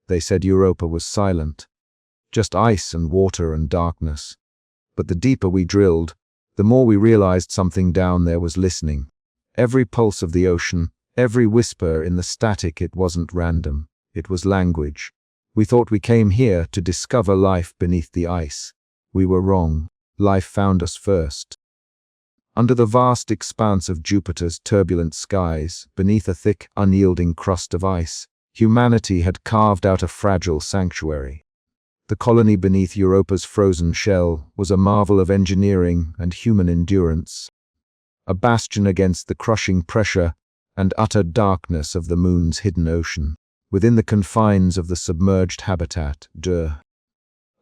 They said Europa was silent. Just ice and water and darkness. But the deeper we drilled, the more we realized something down there was listening. Every pulse of the ocean, every whisper in the static, it wasn't random. It was language. We thought we came here to discover life beneath the ice. We were wrong. Life found us first. Under the vast expanse of Jupiter's turbulent skies, beneath a thick, unyielding crust of ice, humanity had carved out a fragile sanctuary. The colony beneath Europa's frozen shell was a marvel of engineering and human endurance, a bastion against the crushing pressure and utter darkness of the moon's hidden ocean. Within the confines of the submerged habitat,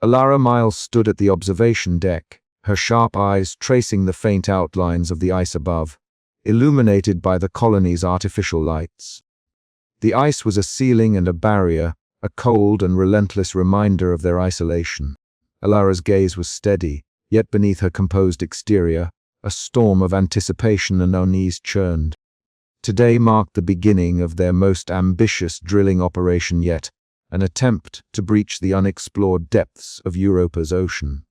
Alara Miles stood at the observation deck, her sharp eyes tracing the faint outlines of the ice above, illuminated by the colony's artificial lights. The ice was a ceiling and a barrier, a cold and relentless reminder of their isolation. Alara's gaze was steady, yet beneath her composed exterior, a storm of anticipation and unease churned. Today marked the beginning of their most ambitious drilling operation yet, an attempt to breach the unexplored depths of Europa's ocean.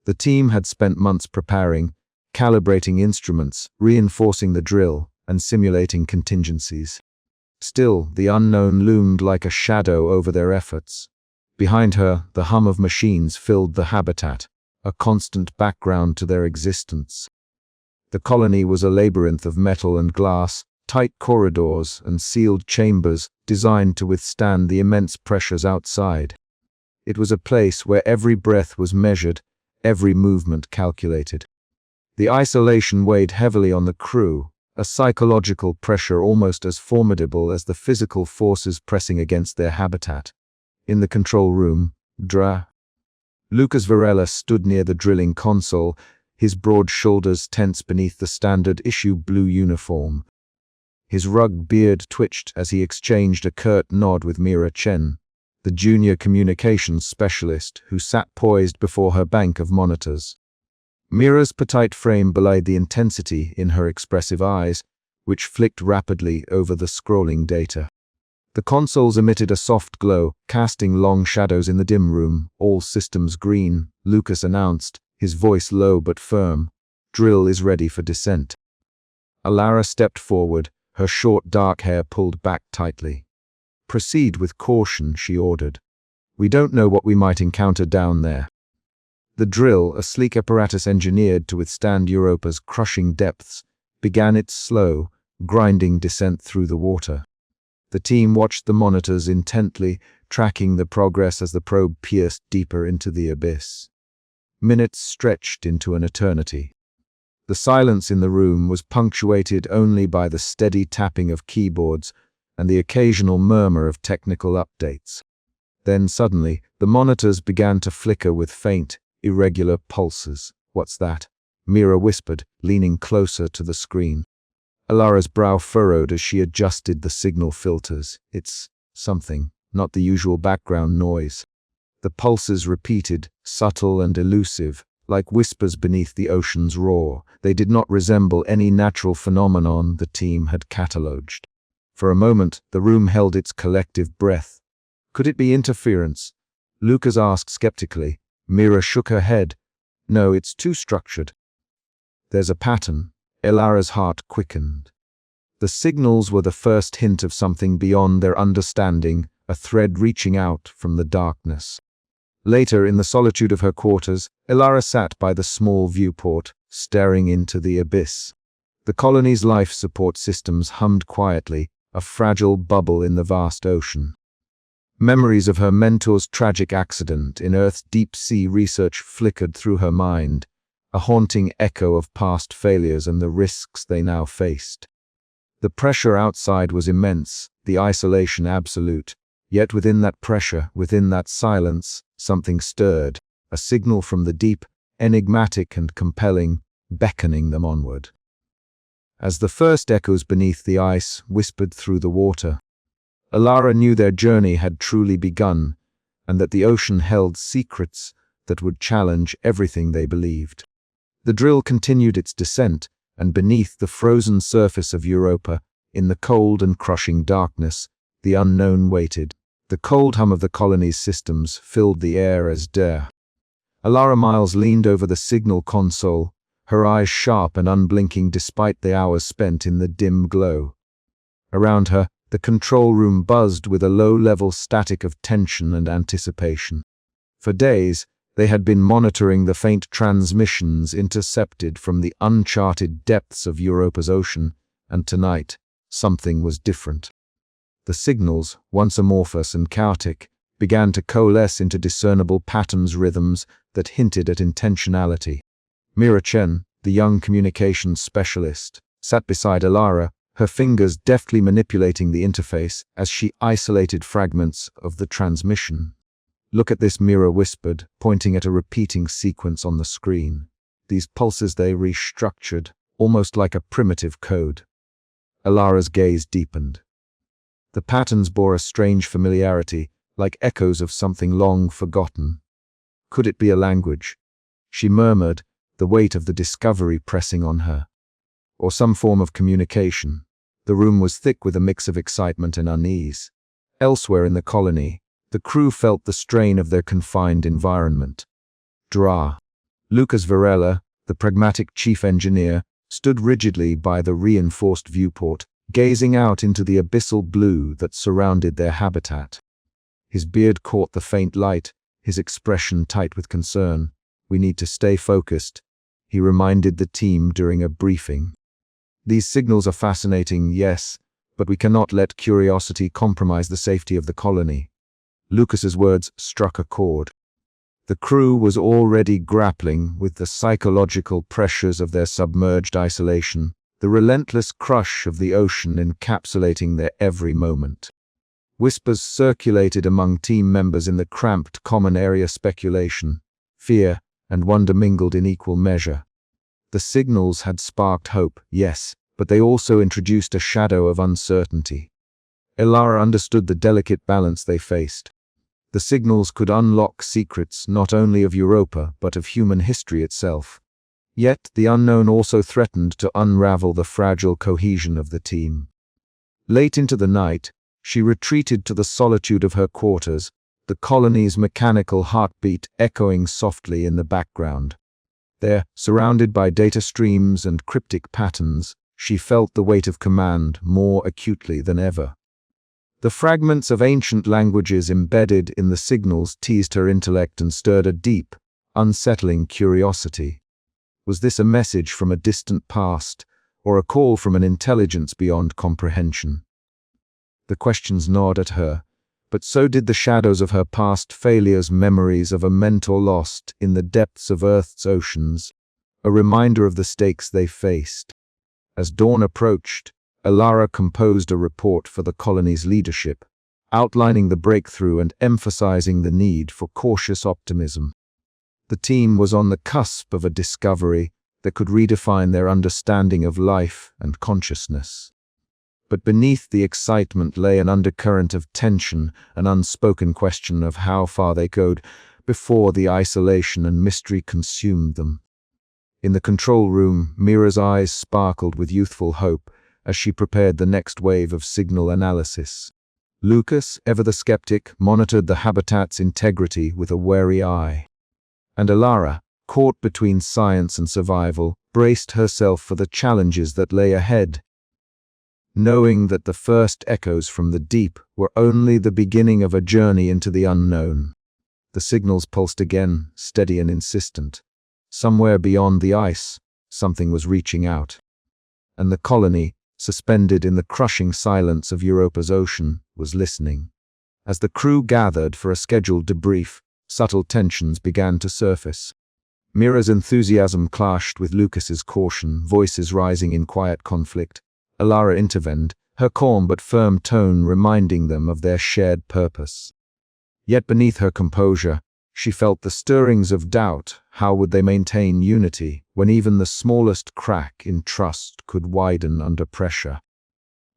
The team had spent months preparing, calibrating instruments, reinforcing the drill, and simulating contingencies. Still, the unknown loomed like a shadow over their efforts. Behind her, the hum of machines filled the habitat, a constant background to their existence. The colony was a labyrinth of metal and glass, tight corridors and sealed chambers designed to withstand the immense pressures outside. It was a place where every breath was measured, every movement calculated. The isolation weighed heavily on the crew, a psychological pressure almost as formidable as the physical forces pressing against their habitat. In the control room, Lucas Varela stood near the drilling console, his broad shoulders tense beneath the standard-issue blue uniform. His rugged beard twitched as he exchanged a curt nod with Mira Chen, the junior communications specialist who sat poised before her bank of monitors. Mira's petite frame belied the intensity in her expressive eyes, which flicked rapidly over the scrolling data. The consoles emitted a soft glow, casting long shadows in the dim room. All systems green, Lucas announced, his voice low but firm. Drill is ready for descent. Alara stepped forward, her short dark hair pulled back tightly. Proceed with caution, she ordered. We don't know what we might encounter down there. The drill, a sleek apparatus engineered to withstand Europa's crushing depths, began its slow, grinding descent through the water. The team watched the monitors intently, tracking the progress as the probe pierced deeper into the abyss. Minutes stretched into an eternity. The silence in the room was punctuated only by the steady tapping of keyboards and the occasional murmur of technical updates. Then suddenly, the monitors began to flicker with faint, irregular pulses. What's that? Mira whispered, leaning closer to the screen. Alara's brow furrowed as she adjusted the signal filters. It's something, not the usual background noise. The pulses repeated, subtle and elusive, like whispers beneath the ocean's roar. They did not resemble any natural phenomenon the team had catalogued. For a moment, the room held its collective breath. Could it be interference? Lucas asked skeptically. Mira shook her head. No, it's too structured. There's a pattern. Alara's heart quickened. The signals were the first hint of something beyond their understanding, a thread reaching out from the darkness. Later, in the solitude of her quarters, Alara sat by the small viewport, staring into the abyss. The colony's life support systems hummed quietly, a fragile bubble in the vast ocean. Memories of her mentor's tragic accident in Earth's deep-sea research flickered through her mind, a haunting echo of past failures and the risks they now faced. The pressure outside was immense, the isolation absolute. Yet within that pressure, within that silence, something stirred, a signal from the deep, enigmatic and compelling, beckoning them onward. As the first echoes beneath the ice whispered through the water, Alara knew their journey had truly begun, and that the ocean held secrets that would challenge everything they believed. The drill continued its descent, and beneath the frozen surface of Europa, in the cold and crushing darkness, the unknown waited. The cold hum of the colony's systems filled the air as dare. Alara Miles leaned over the signal console, her eyes sharp and unblinking despite the hours spent in the dim glow. Around her, the control room buzzed with a low-level static of tension and anticipation. For days, they had been monitoring the faint transmissions intercepted from the uncharted depths of Europa's ocean, and tonight, something was different. The signals, once amorphous and chaotic, began to coalesce into discernible patterns, rhythms that hinted at intentionality. Mira Chen, the young communications specialist, sat beside Alara, her fingers deftly manipulating the interface as she isolated fragments of the transmission. "Look at this," Mira whispered, pointing at a repeating sequence on the screen. "These pulses they restructured, almost like a primitive code." Alara's gaze deepened. The patterns bore a strange familiarity, like echoes of something long forgotten. Could it be a language? She murmured, the weight of the discovery pressing on her. Or some form of communication. The room was thick with a mix of excitement and unease. Elsewhere in the colony, the crew felt the strain of their confined environment. Lucas Varela, the pragmatic chief engineer, stood rigidly by the reinforced viewport, gazing out into the abyssal blue that surrounded their habitat. His beard caught the faint light, his expression tight with concern. "We need to stay focused," he reminded the team during a briefing. "These signals are fascinating, yes, but we cannot let curiosity compromise the safety of the colony." Lucas's words struck a chord. The crew was already grappling with the psychological pressures of their submerged isolation, the relentless crush of the ocean encapsulating their every moment. Whispers circulated among team members in the cramped common area. Speculation, fear, and wonder mingled in equal measure. The signals had sparked hope, yes, but they also introduced a shadow of uncertainty. Alara understood the delicate balance they faced. The signals could unlock secrets not only of Europa but of human history itself. Yet the unknown also threatened to unravel the fragile cohesion of the team. Late into the night, she retreated to the solitude of her quarters, the colony's mechanical heartbeat echoing softly in the background. There, surrounded by data streams and cryptic patterns, she felt the weight of command more acutely than ever. The fragments of ancient languages embedded in the signals teased her intellect and stirred a deep, unsettling curiosity. Was this a message from a distant past, or a call from an intelligence beyond comprehension? The questions gnawed at her, but so did the shadows of her past failures, memories of a mentor lost in the depths of Earth's oceans, a reminder of the stakes they faced. As dawn approached, Alara composed a report for the colony's leadership, outlining the breakthrough and emphasizing the need for cautious optimism. The team was on the cusp of a discovery that could redefine their understanding of life and consciousness. But beneath the excitement lay an undercurrent of tension, an unspoken question of how far they could before the isolation and mystery consumed them. In the control room, Mira's eyes sparkled with youthful hope as she prepared the next wave of signal analysis. Lucas, ever the skeptic, monitored the habitat's integrity with a wary eye. And Alara, caught between science and survival, braced herself for the challenges that lay ahead, knowing that the first echoes from the deep were only the beginning of a journey into the unknown. The signals pulsed again, steady and insistent. Somewhere beyond the ice, something was reaching out. And the colony, suspended in the crushing silence of Europa's ocean, was listening. As the crew gathered for a scheduled debrief, subtle tensions began to surface. Mira's enthusiasm clashed with Lucas's caution, voices rising in quiet conflict. Alara intervened, her calm but firm tone reminding them of their shared purpose. Yet beneath her composure, she felt the stirrings of doubt. How would they maintain unity when even the smallest crack in trust could widen under pressure?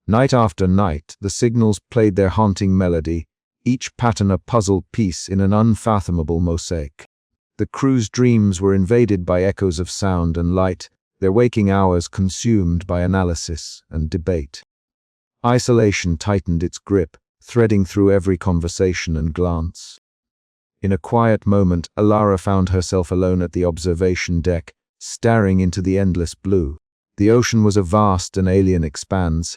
Night after night, the signals played their haunting melody, each pattern a puzzle piece in an unfathomable mosaic. The crew's dreams were invaded by echoes of sound and light, their waking hours consumed by analysis and debate. Isolation tightened its grip, threading through every conversation and glance. In a quiet moment, Alara found herself alone at the observation deck, staring into the endless blue. The ocean was a vast and alien expanse,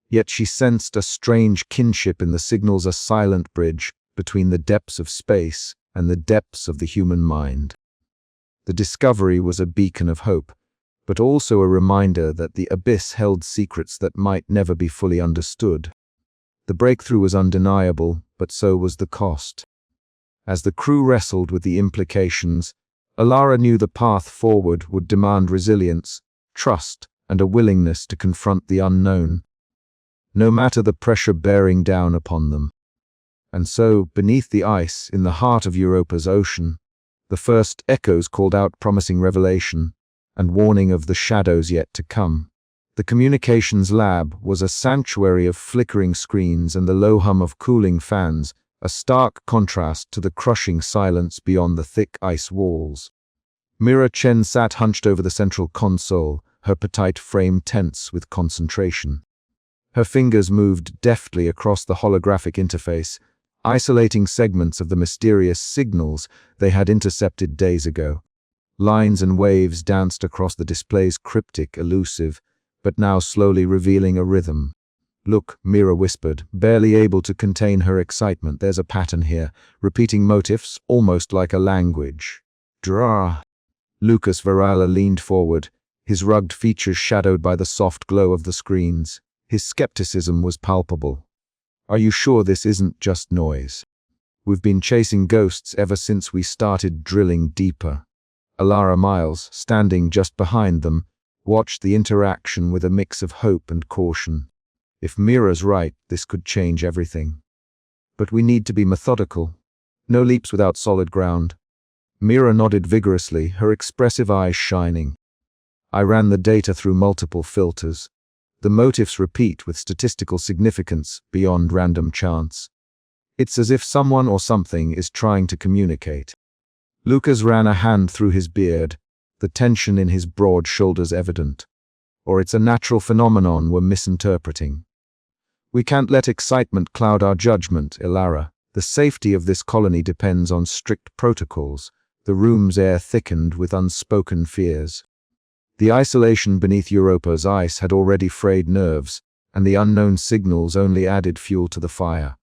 yet she sensed a strange kinship in the signals, a silent bridge between the depths of space and the depths of the human mind. The discovery was a beacon of hope, but also a reminder that the abyss held secrets that might never be fully understood. The breakthrough was undeniable, but so was the cost. As the crew wrestled with the implications, Alara knew the path forward would demand resilience, trust, and a willingness to confront the unknown, no matter the pressure bearing down upon them. And so, beneath the ice, in the heart of Europa's ocean, the first echoes called out promising revelation and warning of the shadows yet to come. The communications lab was a sanctuary of flickering screens and the low hum of cooling fans, a stark contrast to the crushing silence beyond the thick ice walls. Mira Chen sat hunched over the central console, her petite frame tense with concentration. Her fingers moved deftly across the holographic interface, isolating segments of the mysterious signals they had intercepted days ago. Lines and waves danced across the display's cryptic, elusive, but now slowly revealing a rhythm. "Look," Mira whispered, barely able to contain her excitement. "There's a pattern here, repeating motifs, almost like a language." "Drah." Lucas Varela leaned forward, his rugged features shadowed by the soft glow of the screens. His skepticism was palpable. "Are you sure this isn't just noise? We've been chasing ghosts ever since we started drilling deeper." Alara Miles, standing just behind them, watched the interaction with a mix of hope and caution. If Mira's right, this could change everything. But we need to be methodical. No leaps without solid ground. Mira nodded vigorously, her expressive eyes shining. "I ran the data through multiple filters. The motifs repeat with statistical significance beyond random chance. It's as if someone or something is trying to communicate." Lucas ran a hand through his beard, the tension in his broad shoulders evident. "Or it's a natural phenomenon we're misinterpreting. We can't let excitement cloud our judgment, Alara. The safety of this colony depends on strict protocols." The room's air thickened with unspoken fears. The isolation beneath Europa's ice had already frayed nerves, and the unknown signals only added fuel to the fire.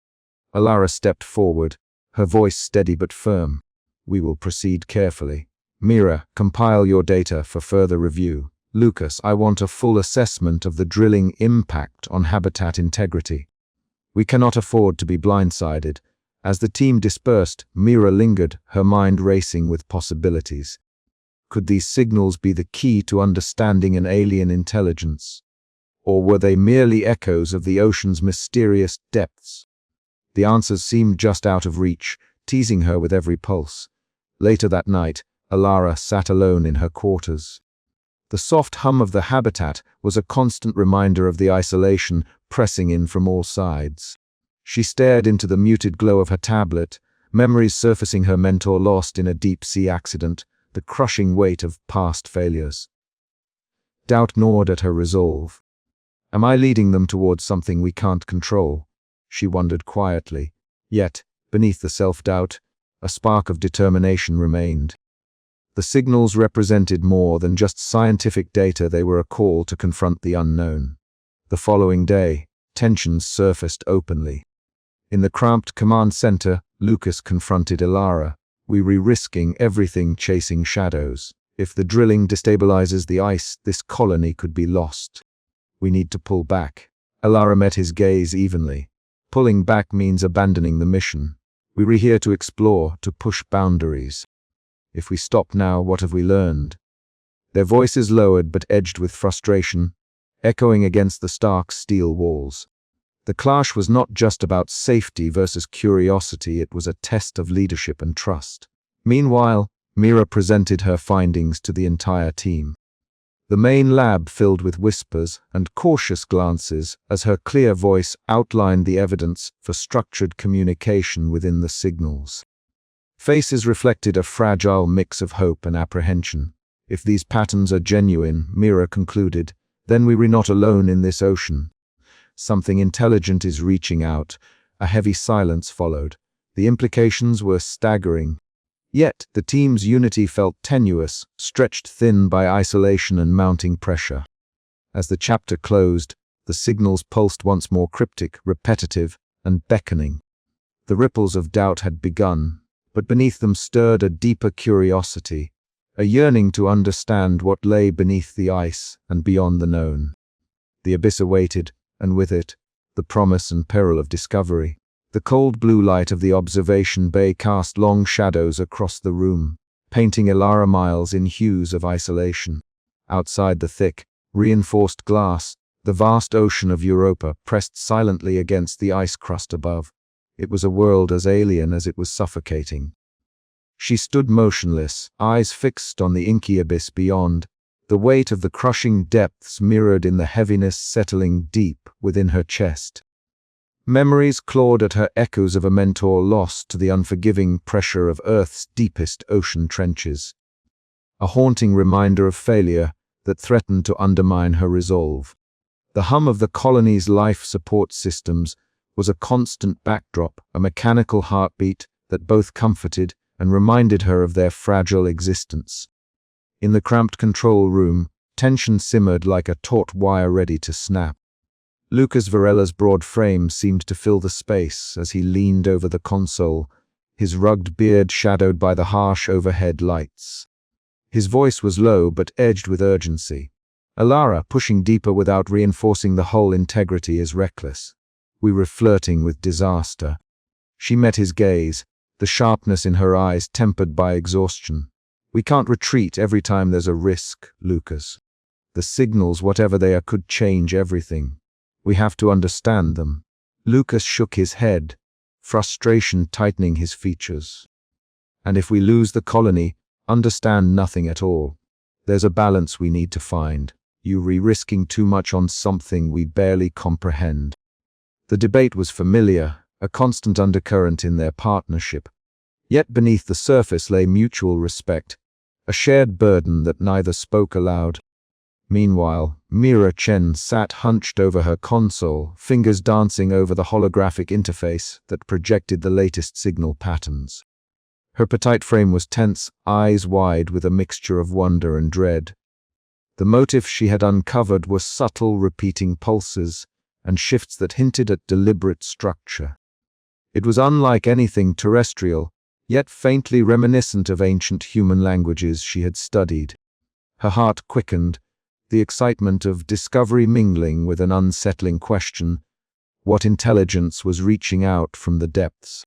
Alara stepped forward, her voice steady but firm. "We will proceed carefully. Mira, compile your data for further review. Lucas, I want a full assessment of the drilling impact on habitat integrity. We cannot afford to be blindsided." As the team dispersed, Mira lingered, her mind racing with possibilities. Could these signals be the key to understanding an alien intelligence? Or were they merely echoes of the ocean's mysterious depths? The answers seemed just out of reach, teasing her with every pulse. Later that night, Alara sat alone in her quarters. The soft hum of the habitat was a constant reminder of the isolation pressing in from all sides. She stared into the muted glow of her tablet, memories surfacing, her mentor lost in a deep-sea accident, the crushing weight of past failures. Doubt gnawed at her resolve. "Am I leading them towards something we can't control?" she wondered quietly. Yet, beneath the self-doubt, a spark of determination remained. The signals represented more than just scientific data, they were a call to confront the unknown. The following day, tensions surfaced openly. In the cramped command center, Lucas confronted Alara. "We were risking everything chasing shadows. If the drilling destabilizes the ice, this colony could be lost. We need to pull back." Alara met his gaze evenly. "Pulling back means abandoning the mission. We were here to explore, to push boundaries. If we stop now, what have we learned?" Their voices lowered but edged with frustration, echoing against the stark steel walls. The clash was not just about safety versus curiosity, it was a test of leadership and trust. Meanwhile, Mira presented her findings to the entire team. The main lab filled with whispers and cautious glances as her clear voice outlined the evidence for structured communication within the signals. Faces reflected a fragile mix of hope and apprehension. "If these patterns are genuine," Mira concluded, "then we were not alone in this ocean. Something intelligent is reaching out, A heavy silence followed. The implications were staggering. Yet, the team's unity felt tenuous, stretched thin by isolation and mounting pressure. As the chapter closed, the signals pulsed once more cryptic, repetitive, and beckoning. The ripples of doubt had begun, but beneath them stirred a deeper curiosity, a yearning to understand what lay beneath the ice and beyond the known. The abyss awaited, and with it, the promise and peril of discovery. The cold blue light of the observation bay cast long shadows across the room, painting Ilara miles in hues of isolation. Outside the thick, reinforced glass, the vast ocean of Europa pressed silently against the ice crust above. It was a world as alien as it was suffocating. She stood motionless, eyes fixed on the inky abyss beyond, the weight of the crushing depths mirrored in the heaviness settling deep within her chest. Memories clawed at her, echoes of a mentor lost to the unforgiving pressure of Earth's deepest ocean trenches. A haunting reminder of failure that threatened to undermine her resolve. The hum of the colony's life support systems was a constant backdrop, a mechanical heartbeat that both comforted and reminded her of their fragile existence. In the cramped control room, tension simmered like a taut wire ready to snap. Lucas Varela's broad frame seemed to fill the space as he leaned over the console, his rugged beard shadowed by the harsh overhead lights. His voice was low but edged with urgency. Ilara, pushing deeper without reinforcing the hull integrity, is reckless. We were flirting with disaster. She met his gaze, the sharpness in her eyes tempered by exhaustion. We can't retreat every time there's a risk, Lucas. The signals, whatever they are, could change everything. We have to understand them. Lucas shook his head, frustration tightening his features. And if we lose the colony, understand nothing at all. There's a balance we need to find. You risking too much on something we barely comprehend. The debate was familiar, a constant undercurrent in their partnership. Yet beneath the surface lay mutual respect, a shared burden that neither spoke aloud. Meanwhile, Mira Chen sat hunched over her console, fingers dancing over the holographic interface that projected the latest signal patterns. Her petite frame was tense, eyes wide with a mixture of wonder and dread. The motif she had uncovered were subtle, repeating pulses and shifts that hinted at deliberate structure. It was unlike anything terrestrial, yet faintly reminiscent of ancient human languages she had studied. Her heart quickened, the excitement of discovery mingling with an unsettling question: what intelligence was reaching out from the depths?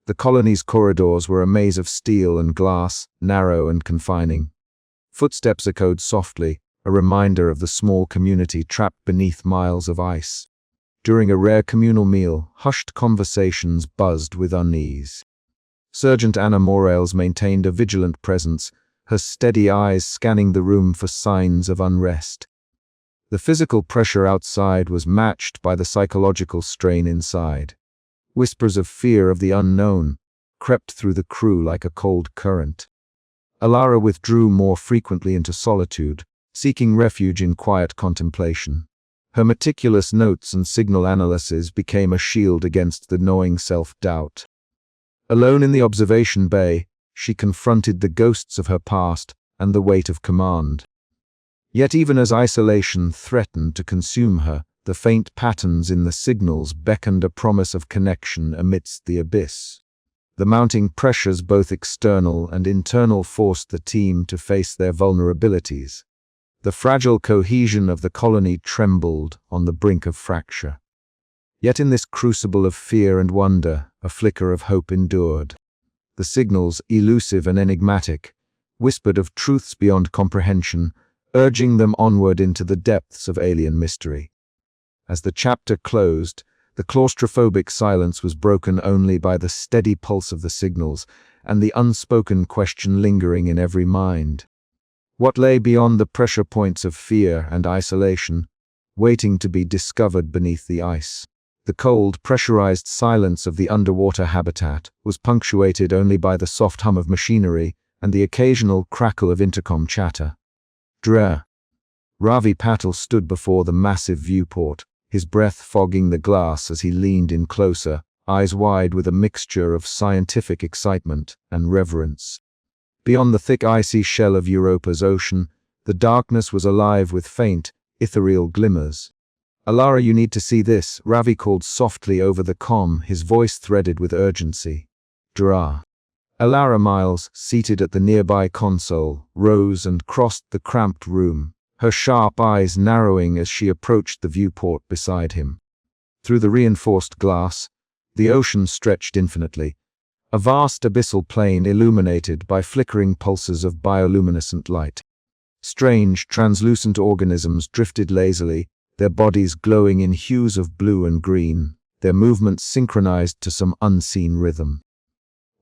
The colony's corridors were a maze of steel and glass, narrow and confining. Footsteps echoed softly, a reminder of the small community trapped beneath miles of ice. During a rare communal meal, hushed conversations buzzed with unease. Sergeant Anna Morales maintained a vigilant presence, her steady eyes scanning the room for signs of unrest. The physical pressure outside was matched by the psychological strain inside. Whispers of fear of the unknown crept through the crew like a cold current. Ilara withdrew more frequently into solitude, seeking refuge in quiet contemplation. Her meticulous notes and signal analysis became a shield against the gnawing self-doubt. Alone in the observation bay, she confronted the ghosts of her past and the weight of command. Yet even as isolation threatened to consume her, the faint patterns in the signals beckoned a promise of connection amidst the abyss. The mounting pressures, both external and internal, forced the team to face their vulnerabilities. The fragile cohesion of the colony trembled on the brink of fracture. Yet in this crucible of fear and wonder, a flicker of hope endured. The signals, elusive and enigmatic, whispered of truths beyond comprehension, urging them onward into the depths of alien mystery. As the chapter closed, the claustrophobic silence was broken only by the steady pulse of the signals and the unspoken question lingering in every mind. What lay beyond the pressure points of fear and isolation, waiting to be discovered beneath the ice? The cold, pressurized silence of the underwater habitat was punctuated only by the soft hum of machinery and the occasional crackle of intercom chatter. Ravi Patel stood before the massive viewport, his breath fogging the glass as he leaned in closer, eyes wide with a mixture of scientific excitement and reverence. Beyond the thick icy shell of Europa's ocean, the darkness was alive with faint, ethereal glimmers. "Alara, you need to see this," Ravi called softly over the comm, his voice threaded with urgency. "Dra." Alara Miles, seated at the nearby console, rose and crossed the cramped room, her sharp eyes narrowing as she approached the viewport beside him. Through the reinforced glass, the ocean stretched infinitely, a vast abyssal plain illuminated by flickering pulses of bioluminescent light. Strange, translucent organisms drifted lazily, their bodies glowing in hues of blue and green, their movements synchronized to some unseen rhythm.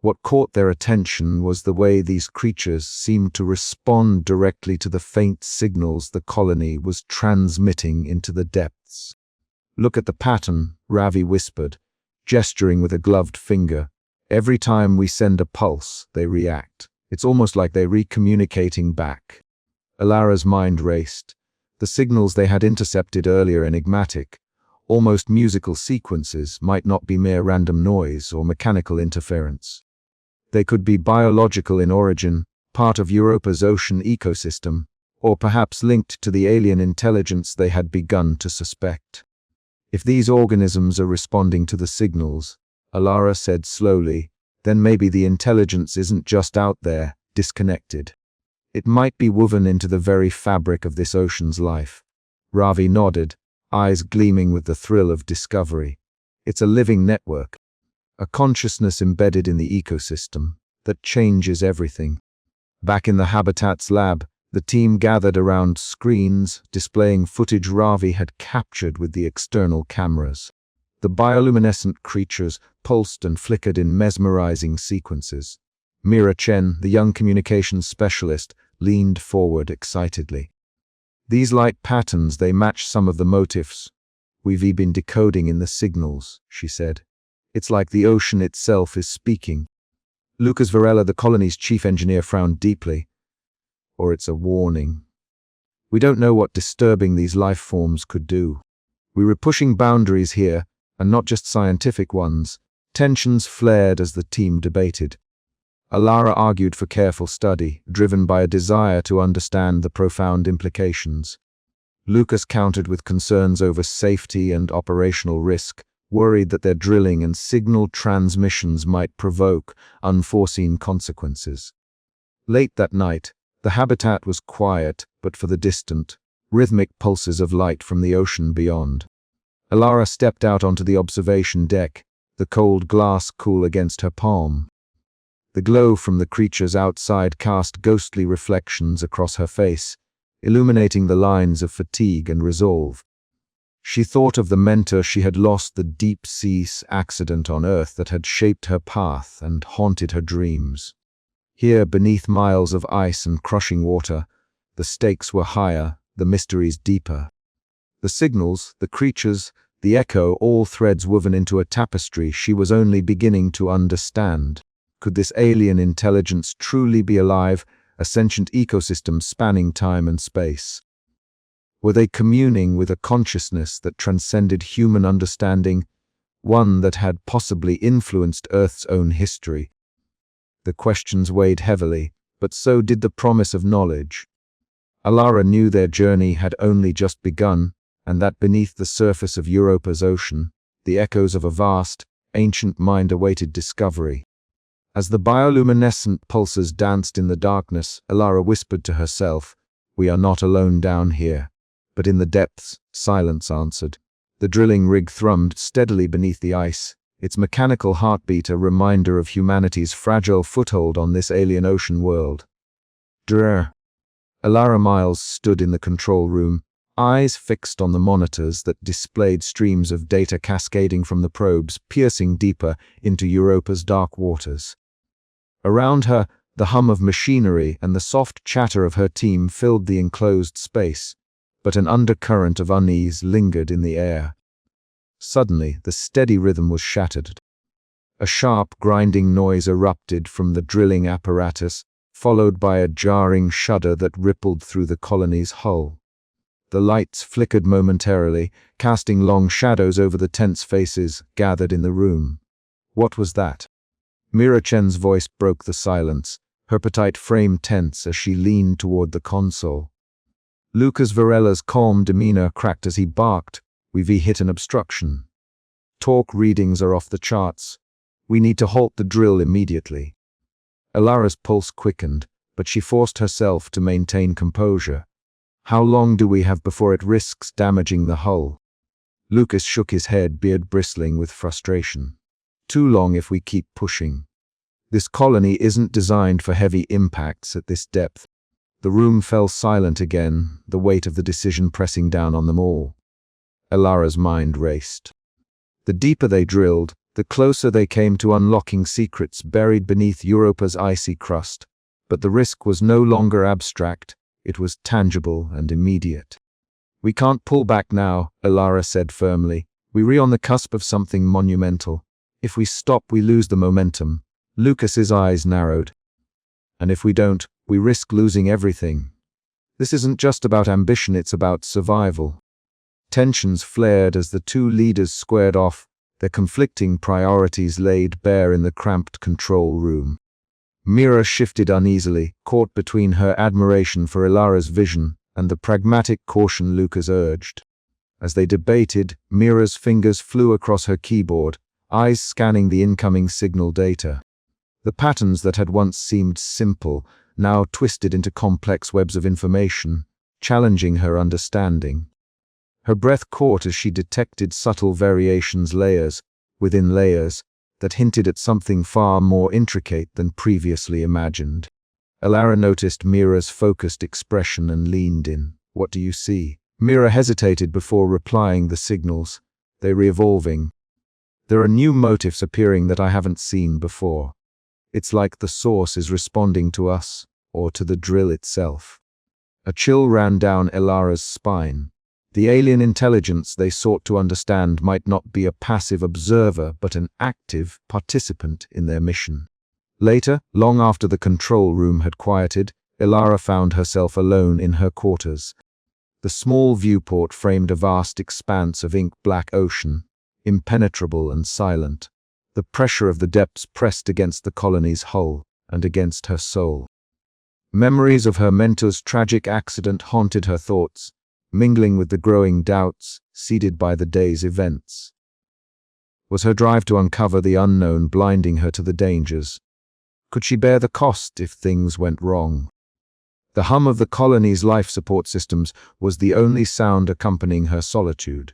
What caught their attention was the way these creatures seemed to respond directly to the faint signals the colony was transmitting into the depths. "Look at the pattern," Ravi whispered, gesturing with a gloved finger. "Every time we send a pulse, they react. It's almost like they're recommunicating back." Alara's mind raced. The signals they had intercepted earlier, enigmatic, almost musical sequences, might not be mere random noise or mechanical interference. They could be biological in origin, part of Europa's ocean ecosystem, or perhaps linked to the alien intelligence they had begun to suspect. "If these organisms are responding to the signals," Alara said slowly, "then maybe the intelligence isn't just out there, disconnected. It might be woven into the very fabric of this ocean's life." Ravi nodded, eyes gleaming with the thrill of discovery. "It's a living network, a consciousness embedded in the ecosystem that changes everything." Back in the Habitat's lab, the team gathered around screens displaying footage Ravi had captured with the external cameras. The bioluminescent creatures pulsed and flickered in mesmerizing sequences. Mira Chen, the young communications specialist, leaned forward excitedly. "These light patterns, they match some of the motifs we've been decoding in the signals," she said. "It's like the ocean itself is speaking." Lucas Varela, the colony's chief engineer, frowned deeply. "Or it's a warning. We don't know what disturbing these life forms could do. We were pushing boundaries here, and not just scientific ones." Tensions flared as the team debated. Alara argued for careful study, driven by a desire to understand the profound implications. Lucas countered with concerns over safety and operational risk, worried that their drilling and signal transmissions might provoke unforeseen consequences. Late that night, the habitat was quiet, but for the distant, rhythmic pulses of light from the ocean beyond. Alara stepped out onto the observation deck, the cold glass cool against her palm. The glow from the creatures outside cast ghostly reflections across her face, illuminating the lines of fatigue and resolve. She thought of the mentor she had lost, the deep-sea accident on Earth that had shaped her path and haunted her dreams. Here, beneath miles of ice and crushing water, the stakes were higher, the mysteries deeper. The signals, the creatures, the echo, all threads woven into a tapestry she was only beginning to understand. Could this alien intelligence truly be alive, a sentient ecosystem spanning time and space? Were they communing with a consciousness that transcended human understanding, one that had possibly influenced Earth's own history? The questions weighed heavily, but so did the promise of knowledge. Alara knew their journey had only just begun, and that beneath the surface of Europa's ocean, the echoes of a vast, ancient mind awaited discovery. As the bioluminescent pulses danced in the darkness, Alara whispered to herself, "We are not alone down here." But in the depths, silence answered. The drilling rig thrummed steadily beneath the ice, its mechanical heartbeat a reminder of humanity's fragile foothold on this alien ocean world. Drrr. Alara Miles stood in the control room, eyes fixed on the monitors that displayed streams of data cascading from the probes, piercing deeper into Europa's dark waters. Around her, the hum of machinery and the soft chatter of her team filled the enclosed space, but an undercurrent of unease lingered in the air. Suddenly, the steady rhythm was shattered. A sharp, grinding noise erupted from the drilling apparatus, followed by a jarring shudder that rippled through the colony's hull. The lights flickered momentarily, casting long shadows over the tense faces gathered in the room. What was that? Mira Chen's voice broke the silence, her petite frame tense as she leaned toward the console. Lucas Varela's calm demeanor cracked as he barked. We've hit an obstruction. Torque readings are off the charts. We need to halt the drill immediately. Elara's pulse quickened, but she forced herself to maintain composure. How long do we have before it risks damaging the hull? Lucas shook his head, beard bristling with frustration. Too long if we keep pushing. This colony isn't designed for heavy impacts at this depth. The room fell silent again, the weight of the decision pressing down on them all. Elara's mind raced. The deeper they drilled, the closer they came to unlocking secrets buried beneath Europa's icy crust. But the risk was no longer abstract, it was tangible and immediate. We can't pull back now, Elara said firmly. We're on the cusp of something monumental. If we stop, we lose the momentum. Lucas's eyes narrowed. And if we don't, we risk losing everything. This isn't just about ambition, it's about survival. Tensions flared as the two leaders squared off, their conflicting priorities laid bare in the cramped control room. Mira shifted uneasily, caught between her admiration for Elara's vision and the pragmatic caution Lucas urged. As they debated, Mira's fingers flew across her keyboard, eyes scanning the incoming signal data. The patterns that had once seemed simple now twisted into complex webs of information, challenging her understanding. Her breath caught as she detected subtle variations, layers within layers, that hinted at something far more intricate than previously imagined. Elara noticed Mira's focused expression and leaned in. What do you see? Mira hesitated before replying. The signals. They're evolving. There are new motifs appearing that I haven't seen before. It's like the source is responding to us, or to the drill itself. A chill ran down Elara's spine. The alien intelligence they sought to understand might not be a passive observer, but an active participant in their mission. Later, long after the control room had quieted, Elara found herself alone in her quarters. The small viewport framed a vast expanse of ink-black ocean, impenetrable and silent. The pressure of the depths pressed against the colony's hull and against her soul. Memories of her mentor's tragic accident haunted her thoughts, mingling with the growing doubts seeded by the day's events. Was her drive to uncover the unknown blinding her to the dangers? Could she bear the cost if things went wrong? The hum of the colony's life support systems was the only sound accompanying her solitude.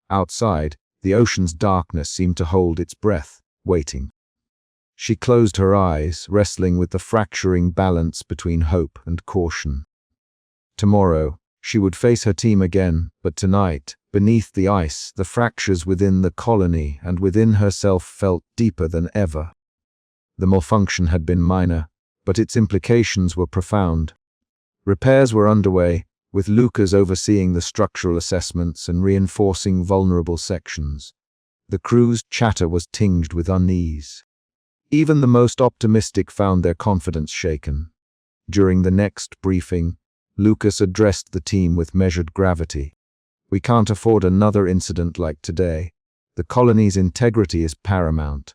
Outside, the ocean's darkness seemed to hold its breath, waiting. She closed her eyes, wrestling with the fracturing balance between hope and caution. Tomorrow, she would face her team again, but tonight, beneath the ice, the fractures within the colony and within herself felt deeper than ever. The malfunction had been minor, but its implications were profound. Repairs were underway, with Lucas overseeing the structural assessments and reinforcing vulnerable sections. The crew's chatter was tinged with unease. Even the most optimistic found their confidence shaken. During the next briefing, Lucas addressed the team with measured gravity. We can't afford another incident like today. The colony's integrity is paramount.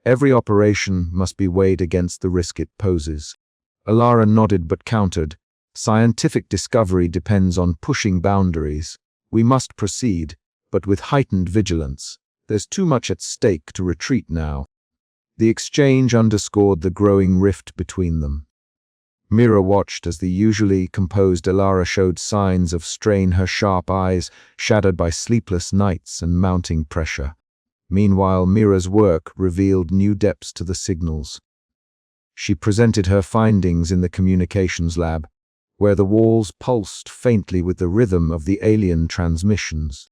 Every operation must be weighed against the risk it poses. Elara nodded but countered. Scientific discovery depends on pushing boundaries. We must proceed, but with heightened vigilance. There's too much at stake to retreat now. The exchange underscored the growing rift between them. Mira watched as the usually composed Elara showed signs of strain, her sharp eyes shadowed by sleepless nights and mounting pressure. Meanwhile, Mira's work revealed new depths to the signals. She presented her findings in the communications lab, where the walls pulsed faintly with the rhythm of the alien transmissions.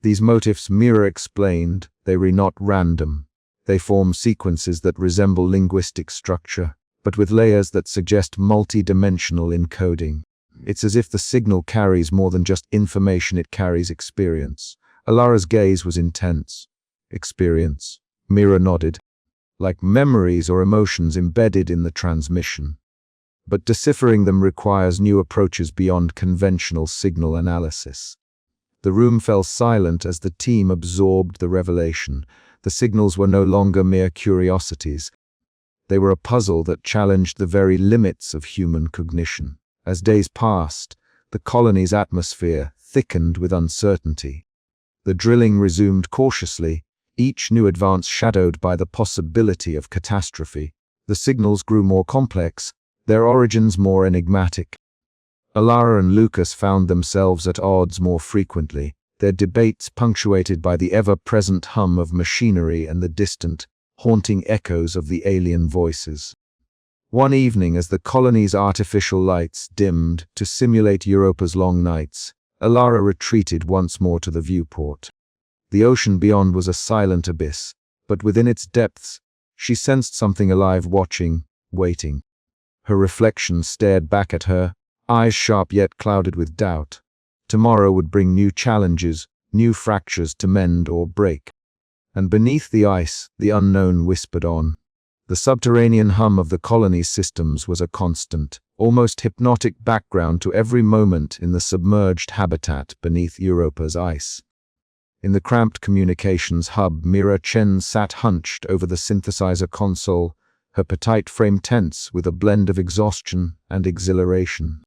These motifs, Mira explained, they were not random. They form sequences that resemble linguistic structure, but with layers that suggest multi-dimensional encoding. It's as if the signal carries more than just information, it carries experience. Elara's gaze was intense. Experience. Mira nodded. Like memories or emotions embedded in the transmission. But deciphering them requires new approaches beyond conventional signal analysis. The room fell silent as the team absorbed the revelation. The signals were no longer mere curiosities. They were a puzzle that challenged the very limits of human cognition. As days passed, the colony's atmosphere thickened with uncertainty. The drilling resumed cautiously, each new advance shadowed by the possibility of catastrophe. The signals grew more complex, their origins more enigmatic. Alara and Lucas found themselves at odds more frequently, their debates punctuated by the ever-present hum of machinery and the distant, haunting echoes of the alien voices. One evening, as the colony's artificial lights dimmed to simulate Europa's long nights, Alara retreated once more to the viewport. The ocean beyond was a silent abyss, but within its depths, she sensed something alive watching, waiting. Her reflection stared back at her, eyes sharp yet clouded with doubt. Tomorrow would bring new challenges, new fractures to mend or break. And beneath the ice, the unknown whispered on. The subterranean hum of the colony's systems was a constant, almost hypnotic background to every moment in the submerged habitat beneath Europa's ice. In the cramped communications hub, Mira Chen sat hunched over the synthesizer console, her petite frame tense with a blend of exhaustion and exhilaration.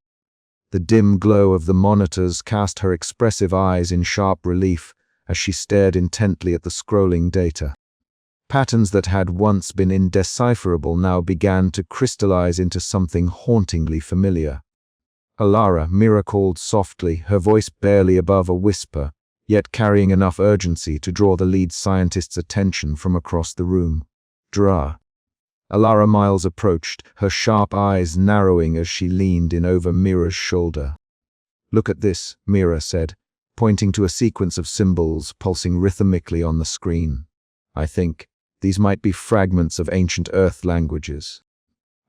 The dim glow of the monitors cast her expressive eyes in sharp relief as she stared intently at the scrolling data. Patterns that had once been indecipherable now began to crystallize into something hauntingly familiar. Alara, Mira called softly, her voice barely above a whisper, yet carrying enough urgency to draw the lead scientist's attention from across the room. Dra. Alara Miles approached, her sharp eyes narrowing as she leaned in over Mira's shoulder. "Look at this," Mira said, pointing to a sequence of symbols pulsing rhythmically on the screen. "I think these might be fragments of ancient Earth languages.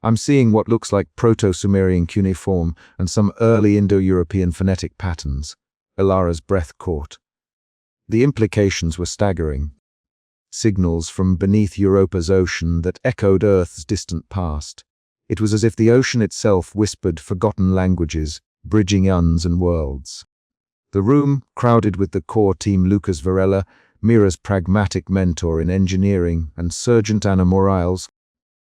I'm seeing what looks like Proto-Sumerian cuneiform and some early Indo-European phonetic patterns." Alara's breath caught. The implications were staggering. Signals from beneath Europa's ocean that echoed Earth's distant past. It was as if the ocean itself whispered forgotten languages, bridging eons and worlds. The room, crowded with the core team Lucas Varela, Mira's pragmatic mentor in engineering, and Sergeant Anna Morales,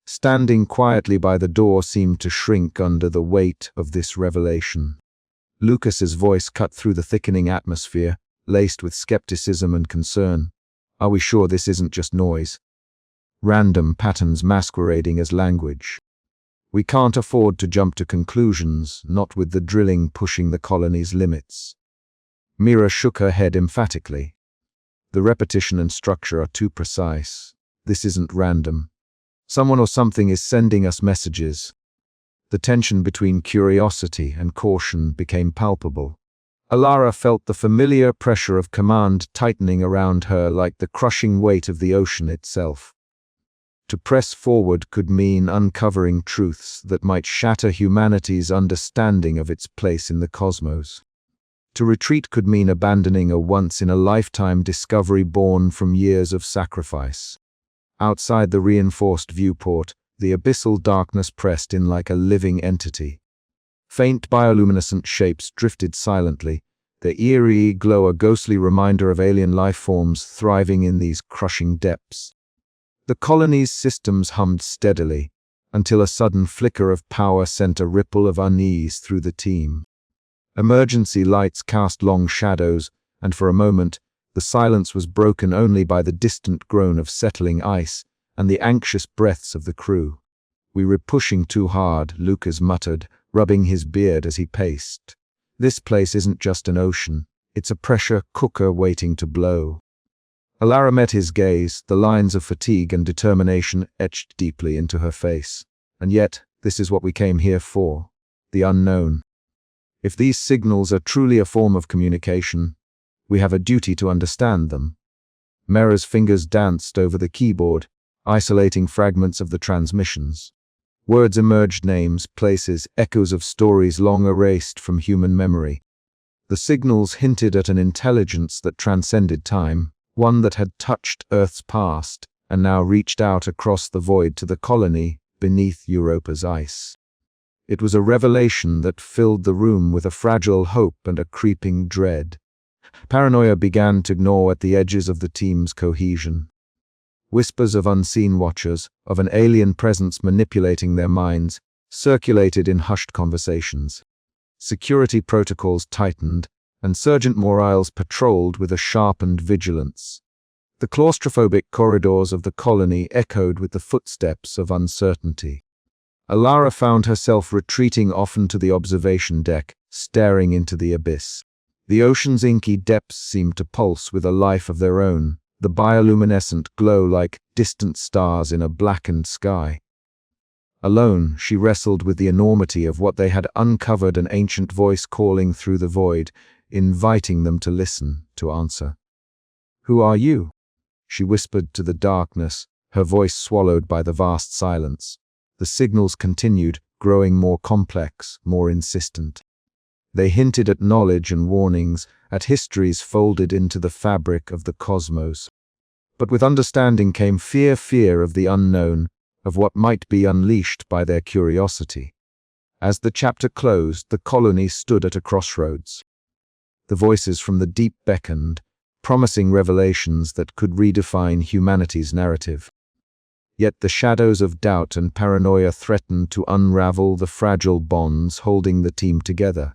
standing quietly by the door, seemed to shrink under the weight of this revelation. Lucas's voice cut through the thickening atmosphere, laced with skepticism and concern. "Are we sure this isn't just noise? Random patterns masquerading as language? We can't afford to jump to conclusions, not with the drilling pushing the colony's limits." Mira shook her head emphatically. "The repetition and structure are too precise. This isn't random. Someone or something is sending us messages." The tension between curiosity and caution became palpable. Alara felt the familiar pressure of command tightening around her like the crushing weight of the ocean itself. To press forward could mean uncovering truths that might shatter humanity's understanding of its place in the cosmos. To retreat could mean abandoning a once-in-a-lifetime discovery born from years of sacrifice. Outside the reinforced viewport, the abyssal darkness pressed in like a living entity. Faint bioluminescent shapes drifted silently, their eerie glow a ghostly reminder of alien life forms thriving in these crushing depths. The colony's systems hummed steadily, until a sudden flicker of power sent a ripple of unease through the team. Emergency lights cast long shadows, and for a moment, the silence was broken only by the distant groan of settling ice and the anxious breaths of the crew. "We were pushing too hard," Lucas muttered, rubbing his beard as he paced. "This place isn't just an ocean, it's a pressure cooker waiting to blow." Alara met his gaze, the lines of fatigue and determination etched deeply into her face. "And yet, this is what we came here for, the unknown. If these signals are truly a form of communication, we have a duty to understand them." Mera's fingers danced over the keyboard, isolating fragments of the transmissions. Words emerged, names, places, echoes of stories long erased from human memory. The signals hinted at an intelligence that transcended time, one that had touched Earth's past and now reached out across the void to the colony beneath Europa's ice. It was a revelation that filled the room with a fragile hope and a creeping dread. Paranoia began to gnaw at the edges of the team's cohesion. Whispers of unseen watchers, of an alien presence manipulating their minds, circulated in hushed conversations. Security protocols tightened, and Sergeant Morales patrolled with a sharpened vigilance. The claustrophobic corridors of the colony echoed with the footsteps of uncertainty. Alara found herself retreating often to the observation deck, staring into the abyss. The ocean's inky depths seemed to pulse with a life of their own, the bioluminescent glow like distant stars in a blackened sky. Alone, she wrestled with the enormity of what they had uncovered, an ancient voice calling through the void, inviting them to listen, to answer. "Who are you?" she whispered to the darkness, her voice swallowed by the vast silence. The signals continued, growing more complex, more insistent. They hinted at knowledge and warnings, at histories folded into the fabric of the cosmos. But with understanding came fear of the unknown, of what might be unleashed by their curiosity. As the chapter closed, the colony stood at a crossroads. The voices from the deep beckoned, promising revelations that could redefine humanity's narrative. Yet the shadows of doubt and paranoia threatened to unravel the fragile bonds holding the team together.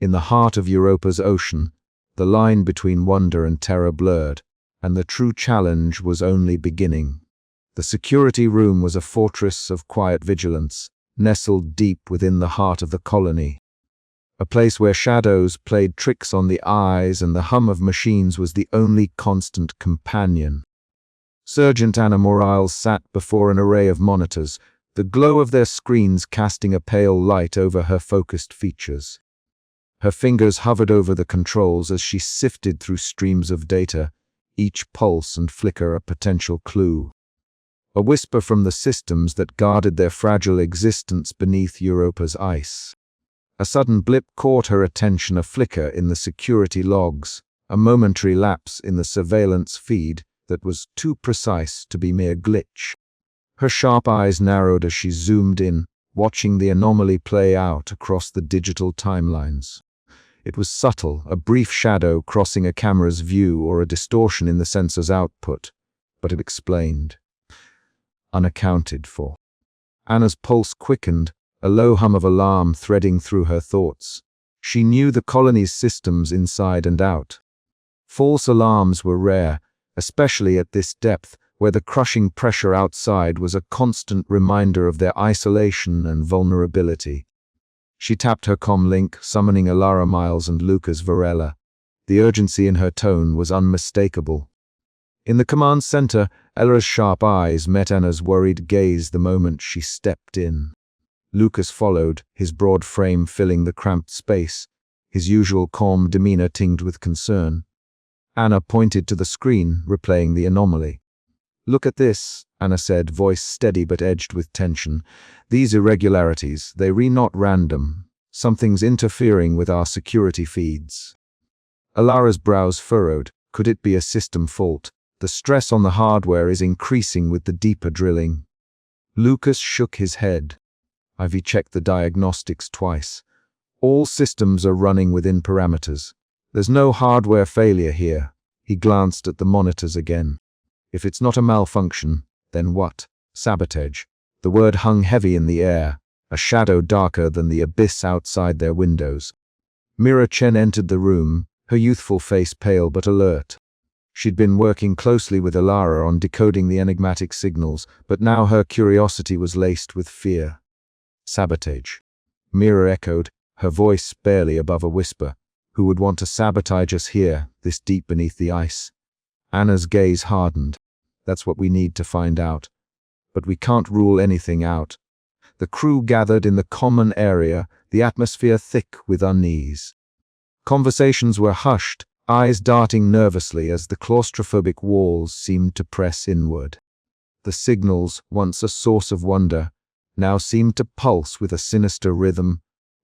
In the heart of Europa's ocean, the line between wonder and terror blurred, and the true challenge was only beginning. The security room was a fortress of quiet vigilance, nestled deep within the heart of the colony. A place where shadows played tricks on the eyes and the hum of machines was the only constant companion. Sergeant Anna Morales sat before an array of monitors, the glow of their screens casting a pale light over her focused features. Her fingers hovered over the controls as she sifted through streams of data, each pulse and flicker a potential clue. A whisper from the systems that guarded their fragile existence beneath Europa's ice. A sudden blip caught her attention, a flicker in the security logs, a momentary lapse in the surveillance feed that was too precise to be mere glitch. Her sharp eyes narrowed as she zoomed in, watching the anomaly play out across the digital timelines. It was subtle, a brief shadow crossing a camera's view or a distortion in the sensor's output, but it explained. Unaccounted for. Anna's pulse quickened, a low hum of alarm threading through her thoughts. She knew the colony's systems inside and out. False alarms were rare, especially at this depth, where the crushing pressure outside was a constant reminder of their isolation and vulnerability. She tapped her comm link, summoning Alara Miles and Lucas Varela. The urgency in her tone was unmistakable. In the command center, Elra's sharp eyes met Anna's worried gaze the moment she stepped in. Lucas followed, his broad frame filling the cramped space, his usual calm demeanor tinged with concern. Anna pointed to the screen, replaying the anomaly. "Look at this," Anna said, voice steady but edged with tension. "These irregularities, they're not random. Something's interfering with our security feeds." Alara's brows furrowed. Could it be a system fault? The stress on the hardware is increasing with the deeper drilling. Lucas shook his head. "I've checked the diagnostics twice. All systems are running within parameters. There's no hardware failure here." He glanced at the monitors again. "If it's not a malfunction, then what? Sabotage." The word hung heavy in the air, a shadow darker than the abyss outside their windows. Mira Chen entered the room, her youthful face pale but alert. She'd been working closely with Alara on decoding the enigmatic signals, but now her curiosity was laced with fear. "Sabotage," Mira echoed, her voice barely above a whisper. "Who would want to sabotage us here, this deep beneath the ice?" Anna's gaze hardened. "That's what we need to find out. But we can't rule anything out." The crew gathered in the common area, the atmosphere thick with unease. Conversations were hushed, eyes darting nervously as the claustrophobic walls seemed to press inward. The signals, once a source of wonder, now seemed to pulse with a sinister rhythm,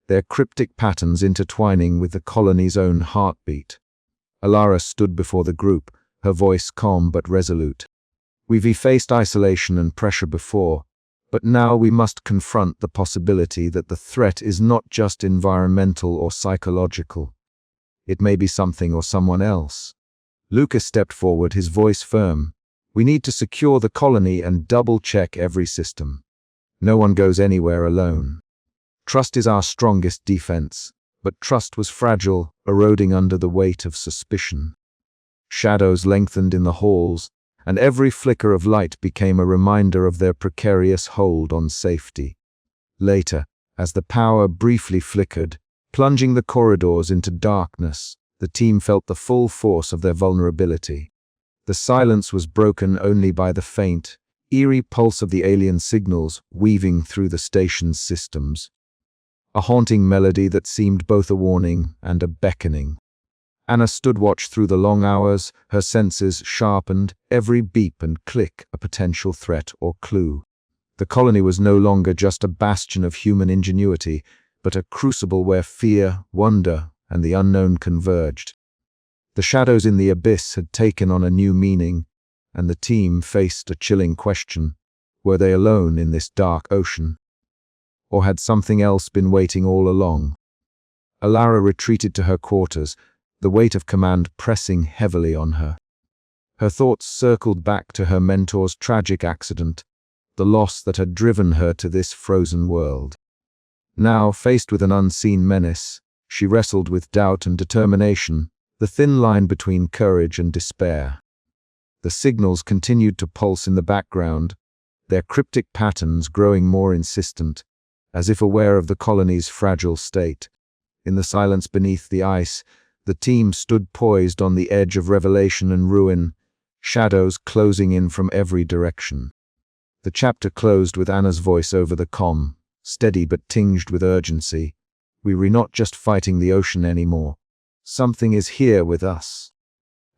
their cryptic patterns intertwining with the colony's own heartbeat. Alara stood before the group, her voice calm but resolute. "We've faced isolation and pressure before, but now we must confront the possibility that the threat is not just environmental or psychological. It may be something or someone else." Lucas stepped forward, his voice firm. We need to secure the colony and double-check every system. No one goes anywhere alone. Trust is our strongest defense, but trust was fragile, eroding under the weight of suspicion. Shadows lengthened in the halls, and every flicker of light became a reminder of their precarious hold on safety. Later, as the power briefly flickered, plunging the corridors into darkness, the team felt the full force of their vulnerability. The silence was broken only by the faint, eerie pulse of the alien signals weaving through the station's systems. A haunting melody that seemed both a warning and a beckoning. Anna stood watch through the long hours, her senses sharpened, every beep and click a potential threat or clue. The colony was no longer just a bastion of human ingenuity, but a crucible where fear, wonder, and the unknown converged. The shadows in the abyss had taken on a new meaning, and the team faced a chilling question. Were they alone in this dark ocean? Or had something else been waiting all along? Alara retreated to her quarters, the weight of command pressing heavily on her. Her thoughts circled back to her mentor's tragic accident, the loss that had driven her to this frozen world. Now, faced with an unseen menace, she wrestled with doubt and determination, the thin line between courage and despair. The signals continued to pulse in the background, their cryptic patterns growing more insistent, as if aware of the colony's fragile state. In the silence beneath the ice, the team stood poised on the edge of revelation and ruin, shadows closing in from every direction. The chapter closed with Anna's voice over the comm, steady but tinged with urgency. We were not just fighting the ocean anymore. Something is here with us.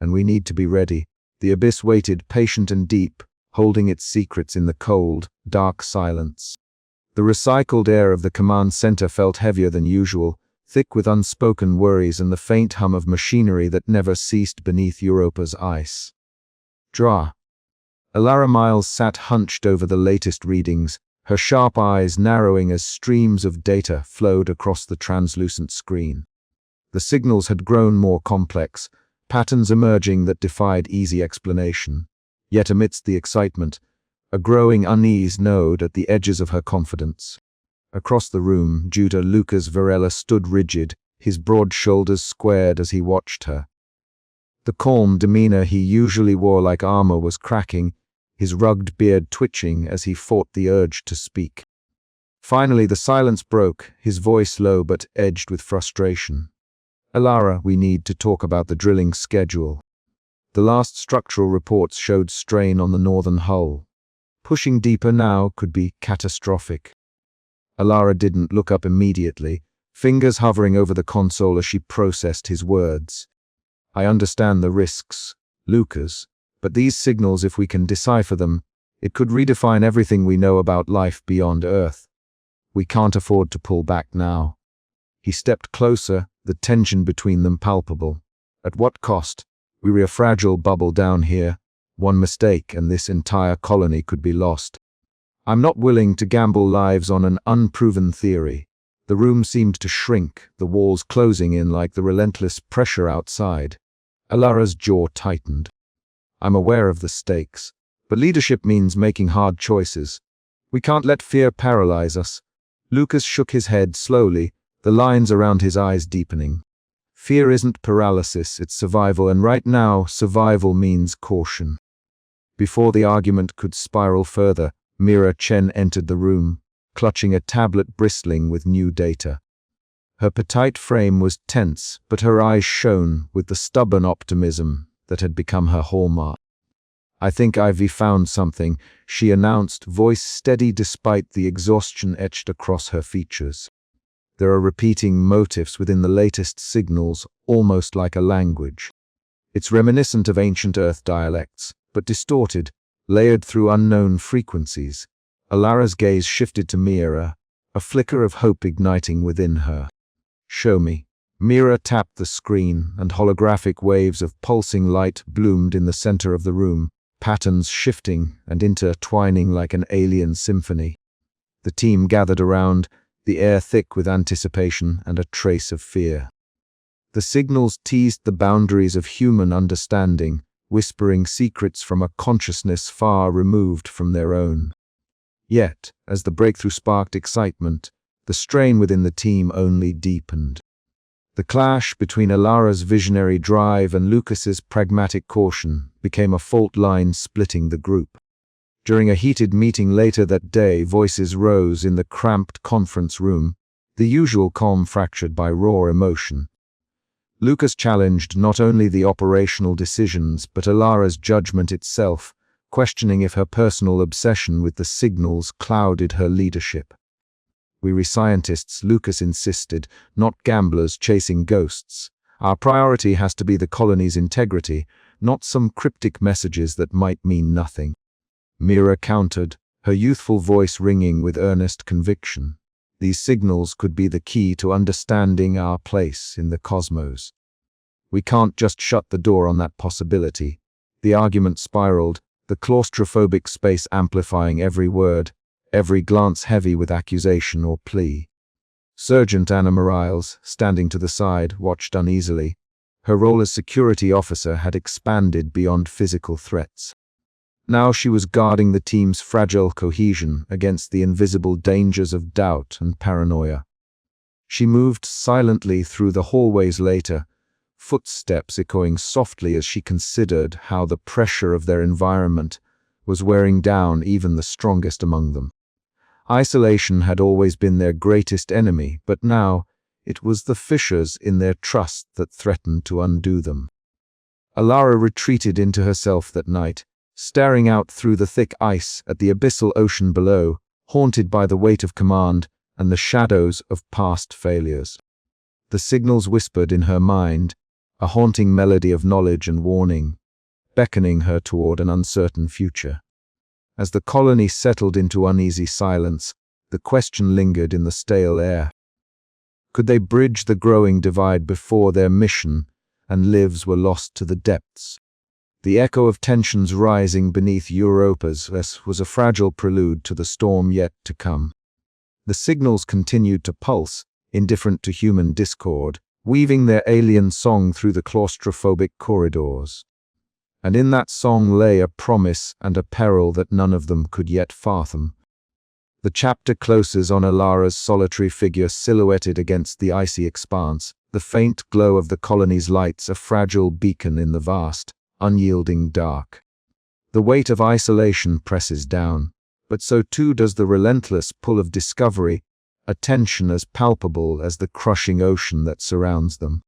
And we need to be ready. The abyss waited, patient and deep, holding its secrets in the cold, dark silence. The recycled air of the command center felt heavier than usual, thick with unspoken worries and the faint hum of machinery that never ceased beneath Europa's ice. Dra. Alara Miles sat hunched over the latest readings, her sharp eyes narrowing as streams of data flowed across the translucent screen. The signals had grown more complex, patterns emerging that defied easy explanation. Yet amidst the excitement, a growing unease gnawed at the edges of her confidence. Across the room, Judah Lucas Varela stood rigid, his broad shoulders squared as he watched her. The calm demeanor he usually wore like armor was cracking, his rugged beard twitching as he fought the urge to speak. Finally, the silence broke, his voice low but edged with frustration. Alara, we need to talk about the drilling schedule. The last structural reports showed strain on the northern hull. Pushing deeper now could be catastrophic. Alara didn't look up immediately, fingers hovering over the console as she processed his words. I understand the risks, Lucas, but these signals, if we can decipher them, it could redefine everything we know about life beyond Earth. We can't afford to pull back now. He stepped closer, the tension between them palpable. At what cost? We're a fragile bubble down here. One mistake and this entire colony could be lost. I'm not willing to gamble lives on an unproven theory. The room seemed to shrink, the walls closing in like the relentless pressure outside. Alara's jaw tightened. I'm aware of the stakes, but leadership means making hard choices. We can't let fear paralyze us. Lucas shook his head slowly, the lines around his eyes deepening. Fear isn't paralysis, it's survival, and right now, survival means caution. Before the argument could spiral further, Mira Chen entered the room, clutching a tablet bristling with new data. Her petite frame was tense, but her eyes shone with the stubborn optimism that had become her hallmark. I think Ivy found something, she announced, voice steady despite the exhaustion etched across her features. There are repeating motifs within the latest signals, almost like a language. It's reminiscent of ancient Earth dialects, but distorted, layered through unknown frequencies. Alara's gaze shifted to Mira, a flicker of hope igniting within her. Show me. Mira tapped the screen, and holographic waves of pulsing light bloomed in the center of the room, patterns shifting and intertwining like an alien symphony. The team gathered around, the air thick with anticipation and a trace of fear. The signals teased the boundaries of human understanding, whispering secrets from a consciousness far removed from their own. Yet, as the breakthrough sparked excitement, the strain within the team only deepened. The clash between Alara's visionary drive and Lucas's pragmatic caution became a fault line splitting the group. During a heated meeting later that day, voices rose in the cramped conference room, the usual calm fractured by raw emotion. Lucas challenged not only the operational decisions but Alara's judgment itself, questioning if her personal obsession with the signals clouded her leadership. "We scientists," Lucas insisted, "not gamblers chasing ghosts. Our priority has to be the colony's integrity, not some cryptic messages that might mean nothing." Mira countered, her youthful voice ringing with earnest conviction. "These signals could be the key to understanding our place in the cosmos. We can't just shut the door on that possibility." The argument spiraled, the claustrophobic space amplifying every word, every glance heavy with accusation or plea. Sergeant Anna Morales, standing to the side, watched uneasily. Her role as security officer had expanded beyond physical threats. Now she was guarding the team's fragile cohesion against the invisible dangers of doubt and paranoia. She moved silently through the hallways later, footsteps echoing softly as she considered how the pressure of their environment was wearing down even the strongest among them. Isolation had always been their greatest enemy, but now it was the fissures in their trust that threatened to undo them. Alara retreated into herself that night, staring out through the thick ice at the abyssal ocean below, haunted by the weight of command and the shadows of past failures. The signals whispered in her mind, a haunting melody of knowledge and warning, beckoning her toward an uncertain future. As the colony settled into uneasy silence, the question lingered in the stale air. Could they bridge the growing divide before their mission and lives were lost to the depths? The echo of tensions rising beneath Europa's was a fragile prelude to the storm yet to come. The signals continued to pulse, indifferent to human discord, weaving their alien song through the claustrophobic corridors. And in that song lay a promise and a peril that none of them could yet fathom. The chapter closes on Alara's solitary figure silhouetted against the icy expanse, the faint glow of the colony's lights a fragile beacon in the vast, unyielding dark. The weight of isolation presses down, but so too does the relentless pull of discovery, a tension as palpable as the crushing ocean that surrounds them.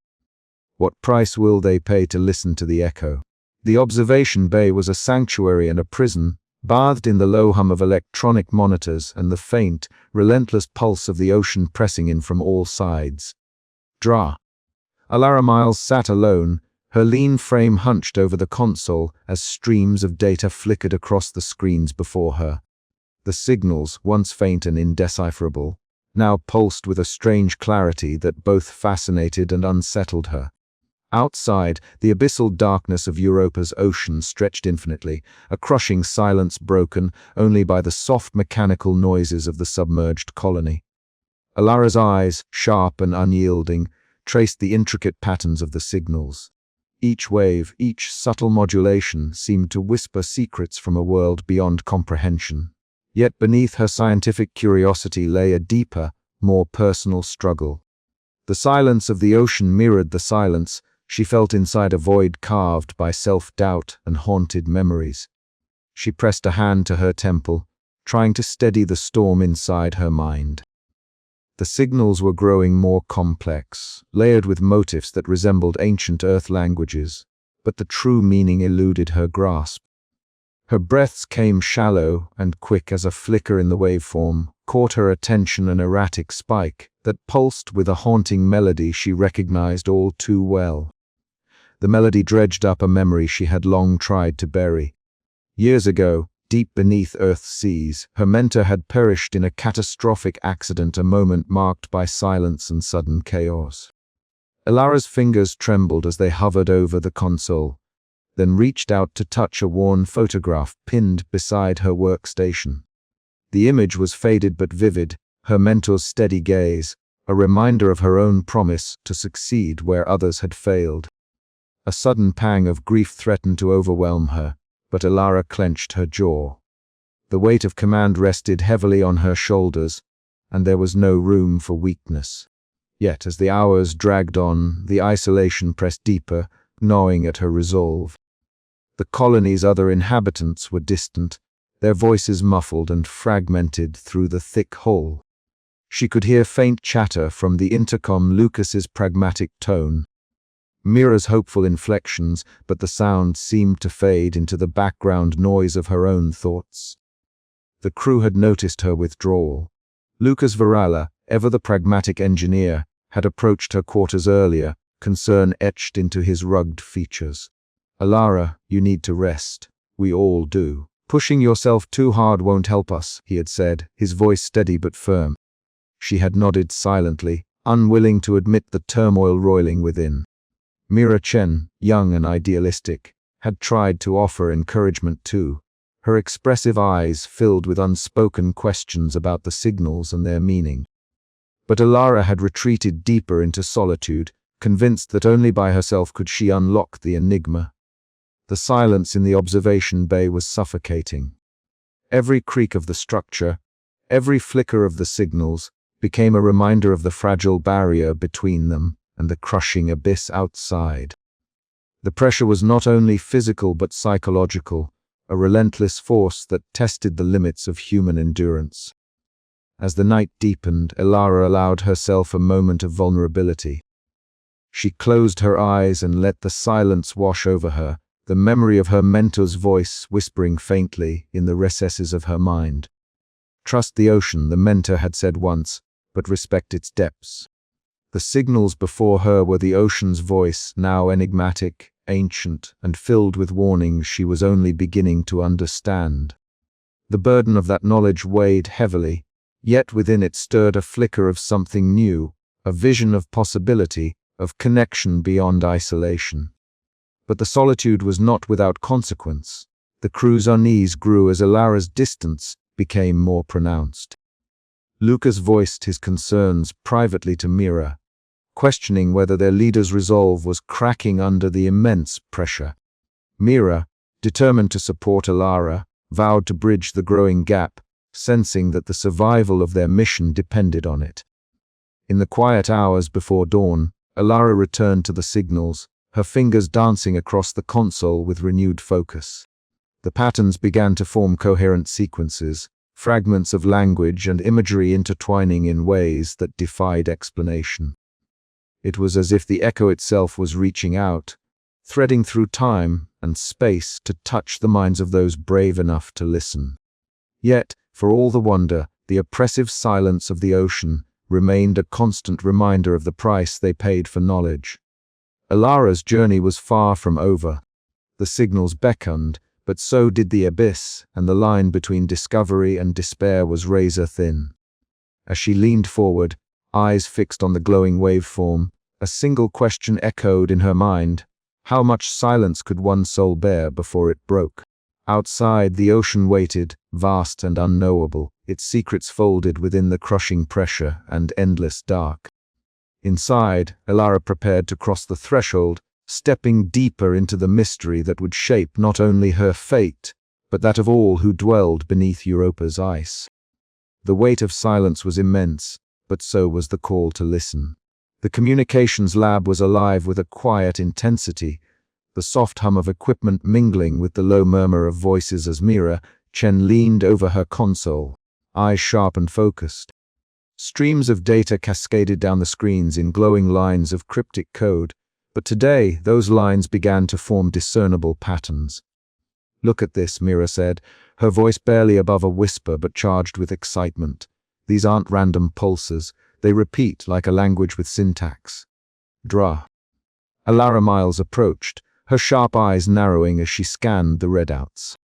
What price will they pay to listen to the echo? The observation bay was a sanctuary and a prison, bathed in the low hum of electronic monitors and the faint, relentless pulse of the ocean pressing in from all sides. Dra. Alara Miles sat alone, her lean frame hunched over the console as streams of data flickered across the screens before her. The signals, once faint and indecipherable, now pulsed with a strange clarity that both fascinated and unsettled her. Outside, the abyssal darkness of Europa's ocean stretched infinitely, a crushing silence broken only by the soft mechanical noises of the submerged colony. Alara's eyes, sharp and unyielding, traced the intricate patterns of the signals. Each wave, each subtle modulation seemed to whisper secrets from a world beyond comprehension. Yet beneath her scientific curiosity lay a deeper, more personal struggle. The silence of the ocean mirrored the silence she felt inside a void carved by self-doubt and haunted memories. She pressed a hand to her temple, trying to steady the storm inside her mind. The signals were growing more complex, layered with motifs that resembled ancient Earth languages, but the true meaning eluded her grasp. Her breaths came shallow and quick as a flicker in the waveform, caught her attention an erratic spike that pulsed with a haunting melody she recognized all too well. The melody dredged up a memory she had long tried to bury. Years ago, deep beneath Earth's seas, her mentor had perished in a catastrophic accident, a moment marked by silence and sudden chaos. Alara's fingers trembled as they hovered over the console, then reached out to touch a worn photograph pinned beside her workstation. The image was faded but vivid, her mentor's steady gaze, a reminder of her own promise to succeed where others had failed. A sudden pang of grief threatened to overwhelm her, but Alara clenched her jaw. The weight of command rested heavily on her shoulders, and there was no room for weakness. Yet, as the hours dragged on, the isolation pressed deeper, gnawing at her resolve. The colony's other inhabitants were distant, their voices muffled and fragmented through the thick hull. She could hear faint chatter from the intercom, Lucas's pragmatic tone, Mira's hopeful inflections, but the sound seemed to fade into the background noise of her own thoughts. The crew had noticed her withdrawal. Lucas Varela, ever the pragmatic engineer, had approached her quarters earlier, concern etched into his rugged features. "Alara, you need to rest. We all do. Pushing yourself too hard won't help us," he had said, his voice steady but firm. She had nodded silently, unwilling to admit the turmoil roiling within. Mira Chen, young and idealistic, had tried to offer encouragement too, her expressive eyes filled with unspoken questions about the signals and their meaning. But Alara had retreated deeper into solitude, convinced that only by herself could she unlock the enigma. The silence in the observation bay was suffocating. Every creak of the structure, every flicker of the signals, became a reminder of the fragile barrier between them and the crushing abyss outside. The pressure was not only physical but psychological, a relentless force that tested the limits of human endurance. As the night deepened, Alara allowed herself a moment of vulnerability. She closed her eyes and let the silence wash over her, the memory of her mentor's voice whispering faintly in the recesses of her mind. "Trust the ocean," the mentor had said once, "but respect its depths." The signals before her were the ocean's voice, now enigmatic, ancient, and filled with warnings she was only beginning to understand. The burden of that knowledge weighed heavily, yet within it stirred a flicker of something new, a vision of possibility, of connection beyond isolation. But the solitude was not without consequence. The crew's unease grew as Alara's distance became more pronounced. Lucas voiced his concerns privately to Mira, questioning whether their leader's resolve was cracking under the immense pressure. Mira, determined to support Alara, vowed to bridge the growing gap, sensing that the survival of their mission depended on it. In the quiet hours before dawn, Alara returned to the signals, her fingers dancing across the console with renewed focus. The patterns began to form coherent sequences, fragments of language and imagery intertwining in ways that defied explanation. It was as if the echo itself was reaching out, threading through time and space to touch the minds of those brave enough to listen. Yet, for all the wonder, the oppressive silence of the ocean remained a constant reminder of the price they paid for knowledge. Alara's journey was far from over. The signals beckoned, but so did the abyss, and the line between discovery and despair was razor thin. As she leaned forward, eyes fixed on the glowing waveform, a single question echoed in her mind: how much silence could one soul bear before it broke? Outside, the ocean waited, vast and unknowable, its secrets folded within the crushing pressure and endless dark. Inside, Alara prepared to cross the threshold, stepping deeper into the mystery that would shape not only her fate, but that of all who dwelled beneath Europa's ice. The weight of silence was immense, but so was the call to listen. The communications lab was alive with a quiet intensity, the soft hum of equipment mingling with the low murmur of voices as Mira Chen leaned over her console, eyes sharp and focused. Streams of data cascaded down the screens in glowing lines of cryptic code, but today those lines began to form discernible patterns. "Look at this," Mira said, her voice barely above a whisper but charged with excitement. "These aren't random pulses. They repeat like a language with syntax." Dra. Alara Miles approached, her sharp eyes narrowing as she scanned the readouts.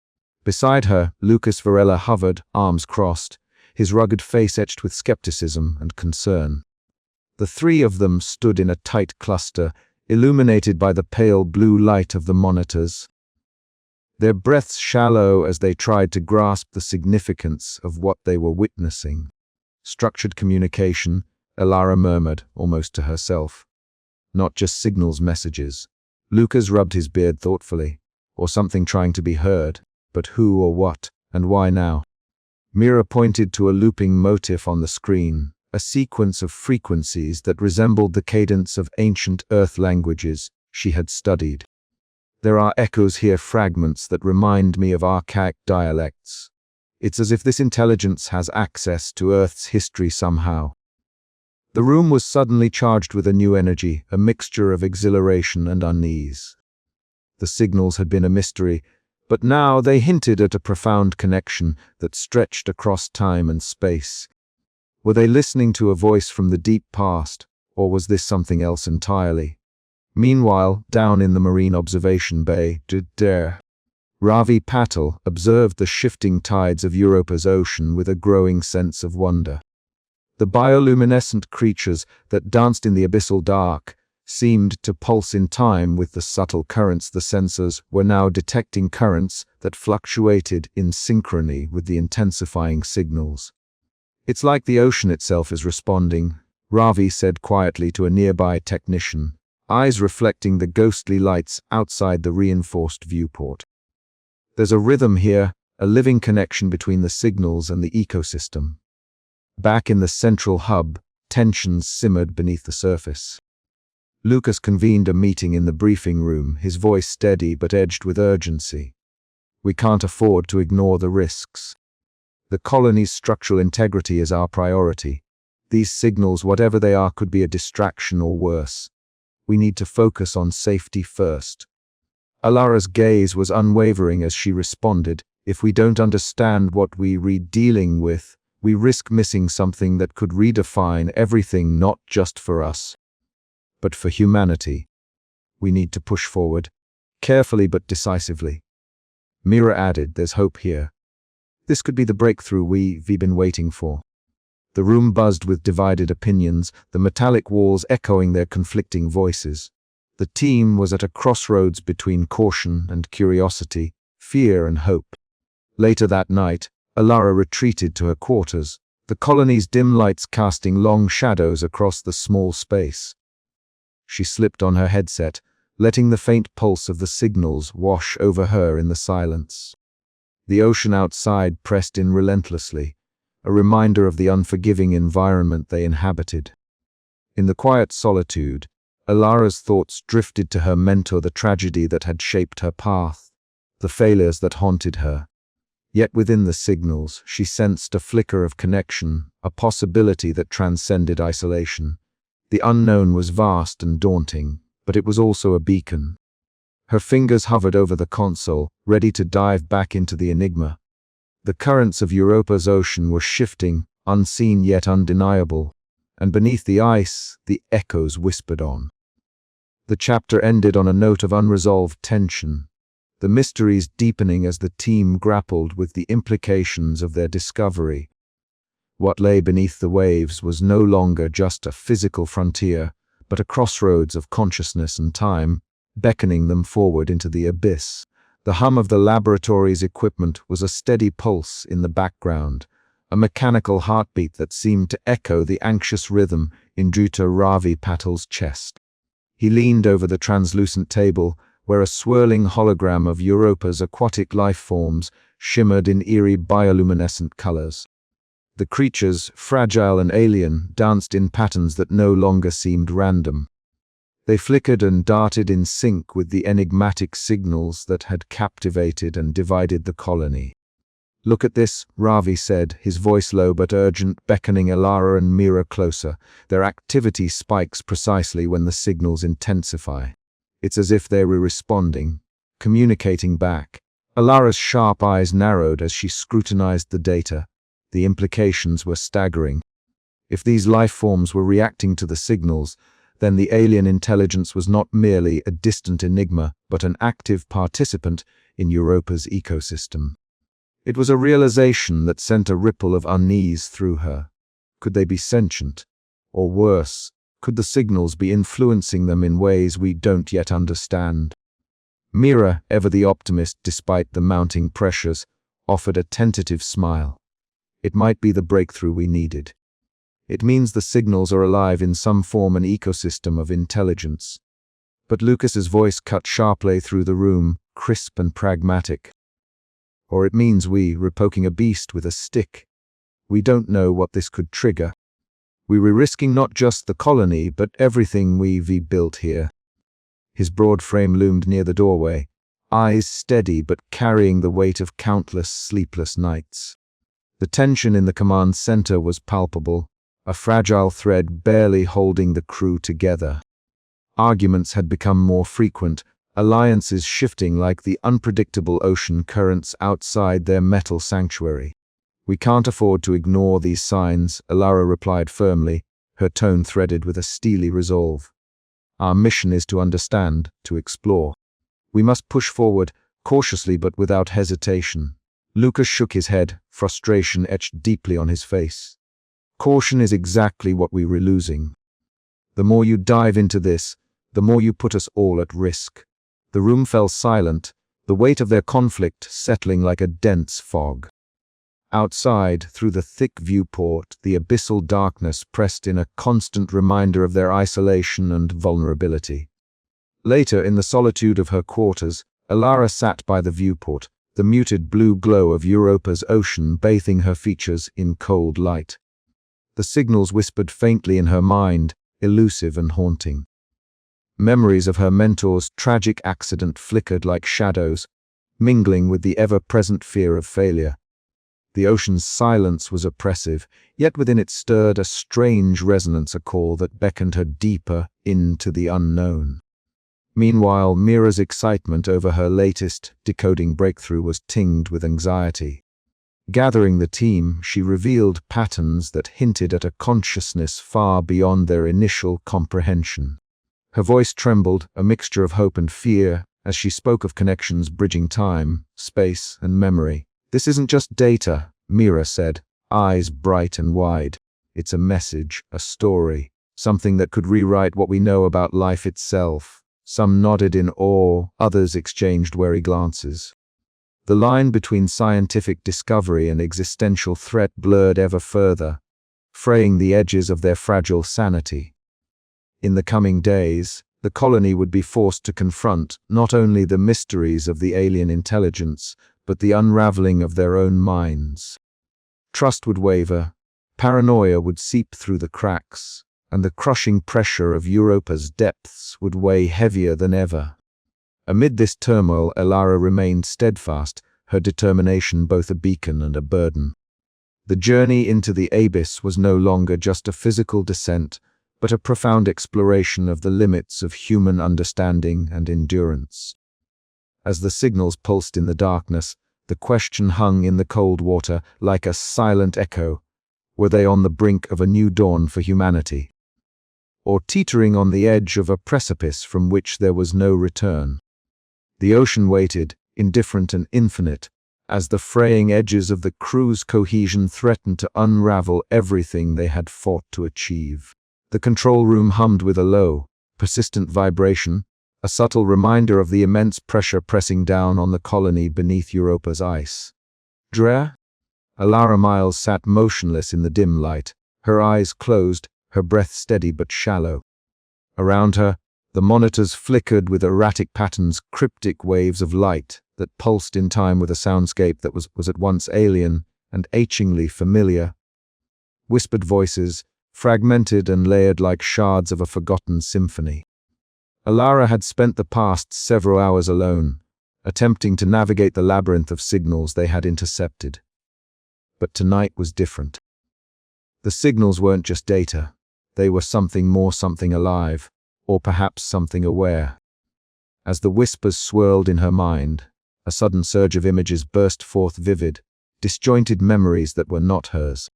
Beside her, Lucas Varela hovered, arms crossed, his rugged face etched with skepticism and concern. The three of them stood in a tight cluster, illuminated by the pale blue light of the monitors, their breaths shallow as they tried to grasp the significance of what they were witnessing. "Structured communication," Alara murmured, almost to herself. "Not just signals messages. Lucas rubbed his beard thoughtfully. Or something trying to be heard, but who or what, and why now? Mira pointed to a looping motif on the screen, a sequence of frequencies that resembled the cadence of ancient Earth languages she had studied. There are echoes here, fragments that remind me of archaic dialects. It's as if this intelligence has access to Earth's history somehow. The room was suddenly charged with a new energy, a mixture of exhilaration and unease. The signals had been a mystery, but now they hinted at a profound connection that stretched across time and space. Were they listening to a voice from the deep past, or was this something else entirely? Meanwhile, down in the marine observation bay, Ravi Patel observed the shifting tides of Europa's ocean with a growing sense of wonder. The bioluminescent creatures that danced in the abyssal dark seemed to pulse in time with the subtle currents. The sensors were now detecting currents that fluctuated in synchrony with the intensifying signals. "It's like the ocean itself is responding," Ravi said quietly to a nearby technician, eyes reflecting the ghostly lights outside the reinforced viewport. "There's a rhythm here, a living connection between the signals and the ecosystem." Back in the central hub, tensions simmered beneath the surface. Lucas convened a meeting in the briefing room, his voice steady but edged with urgency. "We can't afford to ignore the risks. The colony's structural integrity is our priority. These signals, whatever they are, could be a distraction or worse. We need to focus on safety first." Alara's gaze was unwavering as she responded, "If we don't understand what we're dealing with, we risk missing something that could redefine everything, not just for us, but for humanity. We need to push forward, carefully but decisively." Mira added, "There's hope here. This could be the breakthrough we've been waiting for." The room buzzed with divided opinions, the metallic walls echoing their conflicting voices. The team was at a crossroads between caution and curiosity, fear and hope. Later that night, Alara retreated to her quarters, the colony's dim lights casting long shadows across the small space. She slipped on her headset, letting the faint pulse of the signals wash over her in the silence. The ocean outside pressed in relentlessly, a reminder of the unforgiving environment they inhabited. In the quiet solitude, Alara's thoughts drifted to her mentor, the tragedy that had shaped her path, the failures that haunted her. Yet within the signals, she sensed a flicker of connection, a possibility that transcended isolation. The unknown was vast and daunting, but it was also a beacon. Her fingers hovered over the console, ready to dive back into the enigma. The currents of Europa's ocean were shifting, unseen yet undeniable, and beneath the ice, the echoes whispered on. The chapter ended on a note of unresolved tension, the mysteries deepening as the team grappled with the implications of their discovery. What lay beneath the waves was no longer just a physical frontier, but a crossroads of consciousness and time, beckoning them forward into the abyss. The hum of the laboratory's equipment was a steady pulse in the background, a mechanical heartbeat that seemed to echo the anxious rhythm in Dr. Ravi Patel's chest. He leaned over the translucent table, where a swirling hologram of Europa's aquatic life forms shimmered in eerie bioluminescent colors. The creatures, fragile and alien, danced in patterns that no longer seemed random. They flickered and darted in sync with the enigmatic signals that had captivated and divided the colony. "Look at this," Ravi said, his voice low but urgent, beckoning Alara and Mira closer. "Their activity spikes precisely when the signals intensify. It's as if they were responding, communicating back." Alara's sharp eyes narrowed as she scrutinized the data. The implications were staggering. If these life forms were reacting to the signals, then the alien intelligence was not merely a distant enigma, but an active participant in Europa's ecosystem. It was a realization that sent a ripple of unease through her. Could they be sentient? Or worse, could the signals be influencing them in ways we don't yet understand? Mira, ever the optimist despite the mounting pressures, offered a tentative smile. "It might be the breakthrough we needed. It means the signals are alive in some form, an ecosystem of intelligence." But Lucas's voice cut sharply through the room, crisp and pragmatic. Or it means we're poking a beast with a stick. We don't know what this could trigger. We were risking not just the colony, but everything we've built here. His broad frame loomed near the doorway, eyes steady but carrying the weight of countless sleepless nights. The tension in the command center was palpable, a fragile thread barely holding the crew together. Arguments had become more frequent, alliances shifting like the unpredictable ocean currents outside their metal sanctuary. "We can't afford to ignore these signs," Alara replied firmly, her tone threaded with a steely resolve. "Our mission is to understand, to explore. We must push forward, cautiously but without hesitation." Lucas shook his head, frustration etched deeply on his face. "Caution is exactly what we were losing. The more you dive into this, the more you put us all at risk." The room fell silent, the weight of their conflict settling like a dense fog. Outside, through the thick viewport, the abyssal darkness pressed in a constant reminder of their isolation and vulnerability. Later, in the solitude of her quarters, Alara sat by the viewport, the muted blue glow of Europa's ocean bathing her features in cold light. The signals whispered faintly in her mind, elusive and haunting. Memories of her mentor's tragic accident flickered like shadows, mingling with the ever-present fear of failure. The ocean's silence was oppressive, yet within it stirred a strange resonance, a call that beckoned her deeper into the unknown. Meanwhile, Mira's excitement over her latest decoding breakthrough was tinged with anxiety. Gathering the team, she revealed patterns that hinted at a consciousness far beyond their initial comprehension. Her voice trembled, a mixture of hope and fear, as she spoke of connections bridging time, space, and memory. "This isn't just data," Mira said, eyes bright and wide. "It's a message, a story, something that could rewrite what we know about life itself." Some nodded in awe, others exchanged wary glances. The line between scientific discovery and existential threat blurred ever further, fraying the edges of their fragile sanity. In the coming days, the colony would be forced to confront not only the mysteries of the alien intelligence, but the unraveling of their own minds. Trust would waver, paranoia would seep through the cracks, and the crushing pressure of Europa's depths would weigh heavier than ever. Amid this turmoil, Alara remained steadfast, her determination both a beacon and a burden. The journey into the abyss was no longer just a physical descent, but a profound exploration of the limits of human understanding and endurance. As the signals pulsed in the darkness, the question hung in the cold water like a silent echo. Were they on the brink of a new dawn for humanity? Or teetering on the edge of a precipice from which there was no return? The ocean waited, indifferent and infinite, as the fraying edges of the crew's cohesion threatened to unravel everything they had fought to achieve. The control room hummed with a low, persistent vibration, a subtle reminder of the immense pressure pressing down on the colony beneath Europa's ice. "Dre?" Alara Miles sat motionless in the dim light, her eyes closed, her breath steady but shallow. Around her, the monitors flickered with erratic patterns, cryptic waves of light that pulsed in time with a soundscape that was at once alien and achingly familiar. Whispered voices, fragmented and layered like shards of a forgotten symphony. Alara had spent the past several hours alone, attempting to navigate the labyrinth of signals they had intercepted. But tonight was different. The signals weren't just data. They were something more, something alive, or perhaps something aware. As the whispers swirled in her mind, a sudden surge of images burst forth, vivid, disjointed memories that were not hers.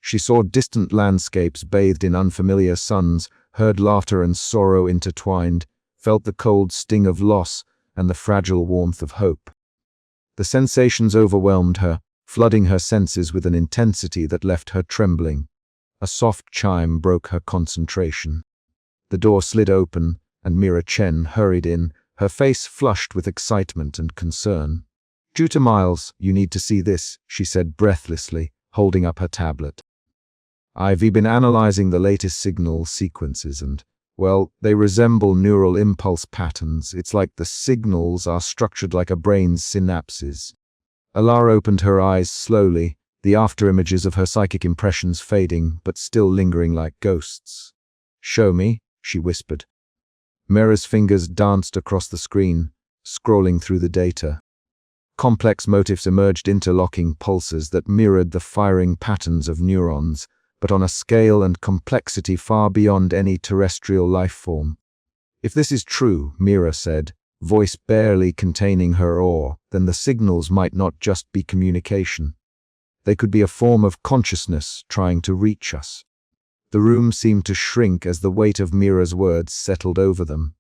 She saw distant landscapes bathed in unfamiliar suns, heard laughter and sorrow intertwined, felt the cold sting of loss and the fragile warmth of hope. The sensations overwhelmed her, flooding her senses with an intensity that left her trembling. A soft chime broke her concentration. The door slid open, and Mira Chen hurried in, her face flushed with excitement and concern. "Juta Miles, you need to see this," she said breathlessly, holding up her tablet. "I've been analyzing the latest signal sequences and, Well, they resemble neural impulse patterns. It's like the signals are structured like a brain's synapses. Alara opened her eyes slowly, the afterimages of her psychic impressions fading, but still lingering like ghosts. "Show me," she whispered. Mira's fingers danced across the screen, scrolling through the data. Complex motifs emerged, interlocking pulses that mirrored the firing patterns of neurons, but on a scale and complexity far beyond any terrestrial life form. "If this is true," Mira said, voice barely containing her awe, "then the signals might not just be communication. They could be a form of consciousness trying to reach us." The room seemed to shrink as the weight of Mira's words settled over them.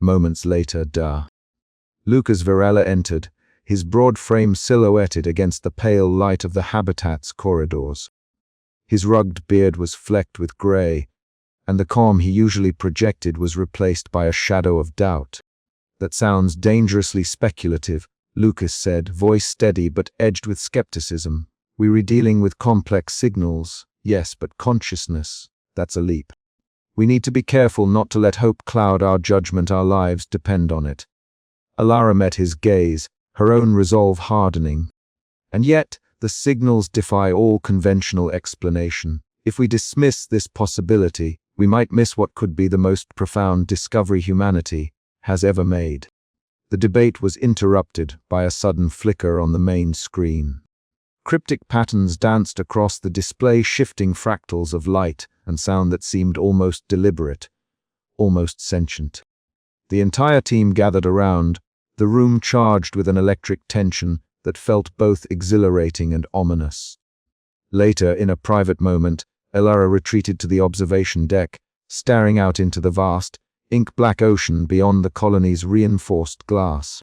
Moments later, Lucas Varela entered, his broad frame silhouetted against the pale light of the habitat's corridors. His rugged beard was flecked with gray, and the calm he usually projected was replaced by a shadow of doubt. "That sounds dangerously speculative," Lucas said, voice steady but edged with skepticism. "We're dealing with complex signals, yes, but consciousness, that's a leap. We need to be careful not to let hope cloud our judgment. Our lives depend on it." Alara met his gaze, her own resolve hardening. "And yet, the signals defy all conventional explanation. If we dismiss this possibility, we might miss what could be the most profound discovery humanity has ever made." The debate was interrupted by a sudden flicker on the main screen. Cryptic patterns danced across the display, shifting fractals of light and sound that seemed almost deliberate, almost sentient. The entire team gathered around, the room charged with an electric tension that felt both exhilarating and ominous. Later, in a private moment, Alara retreated to the observation deck, staring out into the vast, ink-black ocean beyond the colony's reinforced glass.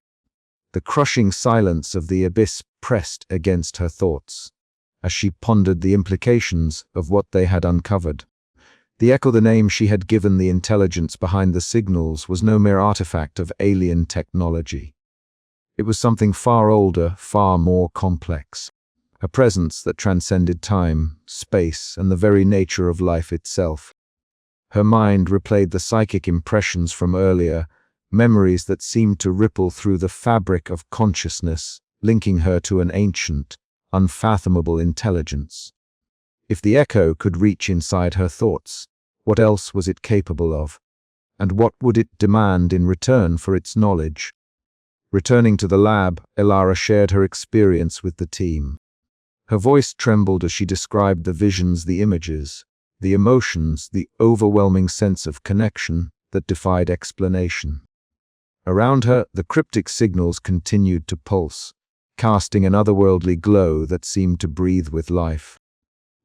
The crushing silence of the abyss pressed against her thoughts, as she pondered the implications of what they had uncovered. The echo, the name she had given the intelligence behind the signals, was no mere artifact of alien technology. It was something far older, far more complex. A presence that transcended time, space, and the very nature of life itself. Her mind replayed the psychic impressions from earlier, memories that seemed to ripple through the fabric of consciousness, linking her to an ancient, unfathomable intelligence. If the echo could reach inside her thoughts, what else was it capable of? And what would it demand in return for its knowledge? Returning to the lab, Alara shared her experience with the team. Her voice trembled as she described the visions, the images, the emotions, the overwhelming sense of connection that defied explanation. Around her, the cryptic signals continued to pulse, casting an otherworldly glow that seemed to breathe with life.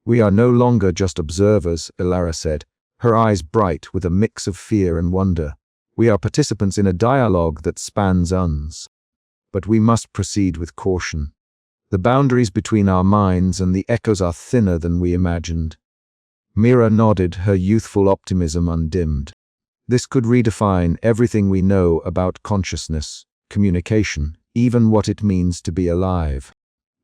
"We are no longer just observers," Alara said, her eyes bright with a mix of fear and wonder. "We are participants in a dialogue that spans eons. But we must proceed with caution. The boundaries between our minds and the echoes are thinner than we imagined." Mira nodded, her youthful optimism undimmed. "This could redefine everything we know about consciousness, communication, even what it means to be alive."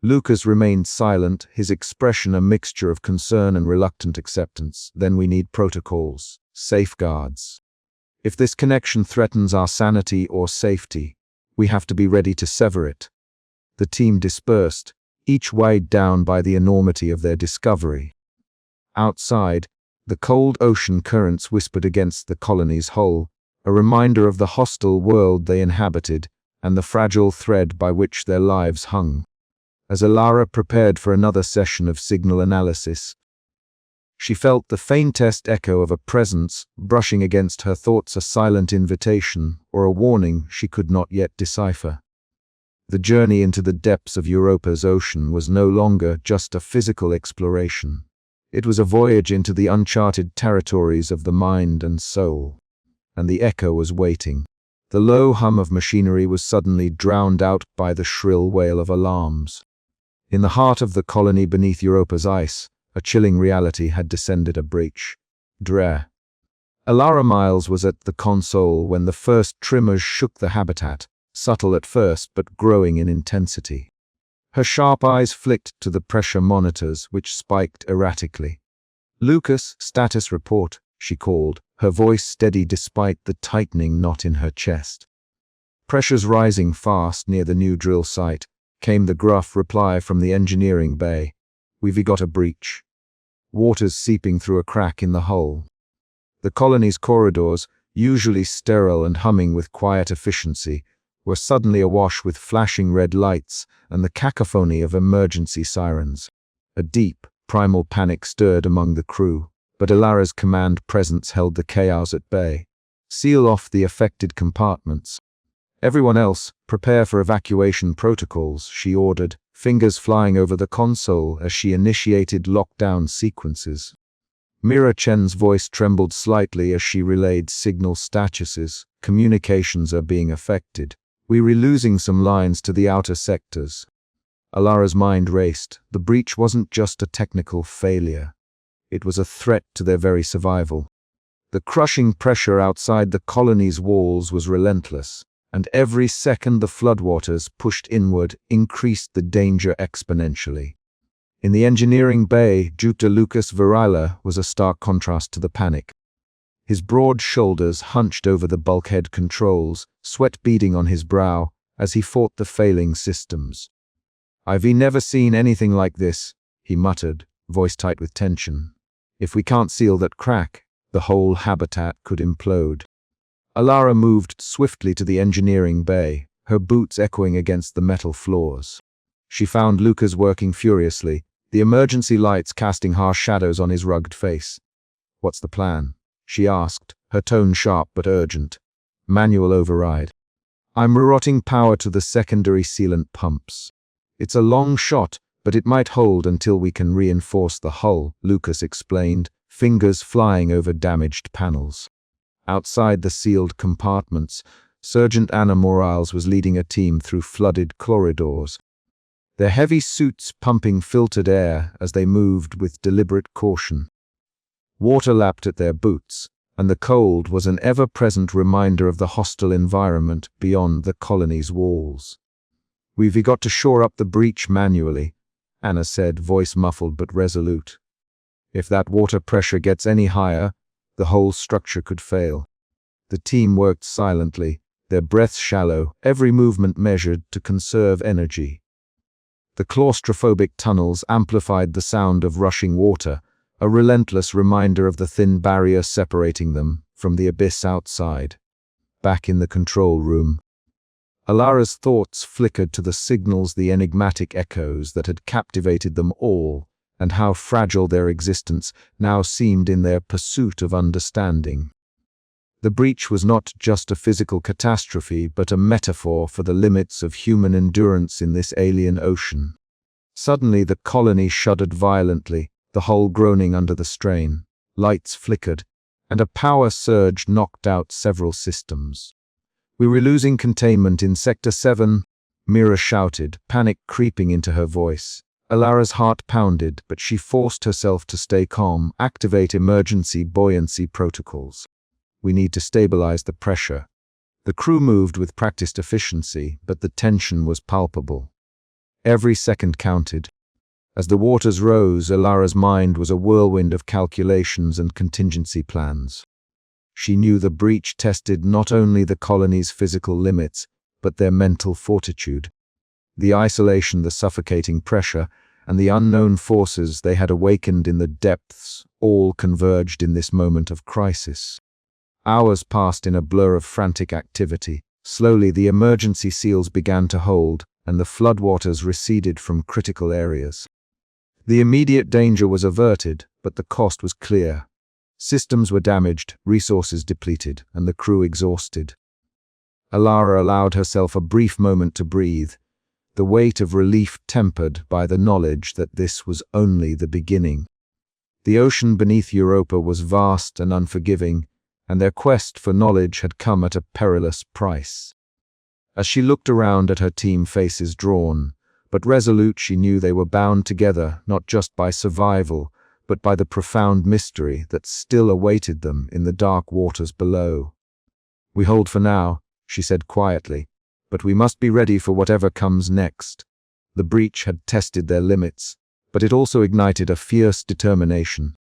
Lucas remained silent, his expression a mixture of concern and reluctant acceptance. "Then we need protocols, safeguards. If this connection threatens our sanity or safety, we have to be ready to sever it." The team dispersed, each weighed down by the enormity of their discovery. Outside, the cold ocean currents whispered against the colony's hull, a reminder of the hostile world they inhabited and the fragile thread by which their lives hung. As Alara prepared for another session of signal analysis, she felt the faintest echo of a presence brushing against her thoughts, a silent invitation or a warning she could not yet decipher. The journey into the depths of Europa's ocean was no longer just a physical exploration. It was a voyage into the uncharted territories of the mind and soul. And the echo was waiting. The low hum of machinery was suddenly drowned out by the shrill wail of alarms. In the heart of the colony beneath Europa's ice, a chilling reality had descended a breach. Alara Miles was at the console when the first tremors shook the habitat, subtle at first but growing in intensity. Her sharp eyes flicked to the pressure monitors, which spiked erratically. "Lucas, status report," she called, her voice steady despite the tightening knot in her chest. Pressures rising fast near the new drill site, came the gruff reply from the engineering bay. "We've got a breach." Water's seeping through a crack in the hull. The colony's corridors, usually sterile and humming with quiet efficiency, were suddenly awash with flashing red lights and the cacophony of emergency sirens. A deep, primal panic stirred among the crew, but Ilara's command presence held the chaos at bay. "Seal off the affected compartments. Everyone else, prepare for evacuation protocols," she ordered, fingers flying over the console as she initiated lockdown sequences. Mira Chen's voice trembled slightly as she relayed signal statuses. "Communications are being affected. We're losing some lines to the outer sectors." Ilara's mind raced. The breach wasn't just a technical failure. It was a threat to their very survival. The crushing pressure outside the colony's walls was relentless, and every second the floodwaters pushed inward increased the danger exponentially. In the engineering bay, Jupiter Lucas Virila was a stark contrast to the panic. His broad shoulders hunched over the bulkhead controls, sweat beading on his brow as he fought the failing systems. "I've never seen anything like this," he muttered, voice tight with tension. "If we can't seal that crack, the whole habitat could implode." Ilara moved swiftly to the engineering bay, her boots echoing against the metal floors. She found Lucas working furiously, the emergency lights casting harsh shadows on his rugged face. "What's the plan?" she asked, her tone sharp but urgent. "Manual override. I'm rerouting power to the secondary sealant pumps. It's a long shot, but it might hold until we can reinforce the hull," Lucas explained, fingers flying over damaged panels. Outside the sealed compartments, Sergeant Anna Morales was leading a team through flooded corridors, their heavy suits pumping filtered air as they moved with deliberate caution. Water lapped at their boots, and the cold was an ever-present reminder of the hostile environment beyond the colony's walls. "We've got to shore up the breach manually," Anna said, voice muffled but resolute. "If that water pressure gets any higher, the whole structure could fail." The team worked silently, their breaths shallow, every movement measured to conserve energy. The claustrophobic tunnels amplified the sound of rushing water, a relentless reminder of the thin barrier separating them from the abyss outside. Back in the control room, Ilara's thoughts flickered to the signals, the enigmatic echoes that had captivated them all, and how fragile their existence now seemed in their pursuit of understanding. The breach was not just a physical catastrophe, but a metaphor for the limits of human endurance in this alien ocean. Suddenly the colony shuddered violently, the hull groaning under the strain. Lights flickered, and a power surge knocked out several systems. "We were losing containment in Sector 7, Mira shouted, panic creeping into her voice. Ilara's heart pounded, but she forced herself to stay calm, activate emergency buoyancy protocols. "We need to stabilize the pressure." The crew moved with practiced efficiency, but the tension was palpable. Every second counted. As the waters rose, Ilara's mind was a whirlwind of calculations and contingency plans. She knew the breach tested not only the colony's physical limits, but their mental fortitude. The isolation, the suffocating pressure, and the unknown forces they had awakened in the depths all converged in this moment of crisis. Hours passed in a blur of frantic activity. Slowly, the emergency seals began to hold, and the floodwaters receded from critical areas. The immediate danger was averted, but the cost was clear. Systems were damaged, resources depleted, and the crew exhausted. Ilara allowed herself a brief moment to breathe, the weight of relief tempered by the knowledge that this was only the beginning. The ocean beneath Europa was vast and unforgiving, and their quest for knowledge had come at a perilous price. As she looked around at her team, faces drawn, but resolute, she knew they were bound together not just by survival, but by the profound mystery that still awaited them in the dark waters below. "We hold for now," she said quietly, "but we must be ready for whatever comes next." The breach had tested their limits, but it also ignited a fierce determination.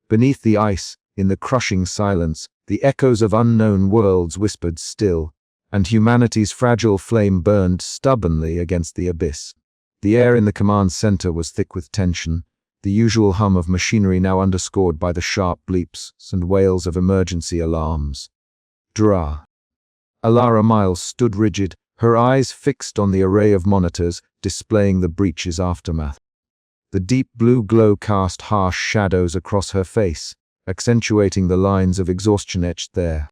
Beneath the ice, In the crushing silence, the echoes of unknown worlds whispered still, and humanity's fragile flame burned stubbornly against the abyss. The air in the command center was thick with tension, the usual hum of machinery now underscored by the sharp bleeps and wails of emergency alarms. Dra. Alara Miles stood rigid, her eyes fixed on the array of monitors displaying the breach's aftermath. The deep blue glow cast harsh shadows across her face, accentuating the lines of exhaustion etched there.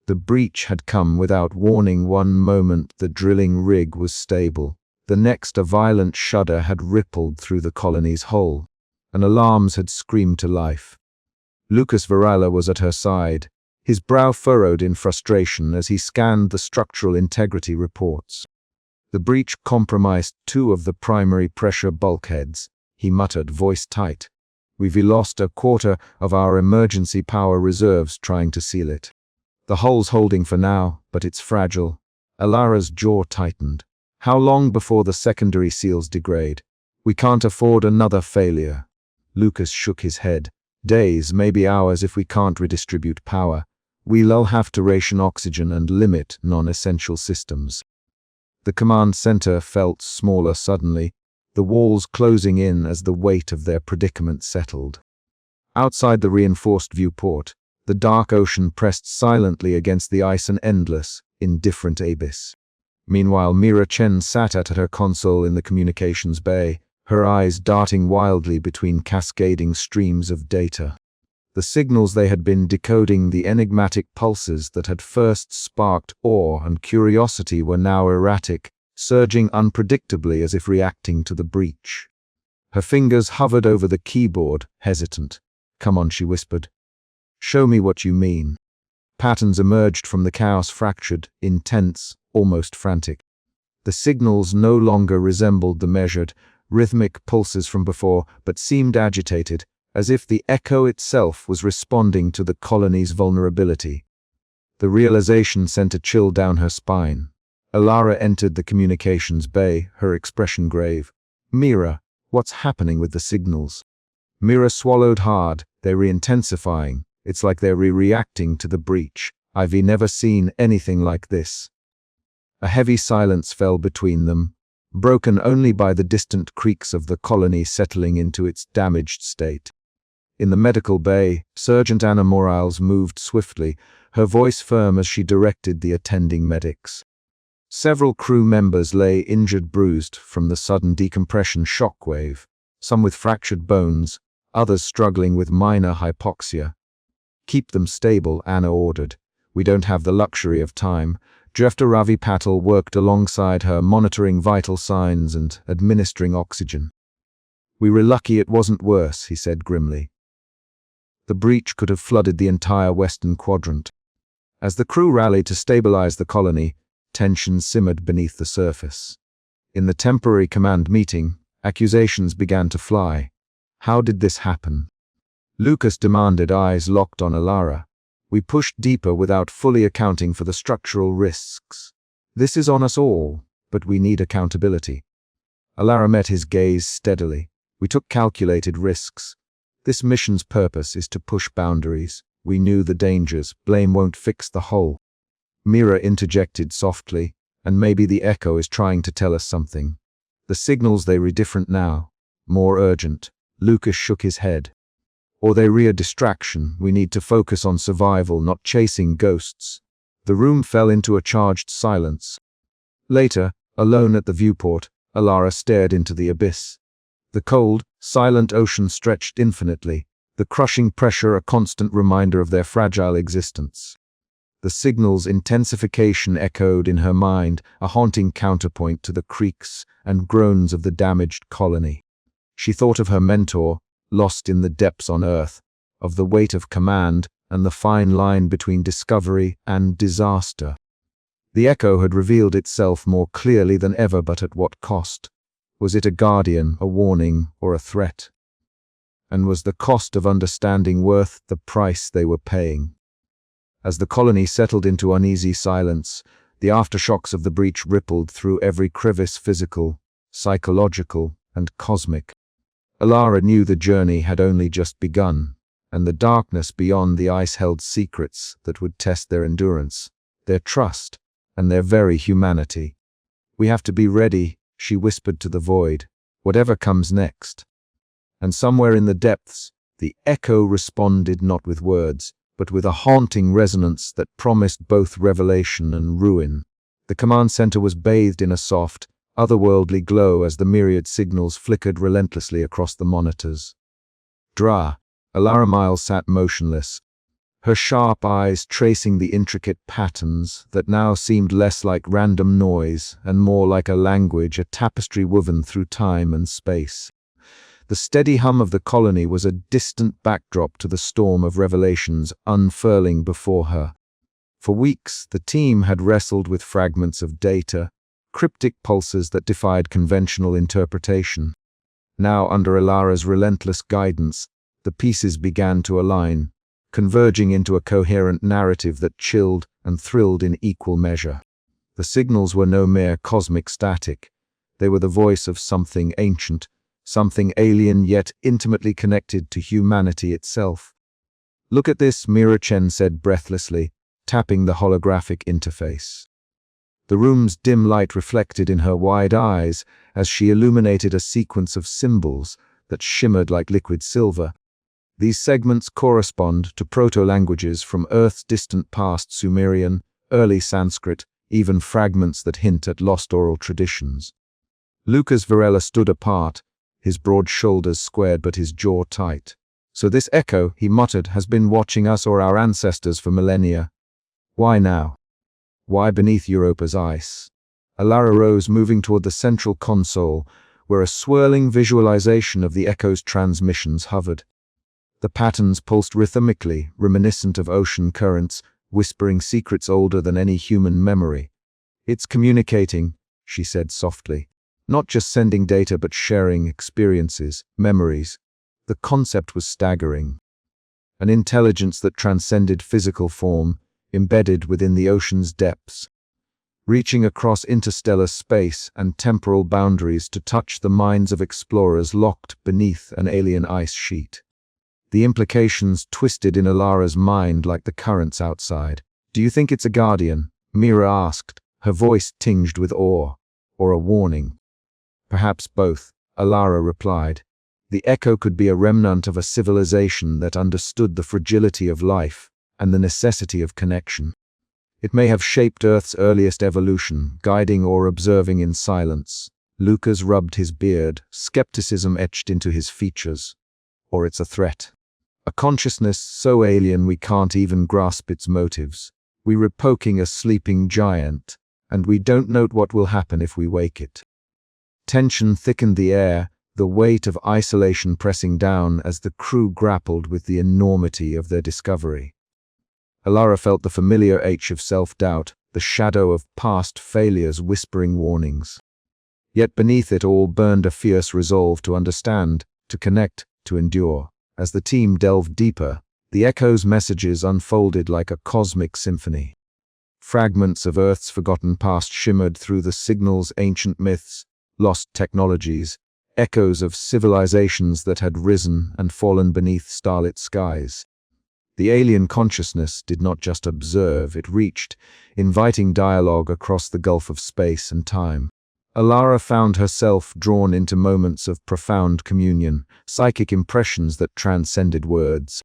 The breach had come without warning. One moment the drilling rig was stable, the next a violent shudder had rippled through the colony's hull, and alarms had screamed to life. Lucas Varela was at her side, his brow furrowed in frustration as he scanned the structural integrity reports. The breach compromised 2 of the primary pressure bulkheads, he muttered, voice tight. We've lost a quarter of our emergency power reserves trying to seal it. The hull's holding for now, but it's fragile. Alara's jaw tightened. How long before the secondary seals degrade? We can't afford another failure. Lucas shook his head. Days, maybe hours if we can't redistribute power. We'll have to ration oxygen and limit non-essential systems. The command center felt smaller suddenly, the walls closing in as the weight of their predicament settled. Outside the reinforced viewport, the dark ocean pressed silently against the ice, an endless, indifferent abyss. Meanwhile, Mira Chen sat at her console in the communications bay, her eyes darting wildly between cascading streams of data. The signals they had been decoding, the enigmatic pulses that had first sparked awe and curiosity, were now erratic, surging unpredictably as if reacting to the breach. Her fingers hovered over the keyboard, hesitant. "Come on," she whispered. "Show me what you mean." Patterns emerged from the chaos, fractured, intense, almost frantic. The signals no longer resembled the measured, rhythmic pulses from before, but seemed agitated, as if the echo itself was responding to the colony's vulnerability. The realization sent a chill down her spine. Alara entered the communications bay, her expression grave. "Mira, what's happening with the signals?" Mira swallowed hard. "They're re-intensifying. It's like they're re-reacting to the breach. I've never seen anything like this." A heavy silence fell between them, broken only by the distant creaks of the colony settling into its damaged state. In the medical bay, Sergeant Anna Morales moved swiftly, her voice firm as she directed the attending medics. Several crew members lay injured, bruised from the sudden decompression shockwave, some with fractured bones, others struggling with minor hypoxia. "Keep them stable," Anna ordered. "We don't have the luxury of time." Jefta Ravi Patel worked alongside her, monitoring vital signs and administering oxygen. "We were lucky it wasn't worse," he said grimly. The breach could have flooded the entire western quadrant. As the crew rallied to stabilize the colony, tension simmered beneath the surface. In the temporary command meeting, accusations began to fly. How did this happen? Lucas demanded, eyes locked on Alara. "We pushed deeper without fully accounting for the structural risks. This is on us all, but we need accountability." Alara met his gaze steadily. "We took calculated risks. This mission's purpose is to push boundaries. We knew the dangers. Blame won't fix the whole." Mira interjected softly, "And maybe the echo is trying to tell us something. The signals, they read different now, more urgent." Lucas shook his head. "Or they rear distraction. We need to focus on survival, not chasing ghosts." The room fell into a charged silence. Later, alone at the viewport, Alara stared into the abyss. The cold, silent ocean stretched infinitely, the crushing pressure a constant reminder of their fragile existence. The signal's intensification echoed in her mind, a haunting counterpoint to the creaks and groans of the damaged colony. She thought of her mentor, lost in the depths on Earth, of the weight of command and the fine line between discovery and disaster. The echo had revealed itself more clearly than ever, but at what cost? Was it a guardian, a warning, or a threat? And was the cost of understanding worth the price they were paying? As the colony settled into uneasy silence, the aftershocks of the breach rippled through every crevice, physical, psychological, and cosmic. Alara knew the journey had only just begun, and the darkness beyond the ice held secrets that would test their endurance, their trust, and their very humanity. "We have to be ready," she whispered to the void, "whatever comes next." And somewhere in the depths, the echo responded not with words, but with a haunting resonance that promised both revelation and ruin. The command center was bathed in a soft, otherworldly glow as the myriad signals flickered relentlessly across the monitors. Alara Miles sat motionless, her sharp eyes tracing the intricate patterns that now seemed less like random noise and more like a language, a tapestry woven through time and space. The steady hum of the colony was a distant backdrop to the storm of revelations unfurling before her. For weeks, the team had wrestled with fragments of data, cryptic pulses that defied conventional interpretation. Now, under Alara's relentless guidance, the pieces began to align, converging into a coherent narrative that chilled and thrilled in equal measure. The signals were no mere cosmic static. They were the voice of something ancient, something alien yet intimately connected to humanity itself. "Look at this," Mira Chen said breathlessly, tapping the holographic interface. The room's dim light reflected in her wide eyes as she illuminated a sequence of symbols that shimmered like liquid silver. These segments correspond to proto-languages from Earth's distant past: Sumerian, early Sanskrit, even fragments that hint at lost oral traditions. Lucas Varela stood apart, his broad shoulders squared but his jaw tight. "So this echo," he muttered, "has been watching us or our ancestors for millennia. Why now? Why beneath Europa's ice?" Alara rose, moving toward the central console, where a swirling visualization of the echo's transmissions hovered. The patterns pulsed rhythmically, reminiscent of ocean currents, whispering secrets older than any human memory. "It's communicating," she said softly. "Not just sending data, but sharing experiences, memories." The concept was staggering. An intelligence that transcended physical form, embedded within the ocean's depths, reaching across interstellar space and temporal boundaries to touch the minds of explorers locked beneath an alien ice sheet. The implications twisted in Alara's mind like the currents outside. "Do you think it's a guardian?" Mira asked, her voice tinged with awe, "or a warning?" "Perhaps both," Alara replied. "The echo could be a remnant of a civilization that understood the fragility of life and the necessity of connection. It may have shaped Earth's earliest evolution, guiding or observing in silence." Lucas rubbed his beard, skepticism etched into his features. "Or it's a threat. A consciousness so alien we can't even grasp its motives. We're poking a sleeping giant, and we don't know what will happen if we wake it." Tension thickened the air, the weight of isolation pressing down as the crew grappled with the enormity of their discovery. Alara felt the familiar ache of self-doubt, the shadow of past failures whispering warnings. Yet beneath it all burned a fierce resolve to understand, to connect, to endure. As the team delved deeper, the echo's messages unfolded like a cosmic symphony. Fragments of Earth's forgotten past shimmered through the signals: ancient myths, lost technologies, echoes of civilizations that had risen and fallen beneath starlit skies. The alien consciousness did not just observe, it reached, inviting dialogue across the gulf of space and time. Alara found herself drawn into moments of profound communion, psychic impressions that transcended words.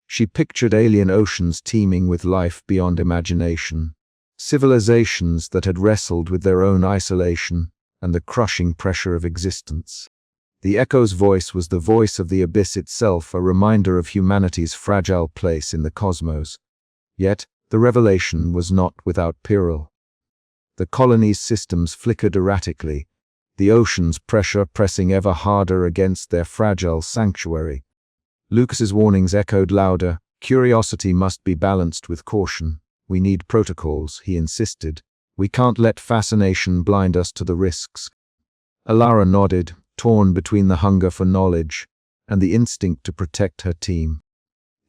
She pictured alien oceans teeming with life beyond imagination, civilizations that had wrestled with their own isolation and the crushing pressure of existence. The echo's voice was the voice of the abyss itself, a reminder of humanity's fragile place in the cosmos. Yet, the revelation was not without peril. The colony's systems flickered erratically, the ocean's pressure pressing ever harder against their fragile sanctuary. Lucas's warnings echoed louder. "Curiosity must be balanced with caution. We need protocols," he insisted. "We can't let fascination blind us to the risks." Alara nodded, torn between the hunger for knowledge and the instinct to protect her team.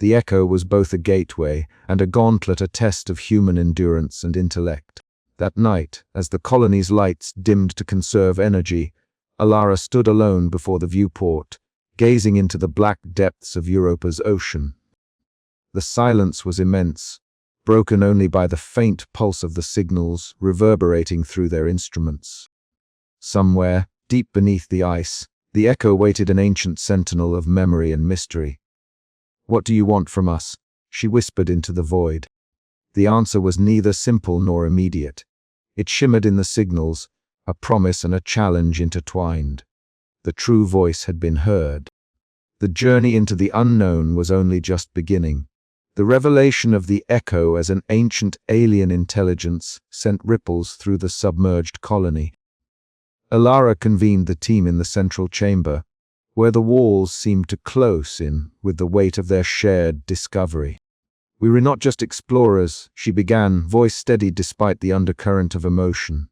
The echo was both a gateway and a gauntlet, a test of human endurance and intellect. That night, as the colony's lights dimmed to conserve energy, Alara stood alone before the viewport, gazing into the black depths of Europa's ocean. The silence was immense, broken only by the faint pulse of the signals reverberating through their instruments. Somewhere, deep beneath the ice, the echo waited, an ancient sentinel of memory and mystery. "What do you want from us?" she whispered into the void. The answer was neither simple nor immediate. It shimmered in the signals, a promise and a challenge intertwined. The true voice had been heard. The journey into the unknown was only just beginning. The revelation of the echo as an ancient alien intelligence sent ripples through the submerged colony. Alara convened the team in the central chamber, where the walls seemed to close in with the weight of their shared discovery. "We were not just explorers," she began, voice steady despite the undercurrent of emotion.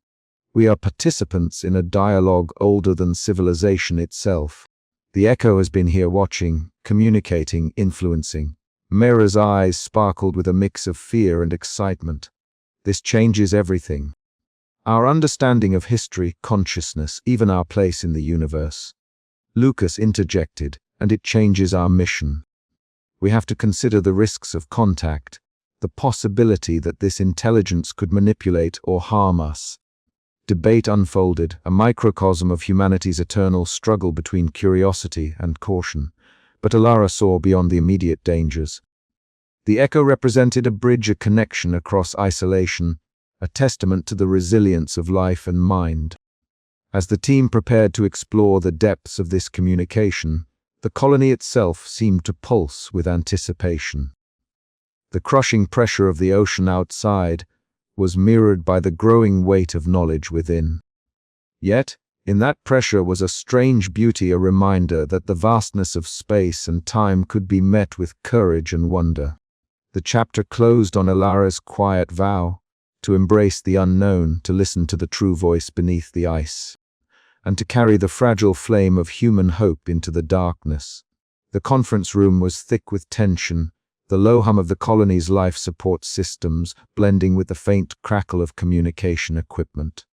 "We are participants in a dialogue older than civilization itself. The echo has been here watching, communicating, influencing." Mira's eyes sparkled with a mix of fear and excitement. "This changes everything. Our understanding of history, consciousness, even our place in the universe." Lucas interjected, "And it changes our mission. We have to consider the risks of contact, the possibility that this intelligence could manipulate or harm us." Debate unfolded, a microcosm of humanity's eternal struggle between curiosity and caution. But Alara saw beyond the immediate dangers. The echo represented a bridge, a connection across isolation, a testament to the resilience of life and mind. As the team prepared to explore the depths of this communication, the colony itself seemed to pulse with anticipation. The crushing pressure of the ocean outside was mirrored by the growing weight of knowledge within. Yet, in that pressure was a strange beauty, a reminder that the vastness of space and time could be met with courage and wonder. The chapter closed on Alara's quiet vow to embrace the unknown, to listen to the true voice beneath the ice, and to carry the fragile flame of human hope into the darkness. The conference room was thick with tension, the low hum of the colony's life support systems blending with the faint crackle of communication equipment.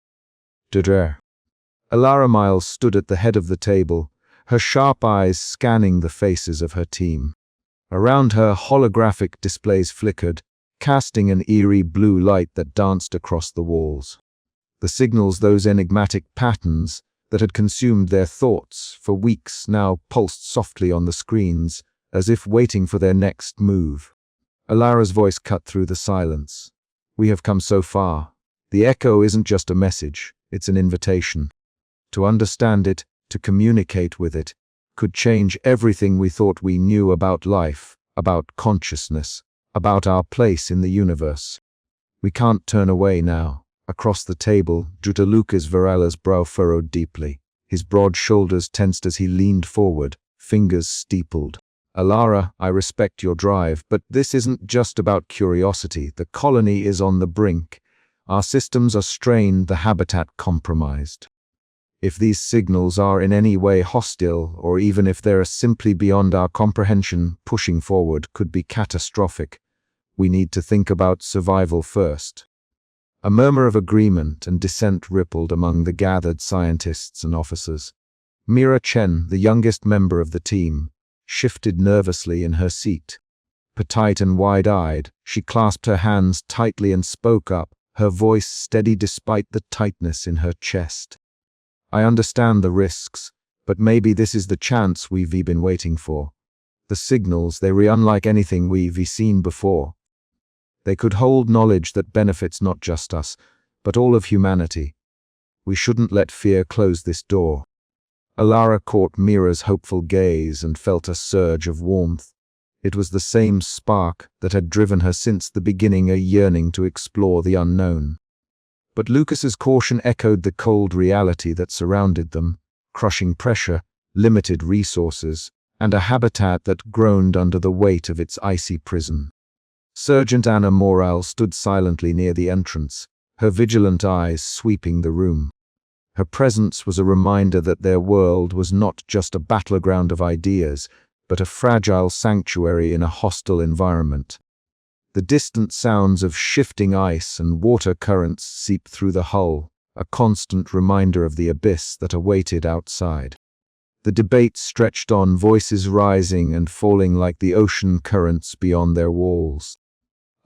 Alara Miles stood at the head of the table, her sharp eyes scanning the faces of her team. Around her, holographic displays flickered, casting an eerie blue light that danced across the walls. The signals, those enigmatic patterns that had consumed their thoughts for weeks, now pulsed softly on the screens, as if waiting for their next move. Alara's voice cut through the silence. "We have come so far. The echo isn't just a message, it's an invitation. To understand it, to communicate with it, could change everything we thought we knew about life, about consciousness, about our place in the universe. We can't turn away now." Across the table, Lucas Varela's brow furrowed deeply. His broad shoulders tensed as he leaned forward, fingers steepled. "Alara, I respect your drive, but this isn't just about curiosity. The colony is on the brink. Our systems are strained, the habitat compromised. If these signals are in any way hostile, or even if they're simply beyond our comprehension, pushing forward could be catastrophic. We need to think about survival first." A murmur of agreement and dissent rippled among the gathered scientists and officers. Mira Chen, the youngest member of the team, shifted nervously in her seat. Petite and wide-eyed, she clasped her hands tightly and spoke up, her voice steady despite the tightness in her chest. "I understand the risks, but maybe this is the chance we've been waiting for. The signals, they're unlike anything we've seen before. They could hold knowledge that benefits not just us, but all of humanity. We shouldn't let fear close this door." Alara caught Mira's hopeful gaze and felt a surge of warmth. It was the same spark that had driven her since the beginning, a yearning to explore the unknown. But Lucas's caution echoed the cold reality that surrounded them: crushing pressure, limited resources, and a habitat that groaned under the weight of its icy prison. Sergeant Anna Morale stood silently near the entrance, her vigilant eyes sweeping the room. Her presence was a reminder that their world was not just a battleground of ideas, but a fragile sanctuary in a hostile environment. The distant sounds of shifting ice and water currents seeped through the hull, a constant reminder of the abyss that awaited outside. The debate stretched on, voices rising and falling like the ocean currents beyond their walls.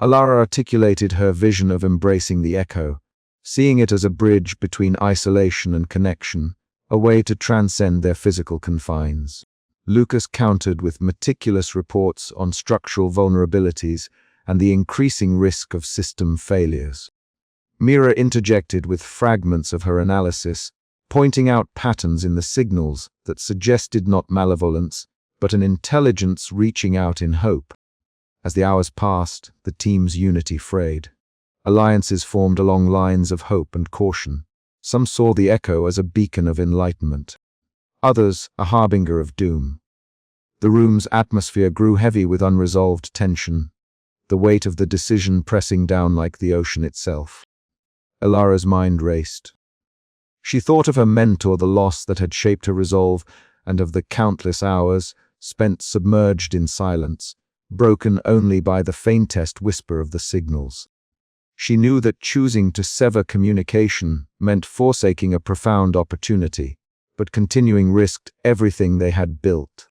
Alara articulated her vision of embracing the echo, seeing it as a bridge between isolation and connection, a way to transcend their physical confines. Lucas countered with meticulous reports on structural vulnerabilities and the increasing risk of system failures. Mira interjected with fragments of her analysis, pointing out patterns in the signals that suggested not malevolence, but an intelligence reaching out in hope. As the hours passed, the team's unity frayed. Alliances formed along lines of hope and caution. Some saw the echo as a beacon of enlightenment, others a harbinger of doom. The room's atmosphere grew heavy with unresolved tension, the weight of the decision pressing down like the ocean itself. Alara's mind raced. She thought of her mentor, the loss that had shaped her resolve, and of the countless hours spent submerged in silence, broken only by the faintest whisper of the signals. She knew that choosing to sever communication meant forsaking a profound opportunity, but continuing risked everything they had built.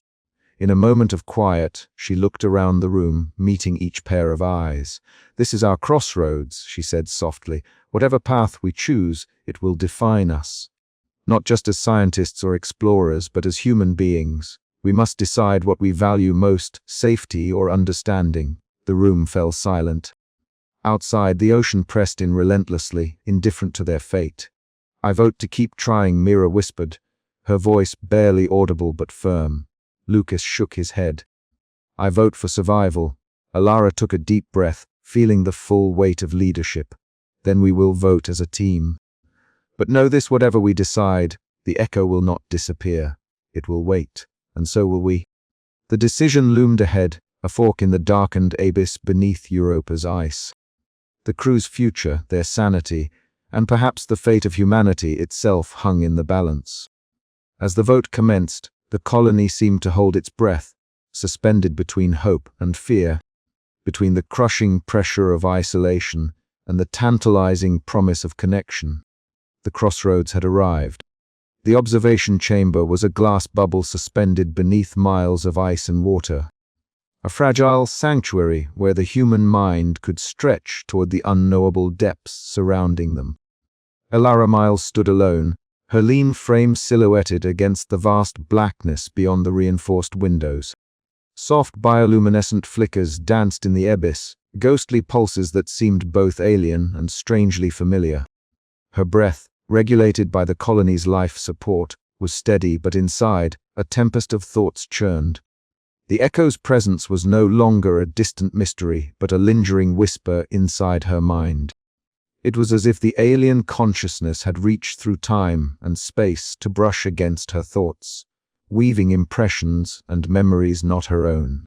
In a moment of quiet, she looked around the room, meeting each pair of eyes. "This is our crossroads," she said softly. "Whatever path we choose, it will define us. Not just as scientists or explorers, but as human beings. We must decide what we value most, safety or understanding." The room fell silent. Outside, the ocean pressed in relentlessly, indifferent to their fate. "I vote to keep trying," Mira whispered, her voice barely audible but firm. Lucas shook his head. "I vote for survival." Alara took a deep breath, feeling the full weight of leadership. "Then we will vote as a team. But know this, whatever we decide, the echo will not disappear. It will wait, and so will we." The decision loomed ahead, a fork in the darkened abyss beneath Europa's ice. The crew's future, their sanity, and perhaps the fate of humanity itself hung in the balance. As the vote commenced, the colony seemed to hold its breath, suspended between hope and fear, between the crushing pressure of isolation and the tantalizing promise of connection. The crossroads had arrived. The observation chamber was a glass bubble suspended beneath miles of ice and water, a fragile sanctuary where the human mind could stretch toward the unknowable depths surrounding them. Alara Miles stood alone, her lean frame silhouetted against the vast blackness beyond the reinforced windows. Soft bioluminescent flickers danced in the abyss, ghostly pulses that seemed both alien and strangely familiar. Her breath, regulated by the colony's life support, was steady, but inside, a tempest of thoughts churned. The echo's presence was no longer a distant mystery, but a lingering whisper inside her mind. It was as if the alien consciousness had reached through time and space to brush against her thoughts, weaving impressions and memories not her own.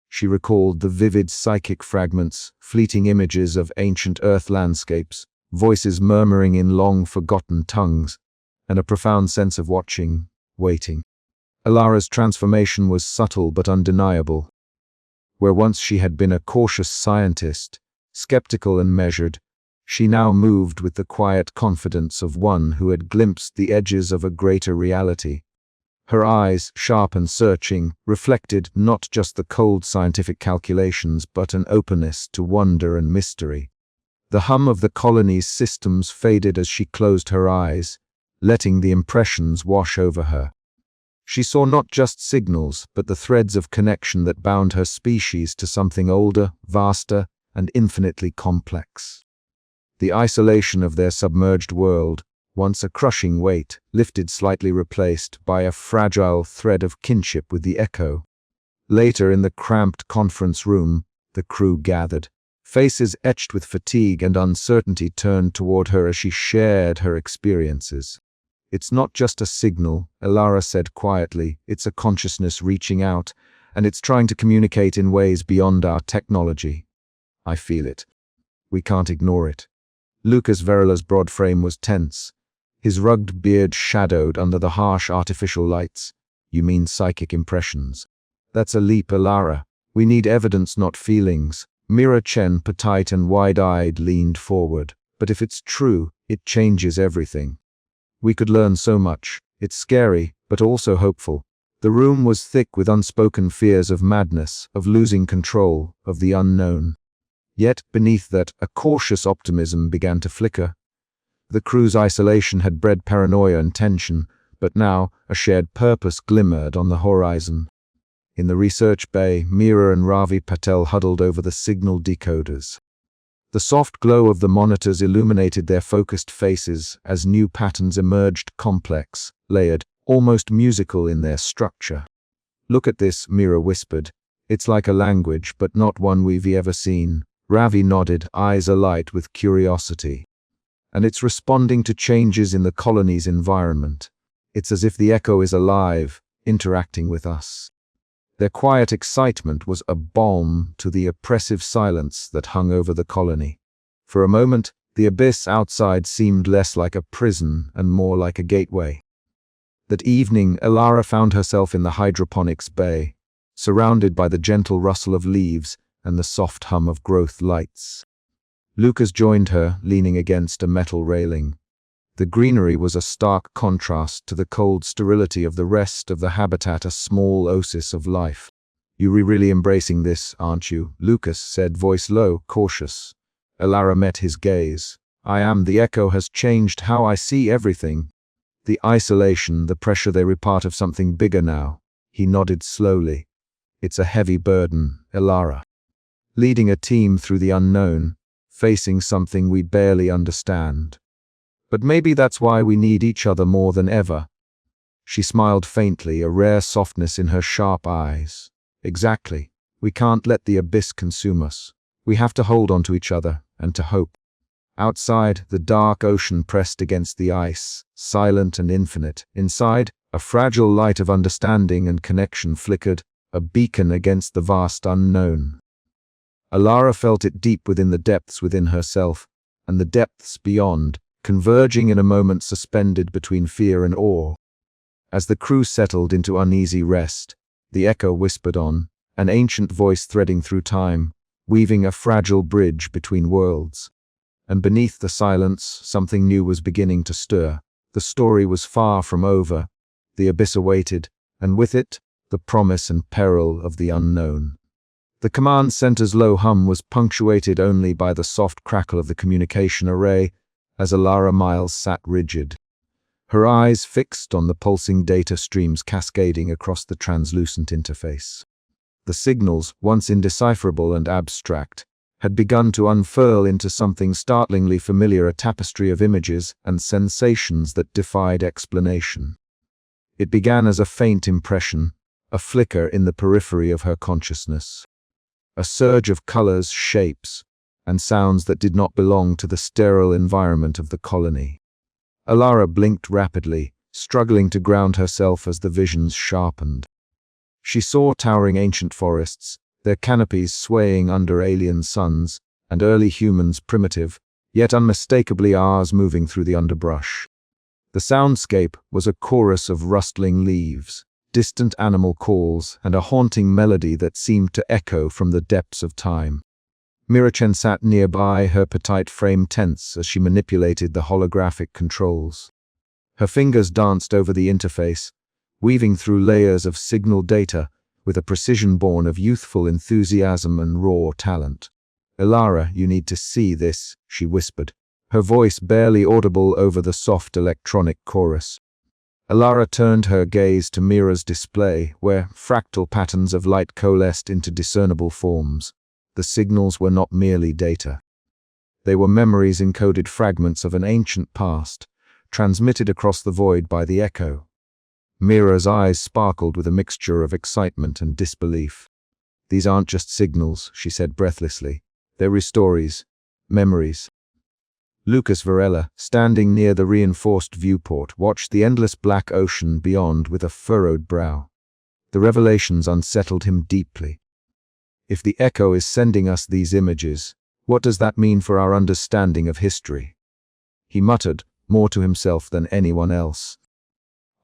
She recalled the vivid psychic fragments, fleeting images of ancient Earth landscapes, voices murmuring in long-forgotten tongues, and a profound sense of watching, waiting. Alara's transformation was subtle but undeniable. Where once she had been a cautious scientist, skeptical and measured, she now moved with the quiet confidence of one who had glimpsed the edges of a greater reality. Her eyes, sharp and searching, reflected not just the cold scientific calculations but an openness to wonder and mystery. The hum of the colony's systems faded as she closed her eyes, letting the impressions wash over her. She saw not just signals, but the threads of connection that bound her species to something older, vaster, and infinitely complex. The isolation of their submerged world, once a crushing weight, lifted, slightly replaced by a fragile thread of kinship with the echo. Later, in the cramped conference room, the crew gathered. Faces etched with fatigue and uncertainty turned toward her as she shared her experiences. "It's not just a signal," Alara said quietly. "It's a consciousness reaching out, and it's trying to communicate in ways beyond our technology. I feel it. We can't ignore it." Lucas Verola's broad frame was tense, his rugged beard shadowed under the harsh artificial lights. "You mean psychic impressions?" "That's a leap, Alara. We need evidence, not feelings." Mira Chen, petite and wide-eyed, leaned forward. "But if it's true, it changes everything. We could learn so much. It's scary, but also hopeful. The room was thick with unspoken fears of madness, of losing control, of the unknown. Yet, beneath that, a cautious optimism began to flicker. The crew's isolation had bred paranoia and tension, but now a shared purpose glimmered on the horizon. In the research bay, Meera and Ravi Patel huddled over the signal decoders. The soft glow of the monitors illuminated their focused faces as new patterns emerged, complex, layered, almost musical in their structure. "Look at this," Meera whispered. "It's like a language, but not one we've ever seen." Ravi nodded, eyes alight with curiosity. "And it's responding to changes in the colony's environment. It's as if the echo is alive, interacting with us." Their quiet excitement was a balm to the oppressive silence that hung over the colony. For a moment, the abyss outside seemed less like a prison and more like a gateway. That evening, Elara found herself in the hydroponics bay, surrounded by the gentle rustle of leaves and the soft hum of growth lights. Lucas joined her, leaning against a metal railing. The greenery was a stark contrast to the cold sterility of the rest of the habitat, a small oasis of life. "You're really embracing this, aren't you?" Lucas said, voice low, cautious. Elara met his gaze. "I am. The echo has changed how I see everything. The isolation, the pressure, they were part of something bigger now." He nodded slowly. "It's a heavy burden, Elara. Leading a team through the unknown, facing something we barely understand. But maybe that's why we need each other more than ever." She smiled faintly, a rare softness in her sharp eyes. "Exactly. We can't let the abyss consume us. We have to hold on to each other and to hope." Outside, the dark ocean pressed against the ice, silent and infinite. Inside, a fragile light of understanding and connection flickered, a beacon against the vast unknown. Elara felt it deep within the depths within herself, and the depths beyond, converging in a moment suspended between fear and awe. As the crew settled into uneasy rest, the echo whispered on, an ancient voice threading through time, weaving a fragile bridge between worlds. And beneath the silence, something new was beginning to stir. The story was far from over. The abyss awaited, and with it, the promise and peril of the unknown. The command center's low hum was punctuated only by the soft crackle of the communication array, as Elara Miles sat rigid, her eyes fixed on the pulsing data streams cascading across the translucent interface. The signals, once indecipherable and abstract, had begun to unfurl into something startlingly familiar, a tapestry of images and sensations that defied explanation. It began as a faint impression, a flicker in the periphery of her consciousness. A surge of colors, shapes, and sounds that did not belong to the sterile environment of the colony. Elara blinked rapidly, struggling to ground herself as the visions sharpened. She saw towering ancient forests, their canopies swaying under alien suns, and early humans, primitive, yet unmistakably ours, moving through the underbrush. The soundscape was a chorus of rustling leaves, distant animal calls, and a haunting melody that seemed to echo from the depths of time. Meera sat nearby, her petite frame tense as she manipulated the holographic controls. Her fingers danced over the interface, weaving through layers of signal data with a precision born of youthful enthusiasm and raw talent. "Elara, you need to see this," she whispered, her voice barely audible over the soft electronic chorus. Elara turned her gaze to Meera's display, where fractal patterns of light coalesced into discernible forms. The signals were not merely data. They were memories, encoded fragments of an ancient past, transmitted across the void by the echo. Meera's eyes sparkled with a mixture of excitement and disbelief. "These aren't just signals," she said breathlessly. "They're stories, memories." Lucas Varela, standing near the reinforced viewport, watched the endless black ocean beyond with a furrowed brow. The revelations unsettled him deeply. If the echo is sending us these images, what does that mean for our understanding of history? He muttered, more to himself than anyone else.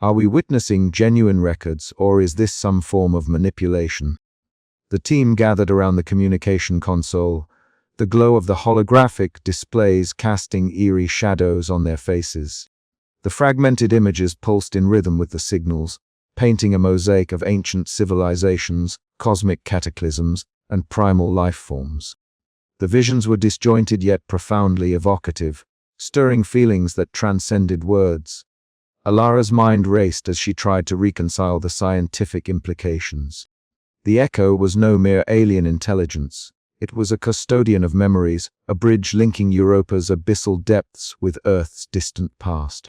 Are we witnessing genuine records, or is this some form of manipulation? The team gathered around the communication console, the glow of the holographic displays casting eerie shadows on their faces. The fragmented images pulsed in rhythm with the signals, painting a mosaic of ancient civilizations, cosmic cataclysms, and primal life forms. The visions were disjointed yet profoundly evocative, stirring feelings that transcended words. Alara's mind raced as she tried to reconcile the scientific implications. The echo was no mere alien intelligence. It was a custodian of memories, a bridge linking Europa's abyssal depths with Earth's distant past.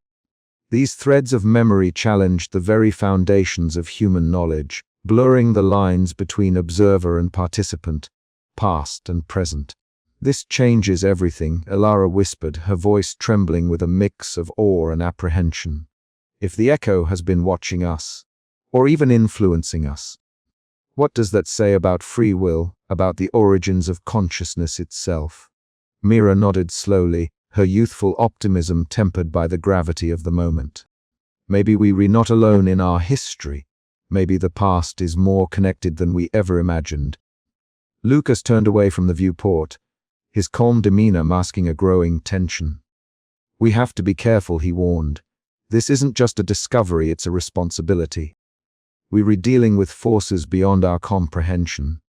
These threads of memory challenged the very foundations of human knowledge, blurring the lines between observer and participant, past and present. "This changes everything," Alara whispered, her voice trembling with a mix of awe and apprehension. "If the echo has been watching us, or even influencing us, what does that say about free will, about the origins of consciousness itself?" Mira nodded slowly, her youthful optimism tempered by the gravity of the moment. "Maybe we're not alone in our history. Maybe the past is more connected than we ever imagined." Lucas turned away from the viewport, his calm demeanor masking a growing tension. "We have to be careful," he warned. "This isn't just a discovery, it's a responsibility. We're dealing with forces beyond our comprehension."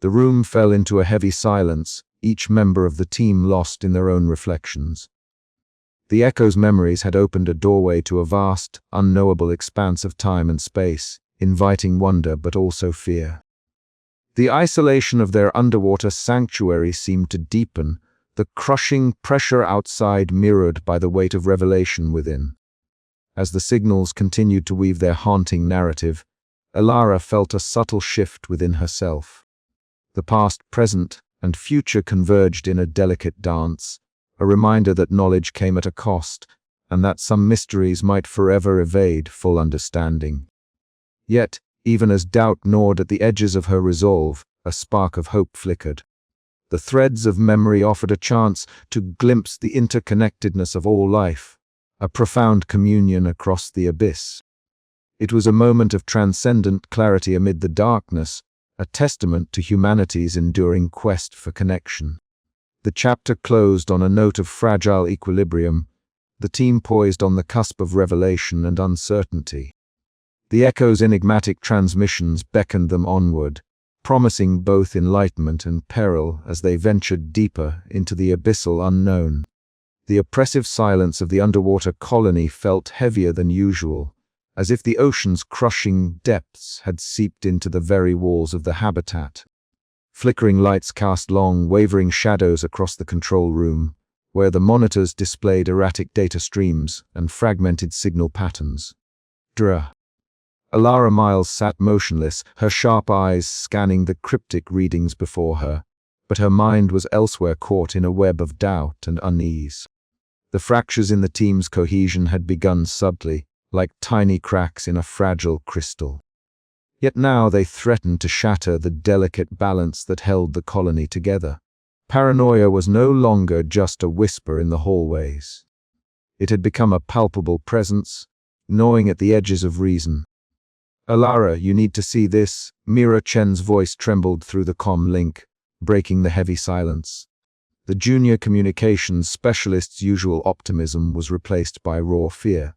The room fell into a heavy silence, each member of the team lost in their own reflections. The echo's memories had opened a doorway to a vast, unknowable expanse of time and space, inviting wonder but also fear. The isolation of their underwater sanctuary seemed to deepen, the crushing pressure outside mirrored by the weight of revelation within. As the signals continued to weave their haunting narrative, Alara felt a subtle shift within herself. The past, present, and future converged in a delicate dance, a reminder that knowledge came at a cost, and that some mysteries might forever evade full understanding. Yet, even as doubt gnawed at the edges of her resolve, a spark of hope flickered. The threads of memory offered a chance to glimpse the interconnectedness of all life, a profound communion across the abyss. It was a moment of transcendent clarity amid the darkness, a testament to humanity's enduring quest for connection. The chapter closed on a note of fragile equilibrium, the team poised on the cusp of revelation and uncertainty. The echo's enigmatic transmissions beckoned them onward, promising both enlightenment and peril as they ventured deeper into the abyssal unknown. The oppressive silence of the underwater colony felt heavier than usual, as if the ocean's crushing depths had seeped into the very walls of the habitat. Flickering lights cast long, wavering shadows across the control room, where the monitors displayed erratic data streams and fragmented signal patterns. Drah. Alara Miles sat motionless, her sharp eyes scanning the cryptic readings before her, but her mind was elsewhere, caught in a web of doubt and unease. The fractures in the team's cohesion had begun subtly, like tiny cracks in a fragile crystal. Yet now they threatened to shatter the delicate balance that held the colony together. Paranoia was no longer just a whisper in the hallways. It had become a palpable presence, gnawing at the edges of reason. "Alara, you need to see this." Mira Chen's voice trembled through the comm link, breaking the heavy silence. The junior communications specialist's usual optimism was replaced by raw fear.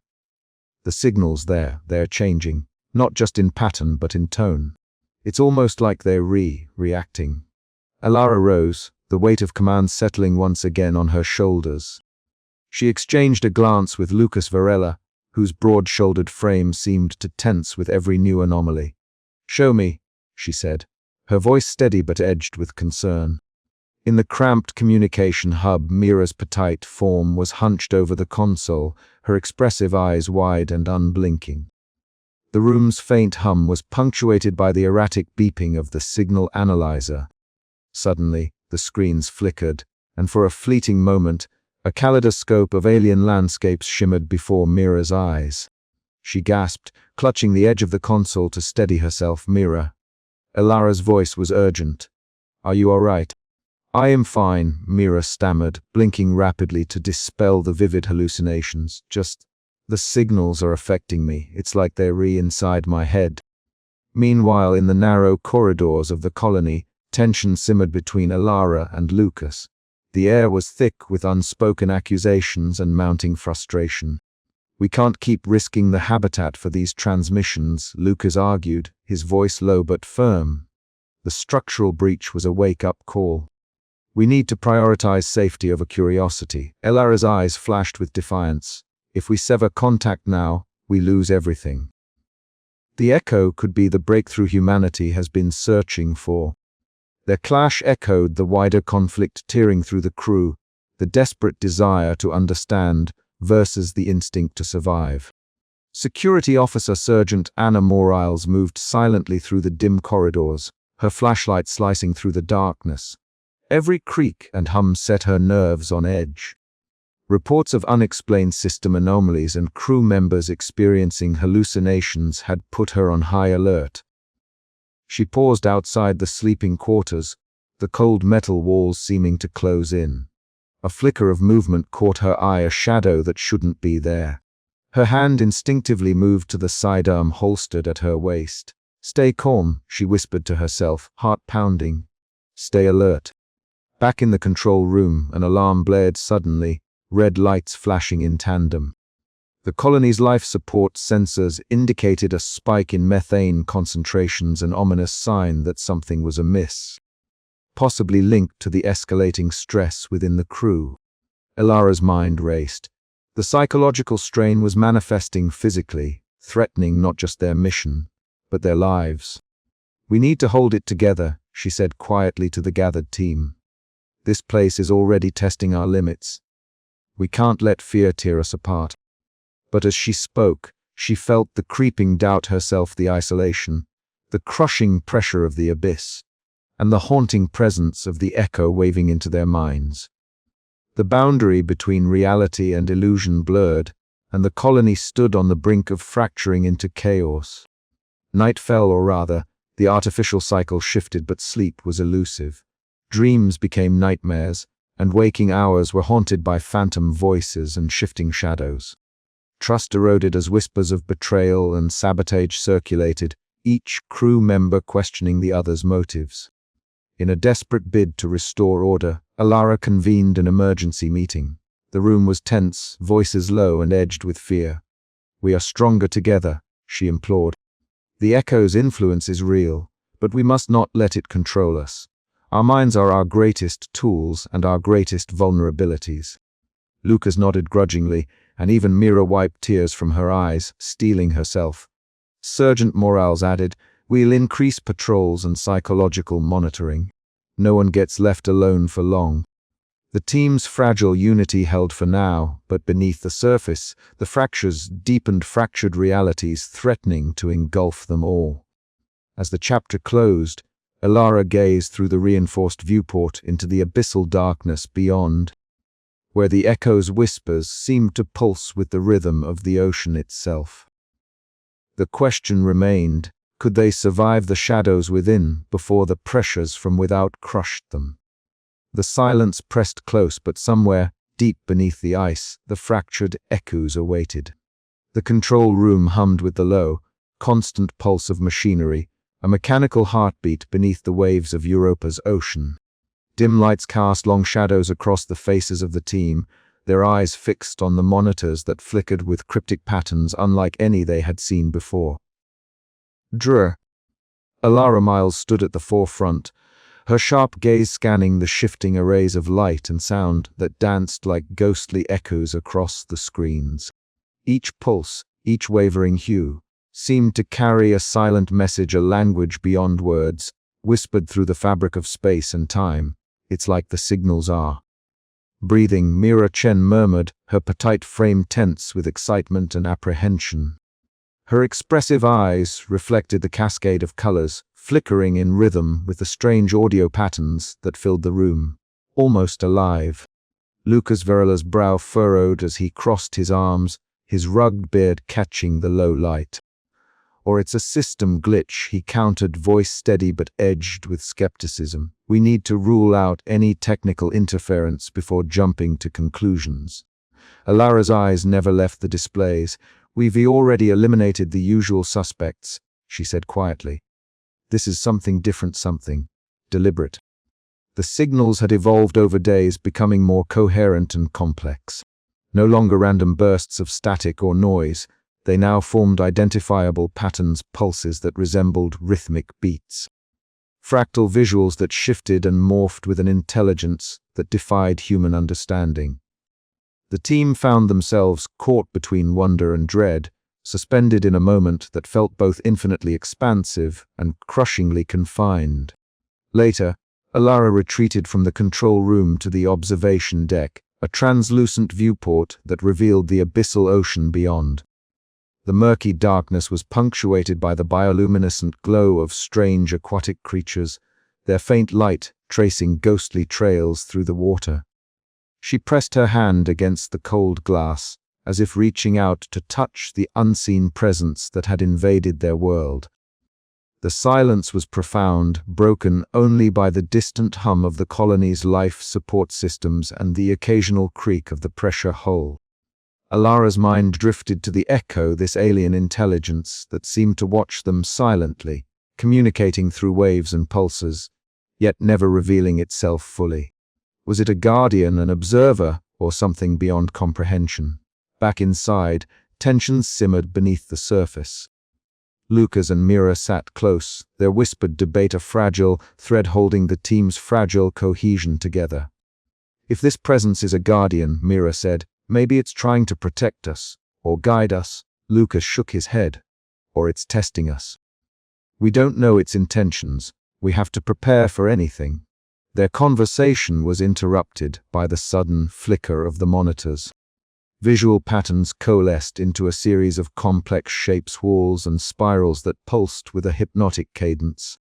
"The signals they're changing, not just in pattern but in tone. It's almost like they're reacting." Alara rose, the weight of command settling once again on her shoulders. She exchanged a glance with Lucas Varela, whose broad-shouldered frame seemed to tense with every new anomaly. "Show me," she said, her voice steady but edged with concern. In the cramped communication hub, Mira's petite form was hunched over the console, her expressive eyes wide and unblinking. The room's faint hum was punctuated by the erratic beeping of the signal analyzer. Suddenly, the screens flickered, and for a fleeting moment, a kaleidoscope of alien landscapes shimmered before Mira's eyes. She gasped, clutching the edge of the console to steady herself. "Mira." Alara's voice was urgent. "Are you all right?" "I am fine," Mira stammered, blinking rapidly to dispel the vivid hallucinations. "Just, the signals are affecting me. It's like they're inside my head." Meanwhile, in the narrow corridors of the colony, tension simmered between Alara and Lucas. The air was thick with unspoken accusations and mounting frustration. We can't keep risking the habitat for these transmissions, Lucas argued, his voice low but firm. The structural breach was a wake-up call. We need to prioritize safety over curiosity. Elara's eyes flashed with defiance. If we sever contact now, we lose everything. The echo could be the breakthrough humanity has been searching for. Their clash echoed the wider conflict tearing through the crew, the desperate desire to understand versus the instinct to survive. Security Officer Sergeant Anna Morriles moved silently through the dim corridors, her flashlight slicing through the darkness. Every creak and hum set her nerves on edge. Reports of unexplained system anomalies and crew members experiencing hallucinations had put her on high alert. She paused outside the sleeping quarters, the cold metal walls seeming to close in. A flicker of movement caught her eye, a shadow that shouldn't be there. Her hand instinctively moved to the sidearm holstered at her waist. "Stay calm," she whispered to herself, heart pounding. "Stay alert." Back in the control room, an alarm blared suddenly, red lights flashing in tandem. The colony's life support sensors indicated a spike in methane concentrations, an ominous sign that something was amiss, possibly linked to the escalating stress within the crew. Elara's mind raced. The psychological strain was manifesting physically, threatening not just their mission, but their lives. "We need to hold it together," she said quietly to the gathered team. "This place is already testing our limits. We can't let fear tear us apart." But as she spoke, she felt the creeping doubt herself, the isolation, the crushing pressure of the abyss, and the haunting presence of the echo waving into their minds. The boundary between reality and illusion blurred, and the colony stood on the brink of fracturing into chaos. Night fell, or rather, the artificial cycle shifted, but sleep was elusive. Dreams became nightmares, and waking hours were haunted by phantom voices and shifting shadows. Trust eroded as whispers of betrayal and sabotage circulated, each crew member questioning the other's motives. In a desperate bid to restore order, Elara convened an emergency meeting. The room was tense, voices low and edged with fear. "We are stronger together," she implored. "The echo's influence is real, but we must not let it control us. Our minds are our greatest tools and our greatest vulnerabilities." Lucas nodded grudgingly, and even Mira wiped tears from her eyes, steeling herself. Sergeant Morales added, "We'll increase patrols and psychological monitoring. No one gets left alone for long." The team's fragile unity held for now, but beneath the surface, the fractures deepened, fractured realities threatening to engulf them all. As the chapter closed, Elara gazed through the reinforced viewport into the abyssal darkness beyond, where the echo's whispers seemed to pulse with the rhythm of the ocean itself. The question remained, could they survive the shadows within before the pressures from without crushed them? The silence pressed close, but somewhere, deep beneath the ice, the fractured echoes awaited. The control room hummed with the low, constant pulse of machinery, a mechanical heartbeat beneath the waves of Europa's ocean. Dim lights cast long shadows across the faces of the team, their eyes fixed on the monitors that flickered with cryptic patterns unlike any they had seen before. Dr. Elara Miles stood at the forefront, her sharp gaze scanning the shifting arrays of light and sound that danced like ghostly echoes across the screens. Each pulse, each wavering hue, seemed to carry a silent message, a language beyond words, whispered through the fabric of space and time. "It's like the signals are." Breathing, Mira Chen murmured, her petite frame tense with excitement and apprehension. Her expressive eyes reflected the cascade of colors, flickering in rhythm with the strange audio patterns that filled the room, almost alive. Lucas Verila's brow furrowed as he crossed his arms, his rugged beard catching the low light. "Or it's a system glitch," he countered, voice steady but edged with skepticism. "We need to rule out any technical interference before jumping to conclusions." Elara's eyes never left the displays. "We've already eliminated the usual suspects," she said quietly. "This is something different, something deliberate." The signals had evolved over days, becoming more coherent and complex. No longer random bursts of static or noise, they now formed identifiable patterns, pulses that resembled rhythmic beats. Fractal visuals that shifted and morphed with an intelligence that defied human understanding. The team found themselves caught between wonder and dread, suspended in a moment that felt both infinitely expansive and crushingly confined. Later, Alara retreated from the control room to the observation deck, a translucent viewport that revealed the abyssal ocean beyond. The murky darkness was punctuated by the bioluminescent glow of strange aquatic creatures, their faint light tracing ghostly trails through the water. She pressed her hand against the cold glass, as if reaching out to touch the unseen presence that had invaded their world. The silence was profound, broken only by the distant hum of the colony's life support systems and the occasional creak of the pressure hull. Alara's mind drifted to the echo, this alien intelligence that seemed to watch them silently, communicating through waves and pulses, yet never revealing itself fully. Was it a guardian, an observer, or something beyond comprehension? Back inside, tensions simmered beneath the surface. Lucas and Mira sat close, their whispered debate a fragile thread holding the team's fragile cohesion together. If this presence is a guardian, Mira said, maybe it's trying to protect us, or guide us. Lucas shook his head. Or it's testing us. We don't know its intentions. We have to prepare for anything. Their conversation was interrupted by the sudden flicker of the monitors. Visual patterns coalesced into a series of complex shapes, walls, and spirals that pulsed with a hypnotic cadence.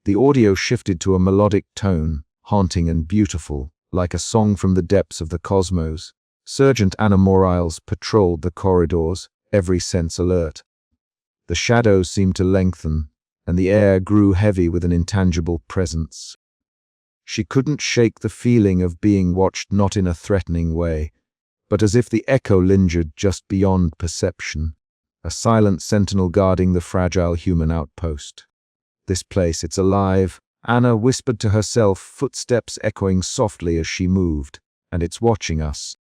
The audio shifted to a melodic tone, haunting and beautiful, like a song from the depths of the cosmos. Sergeant Anna Morales patrolled the corridors, every sense alert. The shadows seemed to lengthen, and the air grew heavy with an intangible presence. She couldn't shake the feeling of being watched, not in a threatening way, but as if the echo lingered just beyond perception, a silent sentinel guarding the fragile human outpost. This place, it's alive, Anna whispered to herself, footsteps echoing softly as she moved, and it's watching us.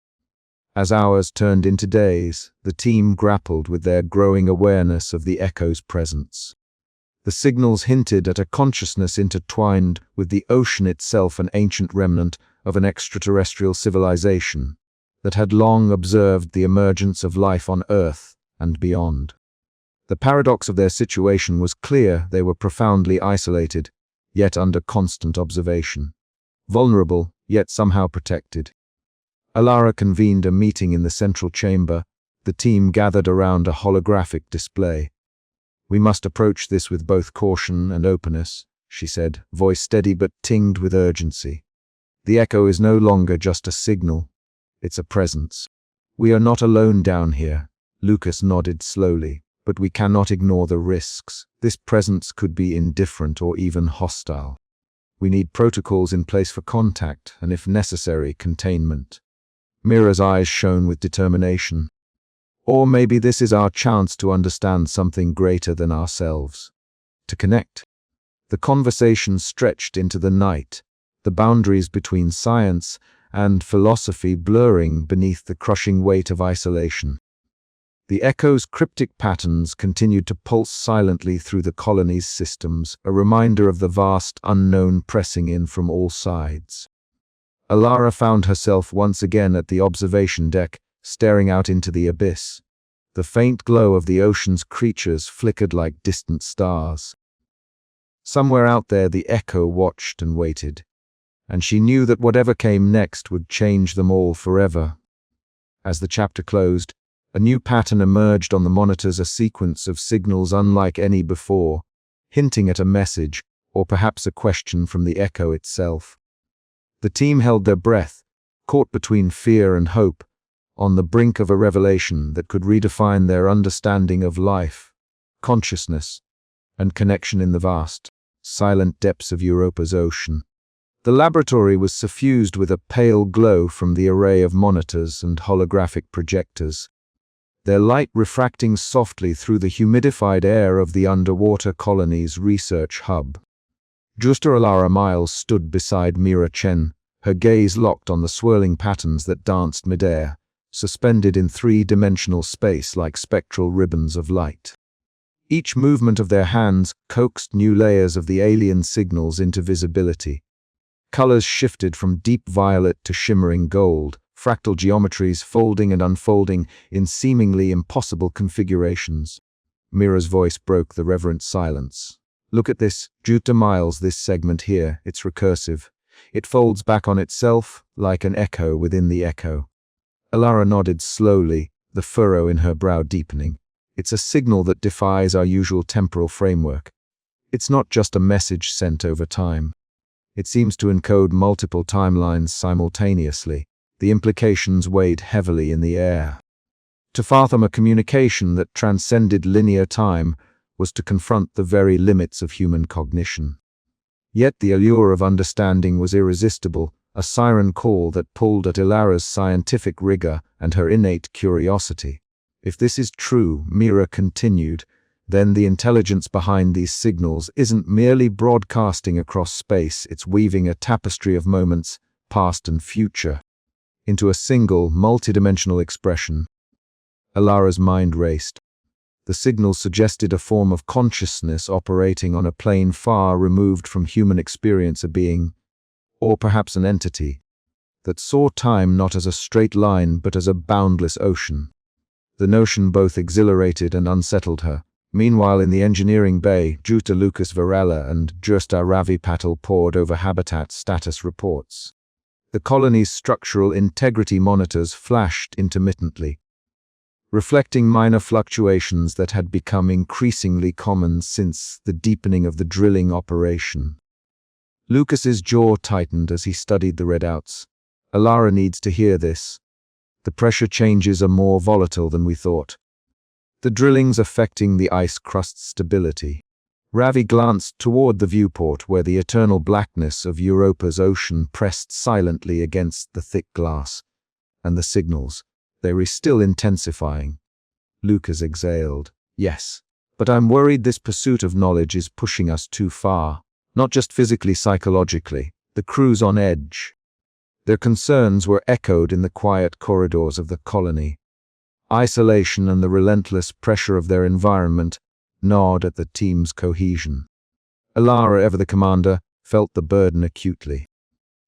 As hours turned into days, the team grappled with their growing awareness of the echo's presence. The signals hinted at a consciousness intertwined with the ocean itself, an ancient remnant of an extraterrestrial civilization that had long observed the emergence of life on Earth and beyond. The paradox of their situation was clear. They were profoundly isolated, yet under constant observation. Vulnerable, yet somehow protected. Alara convened a meeting in the central chamber. The team gathered around a holographic display. We must approach this with both caution and openness, she said, voice steady but tinged with urgency. The echo is no longer just a signal. It's a presence. We are not alone down here. Lucas nodded slowly, but we cannot ignore the risks. This presence could be indifferent or even hostile. We need protocols in place for contact and, if necessary, containment. Mira's eyes shone with determination. Or maybe this is our chance to understand something greater than ourselves. To connect. The conversation stretched into the night, the boundaries between science and philosophy blurring beneath the crushing weight of isolation. The echo's cryptic patterns continued to pulse silently through the colony's systems, a reminder of the vast unknown pressing in from all sides. Alara found herself once again at the observation deck, staring out into the abyss. The faint glow of the ocean's creatures flickered like distant stars. Somewhere out there the echo watched and waited, and she knew that whatever came next would change them all forever. As the chapter closed, a new pattern emerged on the monitors, a sequence of signals unlike any before, hinting at a message, or perhaps a question from the echo itself. The team held their breath, caught between fear and hope, on the brink of a revelation that could redefine their understanding of life, consciousness, and connection in the vast, silent depths of Europa's ocean. The laboratory was suffused with a pale glow from the array of monitors and holographic projectors, their light refracting softly through the humidified air of the underwater colony's research hub. Justa Alara Miles stood beside Mira Chen, her gaze locked on the swirling patterns that danced midair, suspended in three-dimensional space like spectral ribbons of light. Each movement of their hands coaxed new layers of the alien signals into visibility. Colors shifted from deep violet to shimmering gold, fractal geometries folding and unfolding in seemingly impossible configurations. Mira's voice broke the reverent silence. "Look at this, Juta Miles, this segment here, it's recursive. It folds back on itself, like an echo within the echo." Alara nodded slowly, the furrow in her brow deepening. "It's a signal that defies our usual temporal framework. It's not just a message sent over time. It seems to encode multiple timelines simultaneously. The implications weighed heavily in the air. To fathom a communication that transcended linear time was to confront the very limits of human cognition. Yet the allure of understanding was irresistible, a siren call that pulled at Ilara's scientific rigor and her innate curiosity. "If this is true," Mira continued, "then the intelligence behind these signals isn't merely broadcasting across space, it's weaving a tapestry of moments, past and future, into a single, multidimensional expression." Ilara's mind raced. The signals suggested a form of consciousness operating on a plane far removed from human experience, a being, or perhaps an entity, that saw time not as a straight line but as a boundless ocean. The notion both exhilarated and unsettled her. Meanwhile, in the engineering bay, Juta Lucas Varela and Justa Ravi Patel pored over habitat status reports. The colony's structural integrity monitors flashed intermittently, reflecting minor fluctuations that had become increasingly common since the deepening of the drilling operation. Lucas's jaw tightened as he studied the readouts. "Alara needs to hear this. The pressure changes are more volatile than we thought. The drilling's affecting the ice crust's stability." Ravi glanced toward the viewport where the eternal blackness of Europa's ocean pressed silently against the thick glass. "And the signals, they were still intensifying." Lucas exhaled. "Yes, but I'm worried this pursuit of knowledge is pushing us too far. Not just physically, psychologically. The crew's on edge." Their concerns were echoed in the quiet corridors of the colony. Isolation and the relentless pressure of their environment gnawed at the team's cohesion. Alara, ever the commander, felt the burden acutely.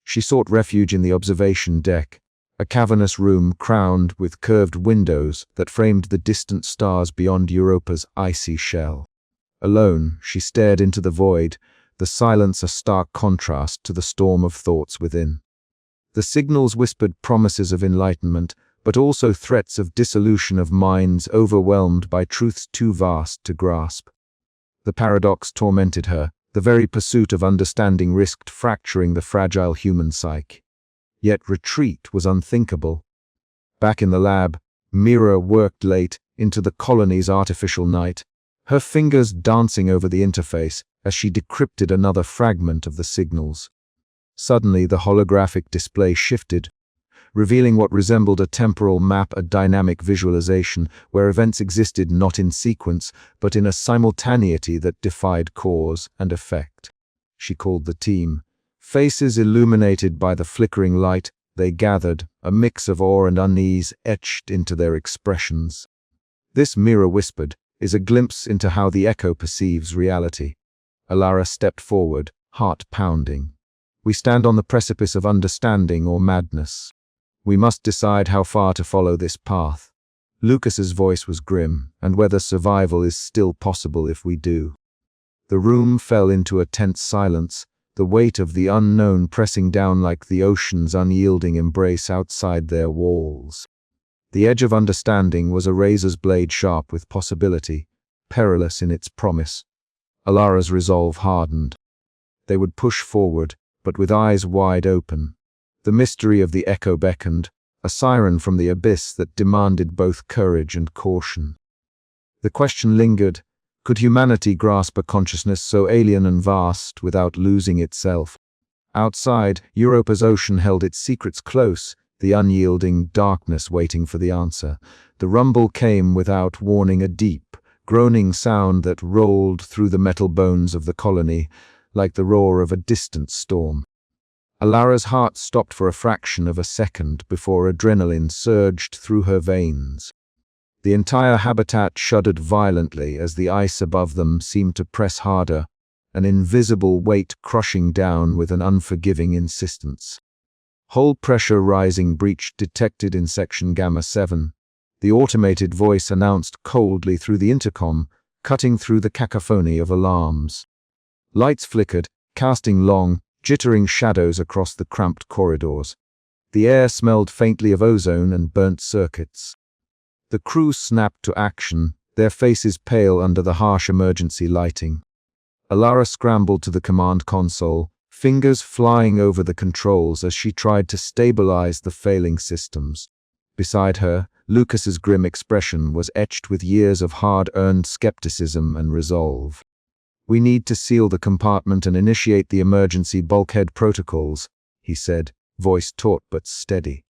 She sought refuge in the observation deck, a cavernous room crowned with curved windows that framed the distant stars beyond Europa's icy shell. Alone, she stared into the void, the silence a stark contrast to the storm of thoughts within. The signals whispered promises of enlightenment, but also threats of dissolution of minds overwhelmed by truths too vast to grasp. The paradox tormented her. The very pursuit of understanding risked fracturing the fragile human psyche. Yet retreat was unthinkable. Back in the lab, Mira worked late into the colony's artificial night, her fingers dancing over the interface as she decrypted another fragment of the signals. Suddenly, the holographic display shifted, revealing what resembled a temporal map, a dynamic visualization where events existed not in sequence, but in a simultaneity that defied cause and effect. She called the team. Faces illuminated by the flickering light, they gathered, a mix of awe and unease etched into their expressions. "This," Mira whispered, "is a glimpse into how the echo perceives reality." Alara stepped forward, heart pounding. "We stand on the precipice of understanding or madness. We must decide how far to follow this path." Lucas's voice was grim, "and whether survival is still possible if we do." The room fell into a tense silence, the weight of the unknown pressing down like the ocean's unyielding embrace outside their walls. The edge of understanding was a razor's blade sharp with possibility, perilous in its promise. Alara's resolve hardened. They would push forward, but with eyes wide open. The mystery of the echo beckoned, a siren from the abyss that demanded both courage and caution. The question lingered: could humanity grasp a consciousness so alien and vast without losing itself? Outside, Europa's ocean held its secrets close, the unyielding darkness waiting for the answer. The rumble came without warning, a deep, groaning sound that rolled through the metal bones of the colony, like the roar of a distant storm. Alara's heart stopped for a fraction of a second before adrenaline surged through her veins. The entire habitat shuddered violently as the ice above them seemed to press harder, an invisible weight crushing down with an unforgiving insistence. Hull pressure rising, breach detected in section Gamma 7. The automated voice announced coldly through the intercom, cutting through the cacophony of alarms. Lights flickered, casting long, jittering shadows across the cramped corridors. The air smelled faintly of ozone and burnt circuits. The crew snapped to action, their faces pale under the harsh emergency lighting. Alara scrambled to the command console, fingers flying over the controls as she tried to stabilize the failing systems. Beside her, Lucas's grim expression was etched with years of hard-earned skepticism and resolve. "We need to seal the compartment and initiate the emergency bulkhead protocols," he said, voice taut but steady.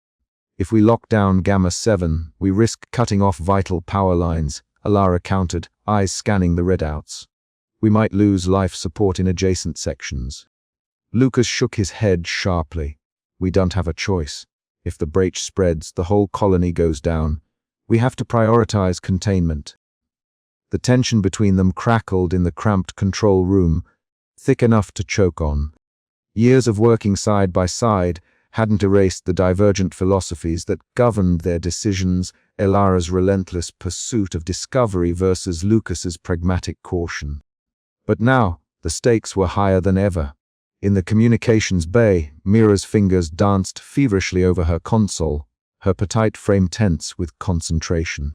"If we lock down Gamma 7, we risk cutting off vital power lines," Alara countered, eyes scanning the readouts. "We might lose life support in adjacent sections." Lucas shook his head sharply. "We don't have a choice. If the breach spreads, the whole colony goes down. We have to prioritize containment." The tension between them crackled in the cramped control room, thick enough to choke on. Years of working side by side hadn't erased the divergent philosophies that governed their decisions, Alara's relentless pursuit of discovery versus Lucas's pragmatic caution. But now, the stakes were higher than ever. In the communications bay, Mira's fingers danced feverishly over her console, her petite frame tense with concentration.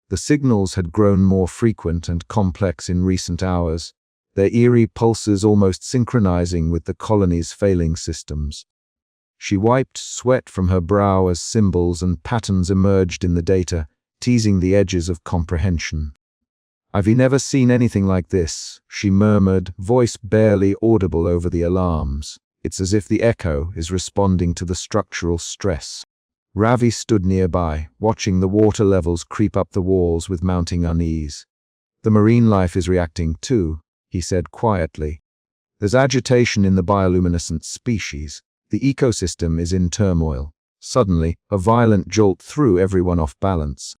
The signals had grown more frequent and complex in recent hours, their eerie pulses almost synchronizing with the colony's failing systems. She wiped sweat from her brow as symbols and patterns emerged in the data, teasing the edges of comprehension. "I've never seen anything like this," she murmured, voice barely audible over the alarms. "It's as if the echo is responding to the structural stress." Ravi stood nearby, watching the water levels creep up the walls with mounting unease. "The marine life is reacting too," he said quietly. "There's agitation in the bioluminescent species. The ecosystem is in turmoil." Suddenly, a violent jolt threw everyone off balance.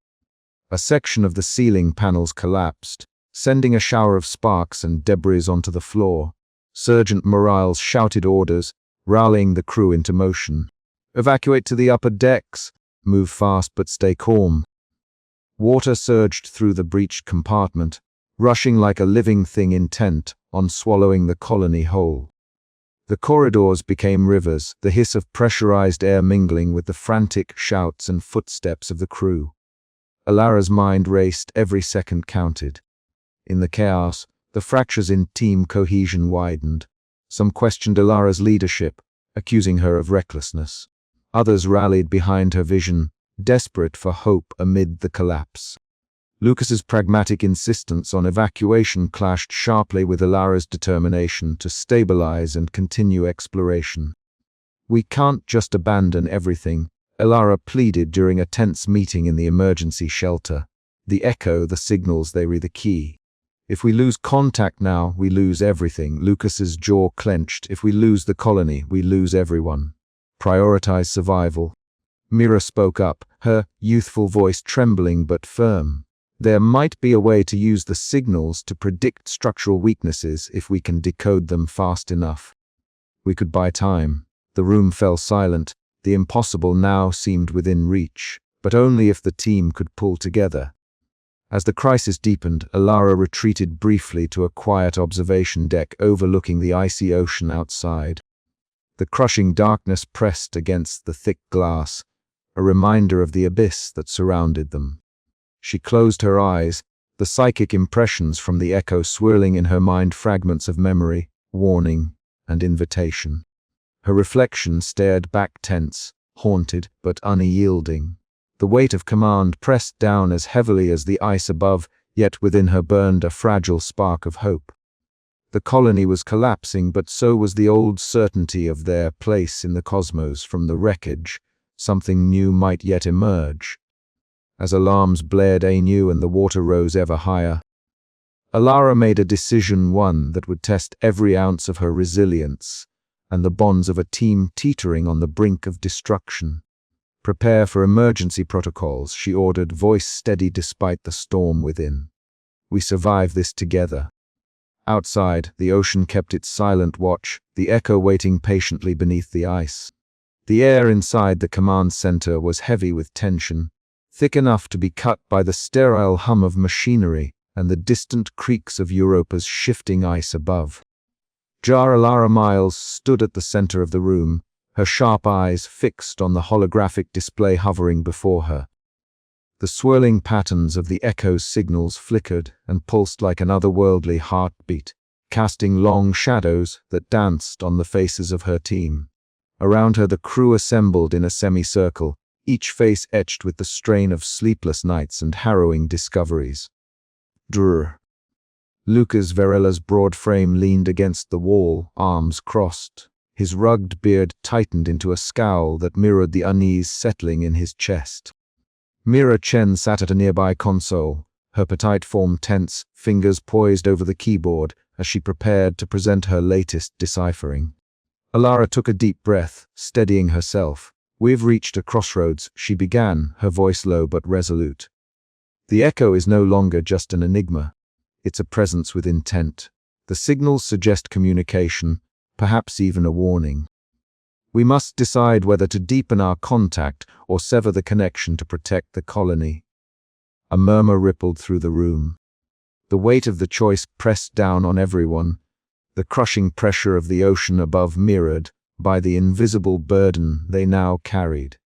A section of the ceiling panels collapsed, sending a shower of sparks and debris onto the floor. Sergeant Morales shouted orders, rallying the crew into motion. "Evacuate to the upper decks. Move fast but stay calm." Water surged through the breached compartment, rushing like a living thing intent on swallowing the colony whole. The corridors became rivers, the hiss of pressurized air mingling with the frantic shouts and footsteps of the crew. Alara's mind raced, every second counted. In the chaos, the fractures in team cohesion widened. Some questioned Alara's leadership, accusing her of recklessness. Others rallied behind her vision, desperate for hope amid the collapse. Lucas's pragmatic insistence on evacuation clashed sharply with Alara's determination to stabilize and continue exploration. "We can't just abandon everything," Alara pleaded during a tense meeting in the emergency shelter. "The echo, the signals, they were the key. If we lose contact now, we lose everything." Lucas's jaw clenched. "If we lose the colony, we lose everyone. Prioritize survival." Mira spoke up, her youthful voice trembling but firm. "There might be a way to use the signals to predict structural weaknesses if we can decode them fast enough. We could buy time." The room fell silent. The impossible now seemed within reach, but only if the team could pull together. As the crisis deepened, Alara retreated briefly to a quiet observation deck overlooking the icy ocean outside. The crushing darkness pressed against the thick glass, a reminder of the abyss that surrounded them. She closed her eyes, the psychic impressions from the echo swirling in her mind, fragments of memory, warning, and invitation. Her reflection stared back, tense, haunted, but unyielding. The weight of command pressed down as heavily as the ice above, yet within her burned a fragile spark of hope. The colony was collapsing, but so was the old certainty of their place in the cosmos. From the wreckage, something new might yet emerge. As alarms blared anew and the water rose ever higher, Alara made a decision, one that would test every ounce of her resilience. and the bonds of a team teetering on the brink of destruction. "Prepare for emergency protocols," she ordered, voice steady despite the storm within. "We survive this together." Outside, the ocean kept its silent watch, the echo waiting patiently beneath the ice. The air inside the command center was heavy with tension, thick enough to be cut by the sterile hum of machinery and the distant creaks of Europa's shifting ice above. Alara Miles stood at the center of the room, her sharp eyes fixed on the holographic display hovering before her. The swirling patterns of the echo's signals flickered and pulsed like an otherworldly heartbeat, casting long shadows that danced on the faces of her team. Around her the crew assembled in a semicircle, each face etched with the strain of sleepless nights and harrowing discoveries. Drr. Lucas Varela's broad frame leaned against the wall, arms crossed. His rugged beard tightened into a scowl that mirrored the unease settling in his chest. Mira Chen sat at a nearby console, her petite form tense, fingers poised over the keyboard as she prepared to present her latest deciphering. Alara took a deep breath, steadying herself. "We've reached a crossroads," she began, her voice low but resolute. "The echo is no longer just an enigma. It's a presence with intent. The signals suggest communication, perhaps even a warning. We must decide whether to deepen our contact or sever the connection to protect the colony." A murmur rippled through the room. The weight of the choice pressed down on everyone, the crushing pressure of the ocean above mirrored by the invisible burden they now carried.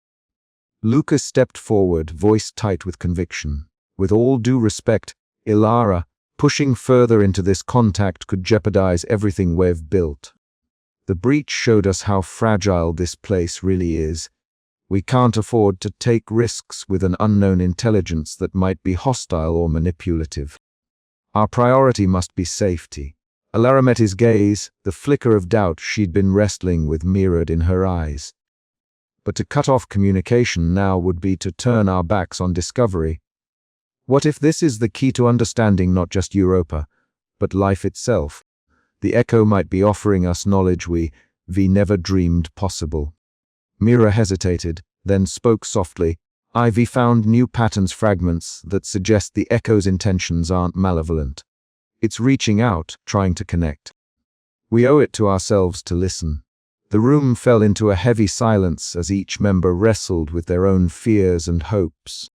Lucas stepped forward, voice tight with conviction. "With all due respect, Alara, pushing further into this contact could jeopardize everything we've built. The breach showed us how fragile this place really is. We can't afford to take risks with an unknown intelligence that might be hostile or manipulative. Our priority must be safety." Alara met his gaze, the flicker of doubt she'd been wrestling with mirrored in her eyes. But to cut off communication now would be to turn our backs on discovery. What if this is the key to understanding not just Europa, but life itself? The echo might be offering us knowledge we never dreamed possible. Mira hesitated, then spoke softly. "Ivy found new patterns fragments that suggest the echo's intentions aren't malevolent. It's reaching out, trying to connect. We owe it to ourselves to listen." The room fell into a heavy silence as each member wrestled with their own fears and hopes.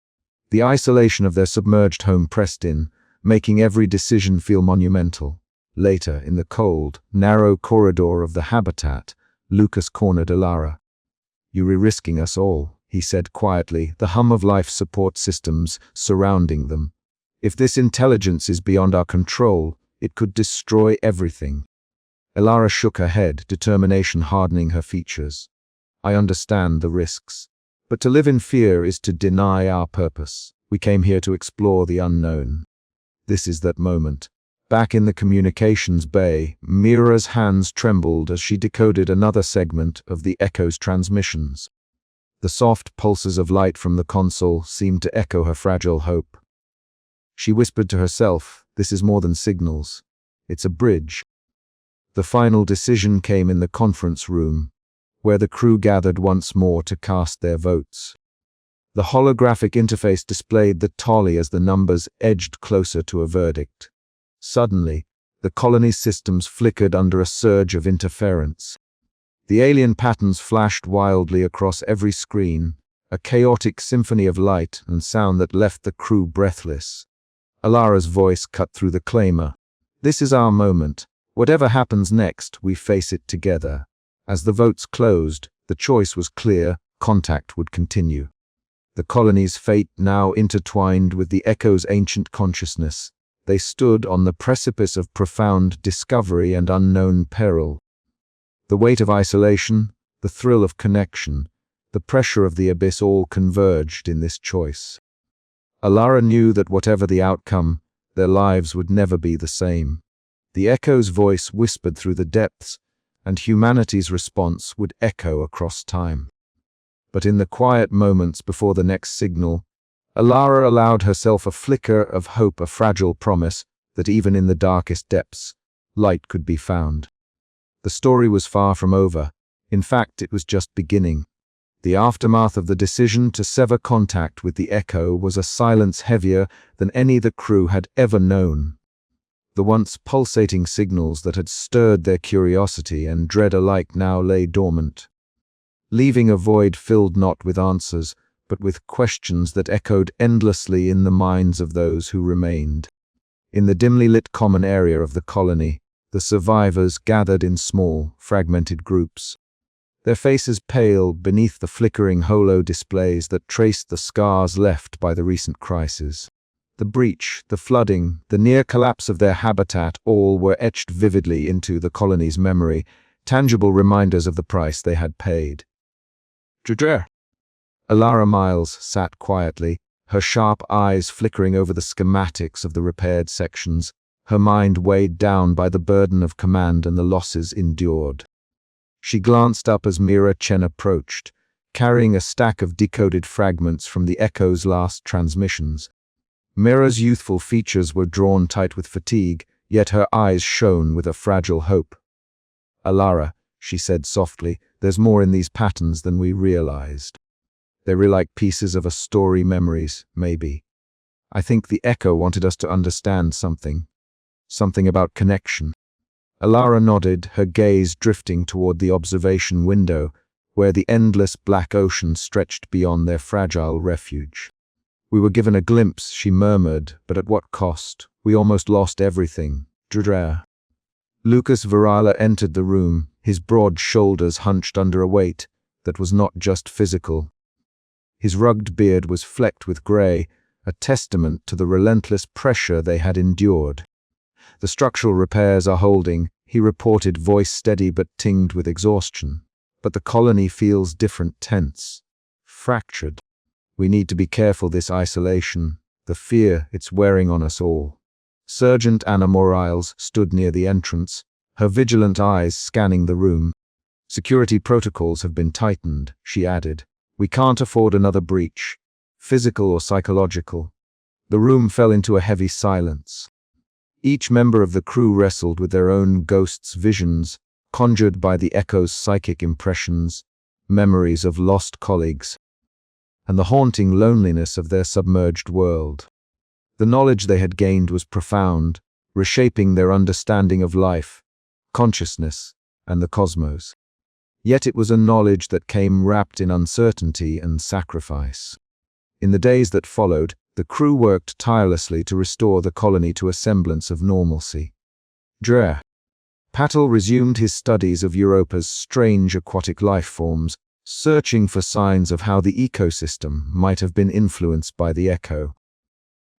The isolation of their submerged home pressed in, making every decision feel monumental. Later, in the cold, narrow corridor of the habitat, Lucas cornered Alara. "You're risking us all," he said quietly, the hum of life support systems surrounding them. "If this intelligence is beyond our control, it could destroy everything." Alara shook her head, determination hardening her features. "I understand the risks. But to live in fear is to deny our purpose. We came here to explore the unknown." This is that moment. Back in the communications bay, Mira's hands trembled as she decoded another segment of the echo's transmissions. The soft pulses of light from the console seemed to echo her fragile hope. She whispered to herself, "This is more than signals. It's a bridge." The final decision came in the conference room, where the crew gathered once more to cast their votes. The holographic interface displayed the tally as the numbers edged closer to a verdict. Suddenly, the colony's systems flickered under a surge of interference. The alien patterns flashed wildly across every screen, a chaotic symphony of light and sound that left the crew breathless. Alara's voice cut through the clamor. "This is our moment. Whatever happens next, we face it together." As the votes closed, the choice was clear: contact would continue. The colony's fate now intertwined with the echo's ancient consciousness. They stood on the precipice of profound discovery and unknown peril. The weight of isolation, the thrill of connection, the pressure of the abyss all converged in this choice. Alara knew that whatever the outcome, their lives would never be the same. The echo's voice whispered through the depths, and humanity's response would echo across time. But in the quiet moments before the next signal, Alara allowed herself a flicker of hope, a fragile promise that even in the darkest depths, light could be found. The story was far from over. In fact, it was just beginning. The aftermath of the decision to sever contact with the Echo was a silence heavier than any the crew had ever known. The once pulsating signals that had stirred their curiosity and dread alike now lay dormant, leaving a void filled not with answers, but with questions that echoed endlessly in the minds of those who remained. In the dimly lit common area of the colony, the survivors gathered in small, fragmented groups, their faces pale beneath the flickering holo displays that traced the scars left by the recent crisis. The breach, the flooding, the near collapse of their habitat all were etched vividly into the colony's memory, tangible reminders of the price they had paid. Alara Miles sat quietly, her sharp eyes flickering over the schematics of the repaired sections, her mind weighed down by the burden of command and the losses endured. She glanced up as Mira Chen approached, carrying a stack of decoded fragments from the Echo's last transmissions. Mira's youthful features were drawn tight with fatigue, yet her eyes shone with a fragile hope. "Alara," she said softly, "there's more in these patterns than we realized. They were like pieces of a story, memories, maybe. I think the Echo wanted us to understand something about connection." Alara nodded, her gaze drifting toward the observation window, where the endless black ocean stretched beyond their fragile refuge. "We were given a glimpse," she murmured, "but at what cost? We almost lost everything." Lucas Varela entered the room, his broad shoulders hunched under a weight that was not just physical. His rugged beard was flecked with gray, a testament to the relentless pressure they had endured. "The structural repairs are holding," he reported, voice steady but tinged with exhaustion. "But the colony feels different, tense, fractured. We need to be careful, this isolation, the fear it's wearing on us all." Sergeant Anna Morales stood near the entrance, her vigilant eyes scanning the room. "Security protocols have been tightened," she added. "We can't afford another breach, physical or psychological." The room fell into a heavy silence. Each member of the crew wrestled with their own ghosts' visions, conjured by the Echo's psychic impressions, memories of lost colleagues, and the haunting loneliness of their submerged world. The knowledge they had gained was profound, reshaping their understanding of life, consciousness, and the cosmos. Yet it was a knowledge that came wrapped in uncertainty and sacrifice. In the days that followed, the crew worked tirelessly to restore the colony to a semblance of normalcy. Patel resumed his studies of Europa's strange aquatic life forms, searching for signs of how the ecosystem might have been influenced by the Echo.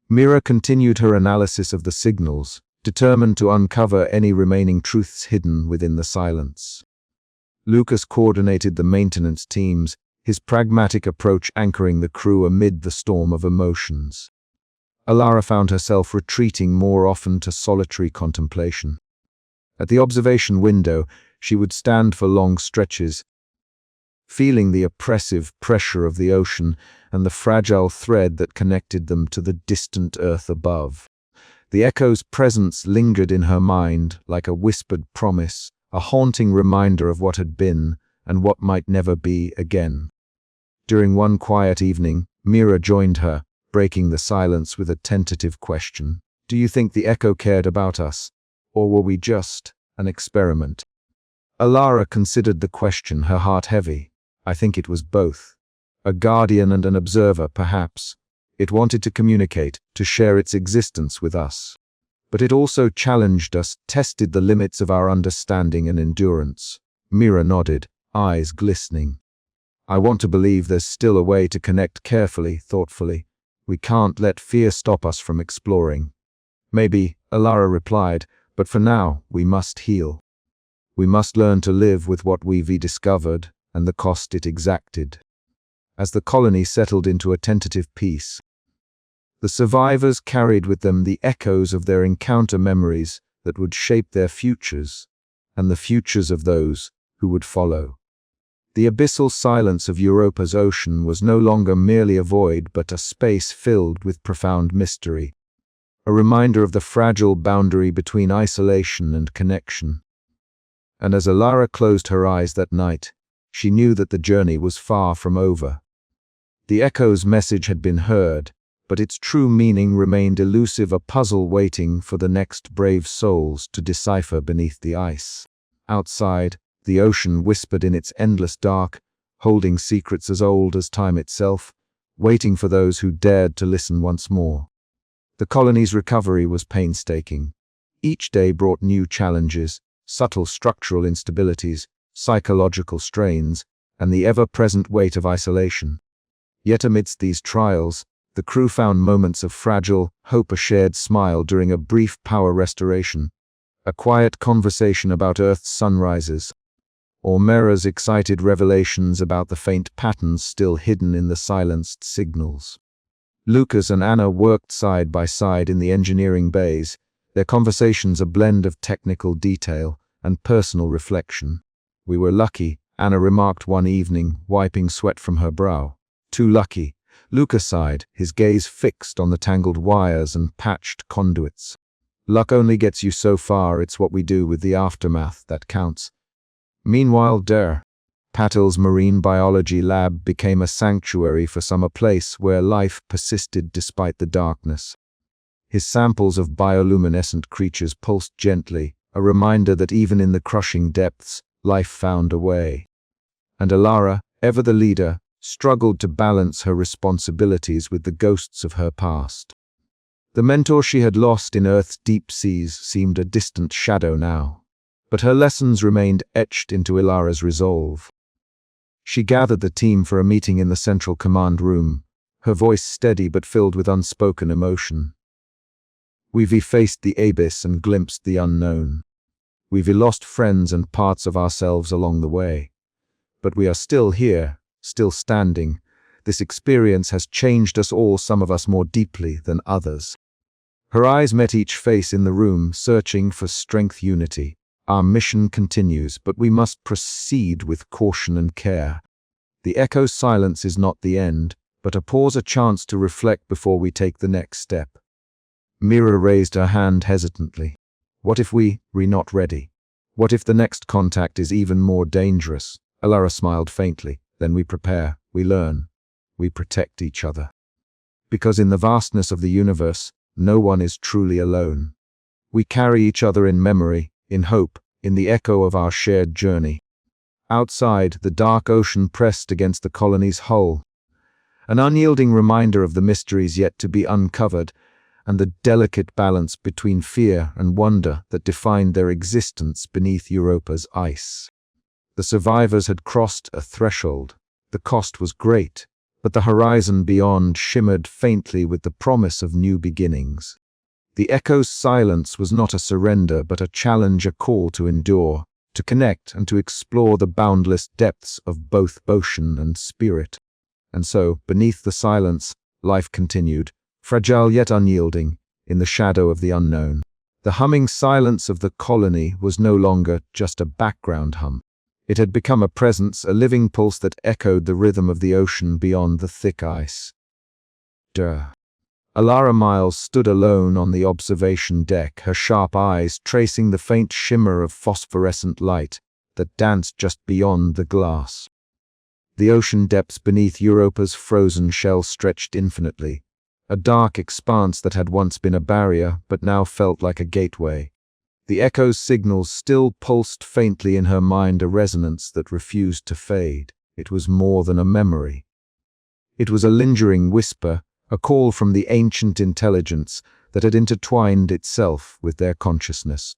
Mira continued her analysis of the signals, determined to uncover any remaining truths hidden within the silence. Lucas coordinated the maintenance teams, his pragmatic approach anchoring the crew amid the storm of emotions. Alara found herself retreating more often to solitary contemplation. At the observation window, she would stand for long stretches, feeling the oppressive pressure of the ocean and the fragile thread that connected them to the distant earth above. The Echo's presence lingered in her mind like a whispered promise, a haunting reminder of what had been and what might never be again. During one quiet evening, Mira joined her, breaking the silence with a tentative question. "Do you think the Echo cared about us, or were we just an experiment?" Alara considered the question, her heart heavy. "I think it was both. A guardian and an observer, perhaps. It wanted to communicate, to share its existence with us. But it also challenged us, tested the limits of our understanding and endurance." Mira nodded, eyes glistening. "I want to believe there's still a way to connect carefully, thoughtfully. We can't let fear stop us from exploring." "Maybe," Alara replied, "but for now, we must heal. We must learn to live with what we've discovered and the cost it exacted." As the colony settled into a tentative peace, the survivors carried with them the echoes of their encounter, memories that would shape their futures and the futures of those who would follow. The abyssal silence of Europa's ocean was no longer merely a void but a space filled with profound mystery, a reminder of the fragile boundary between isolation and connection. And as Alara closed her eyes that night, she knew that the journey was far from over. The echo's message had been heard, but its true meaning remained elusive, a puzzle waiting for the next brave souls to decipher beneath the ice. Outside, the ocean whispered in its endless dark, holding secrets as old as time itself, waiting for those who dared to listen once more. The colony's recovery was painstaking. Each day brought new challenges, subtle structural instabilities, psychological strains, and the ever-present weight of isolation. Yet amidst these trials, the crew found moments of fragile hope, a shared smile during a brief power restoration, a quiet conversation about Earth's sunrises, or Mera's excited revelations about the faint patterns still hidden in the silenced signals. Lucas and Anna worked side by side in the engineering bays, their conversations a blend of technical detail and personal reflection. "We were lucky," Anna remarked one evening, wiping sweat from her brow. "Too lucky," Lucas sighed, his gaze fixed on the tangled wires and patched conduits. "Luck only gets you so far, it's what we do with the aftermath that counts." Meanwhile, Patil's marine biology lab became a sanctuary for some, a place where life persisted despite the darkness. His samples of bioluminescent creatures pulsed gently, a reminder that even in the crushing depths, life found a way. And Alara, ever the leader, struggled to balance her responsibilities with the ghosts of her past. The mentor she had lost in Earth's deep seas seemed a distant shadow now, but her lessons remained etched into Alara's resolve. She gathered the team for a meeting in the central command room, her voice steady but filled with unspoken emotion. "We've effaced the abyss and glimpsed the unknown. We've lost friends and parts of ourselves along the way. But we are still here, still standing. This experience has changed us all, some of us more deeply than others." Her eyes met each face in the room, searching for strength, unity. "Our mission continues, but we must proceed with caution and care. The echo's silence is not the end, but a pause, a chance to reflect before we take the next step." Mira raised her hand hesitantly. "What if we're not ready? What if the next contact is even more dangerous?" Alara smiled faintly. "Then we prepare, we learn, we protect each other. Because in the vastness of the universe, no one is truly alone. We carry each other in memory, in hope, in the echo of our shared journey." Outside, the dark ocean pressed against the colony's hull, an unyielding reminder of the mysteries yet to be uncovered, and the delicate balance between fear and wonder that defined their existence beneath Europa's ice. The survivors had crossed a threshold. The cost was great, but the horizon beyond shimmered faintly with the promise of new beginnings. The echo's silence was not a surrender, but a challenge, a call to endure, to connect, and to explore the boundless depths of both ocean and spirit. And so, beneath the silence, life continued, fragile yet unyielding, in the shadow of the unknown. The humming silence of the colony was no longer just a background hum. It had become a presence, a living pulse that echoed the rhythm of the ocean beyond the thick ice. Alara Miles stood alone on the observation deck, her sharp eyes tracing the faint shimmer of phosphorescent light that danced just beyond the glass. The ocean depths beneath Europa's frozen shell stretched infinitely, a dark expanse that had once been a barrier but now felt like a gateway. The echo's signals still pulsed faintly in her mind, a resonance that refused to fade. It was more than a memory. It was a lingering whisper, a call from the ancient intelligence that had intertwined itself with their consciousness.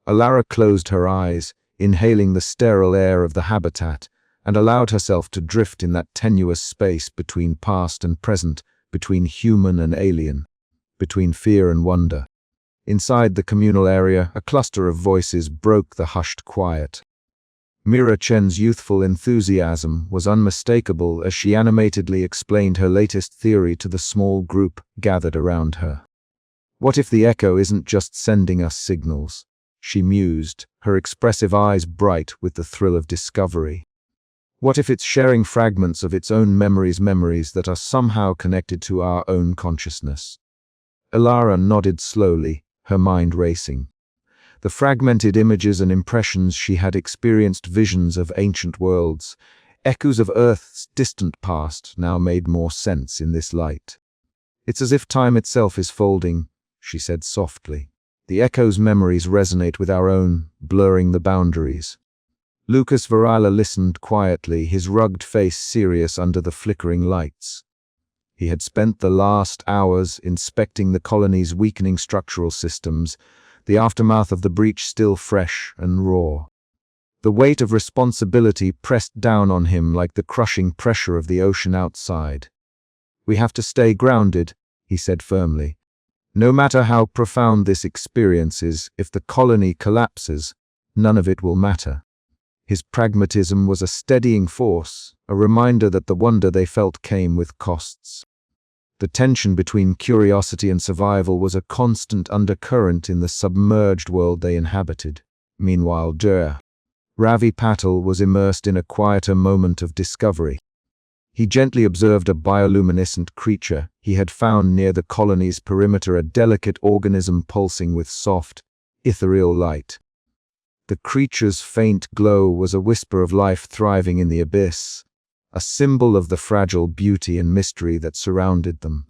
Alara closed her eyes, inhaling the sterile air of the habitat, and allowed herself to drift in that tenuous space between past and present, between human and alien, between fear and wonder. Inside the communal area, a cluster of voices broke the hushed quiet. Mira Chen's youthful enthusiasm was unmistakable as she animatedly explained her latest theory to the small group gathered around her. "What if the echo isn't just sending us signals?" she mused, her expressive eyes bright with the thrill of discovery. "What if it's sharing fragments of its own memories that are somehow connected to our own consciousness?" Alara nodded slowly, her mind racing. The fragmented images and impressions she had experienced visions of ancient worlds, echoes of Earth's distant past now made more sense in this light. "It's as if time itself is folding," she said softly. "The echo's memories resonate with our own, blurring the boundaries." Lucas Varela listened quietly, his rugged face serious under the flickering lights. He had spent the last hours inspecting the colony's weakening structural systems, the aftermath of the breach still fresh and raw. The weight of responsibility pressed down on him like the crushing pressure of the ocean outside. "We have to stay grounded," he said firmly. "No matter how profound this experience is, if the colony collapses, none of it will matter." His pragmatism was a steadying force, a reminder that the wonder they felt came with costs. The tension between curiosity and survival was a constant undercurrent in the submerged world they inhabited. Meanwhile, Ravi Patel was immersed in a quieter moment of discovery. He gently observed a bioluminescent creature he had found near the colony's perimeter, a delicate organism pulsing with soft, ethereal light. The creature's faint glow was a whisper of life thriving in the abyss, a symbol of the fragile beauty and mystery that surrounded them.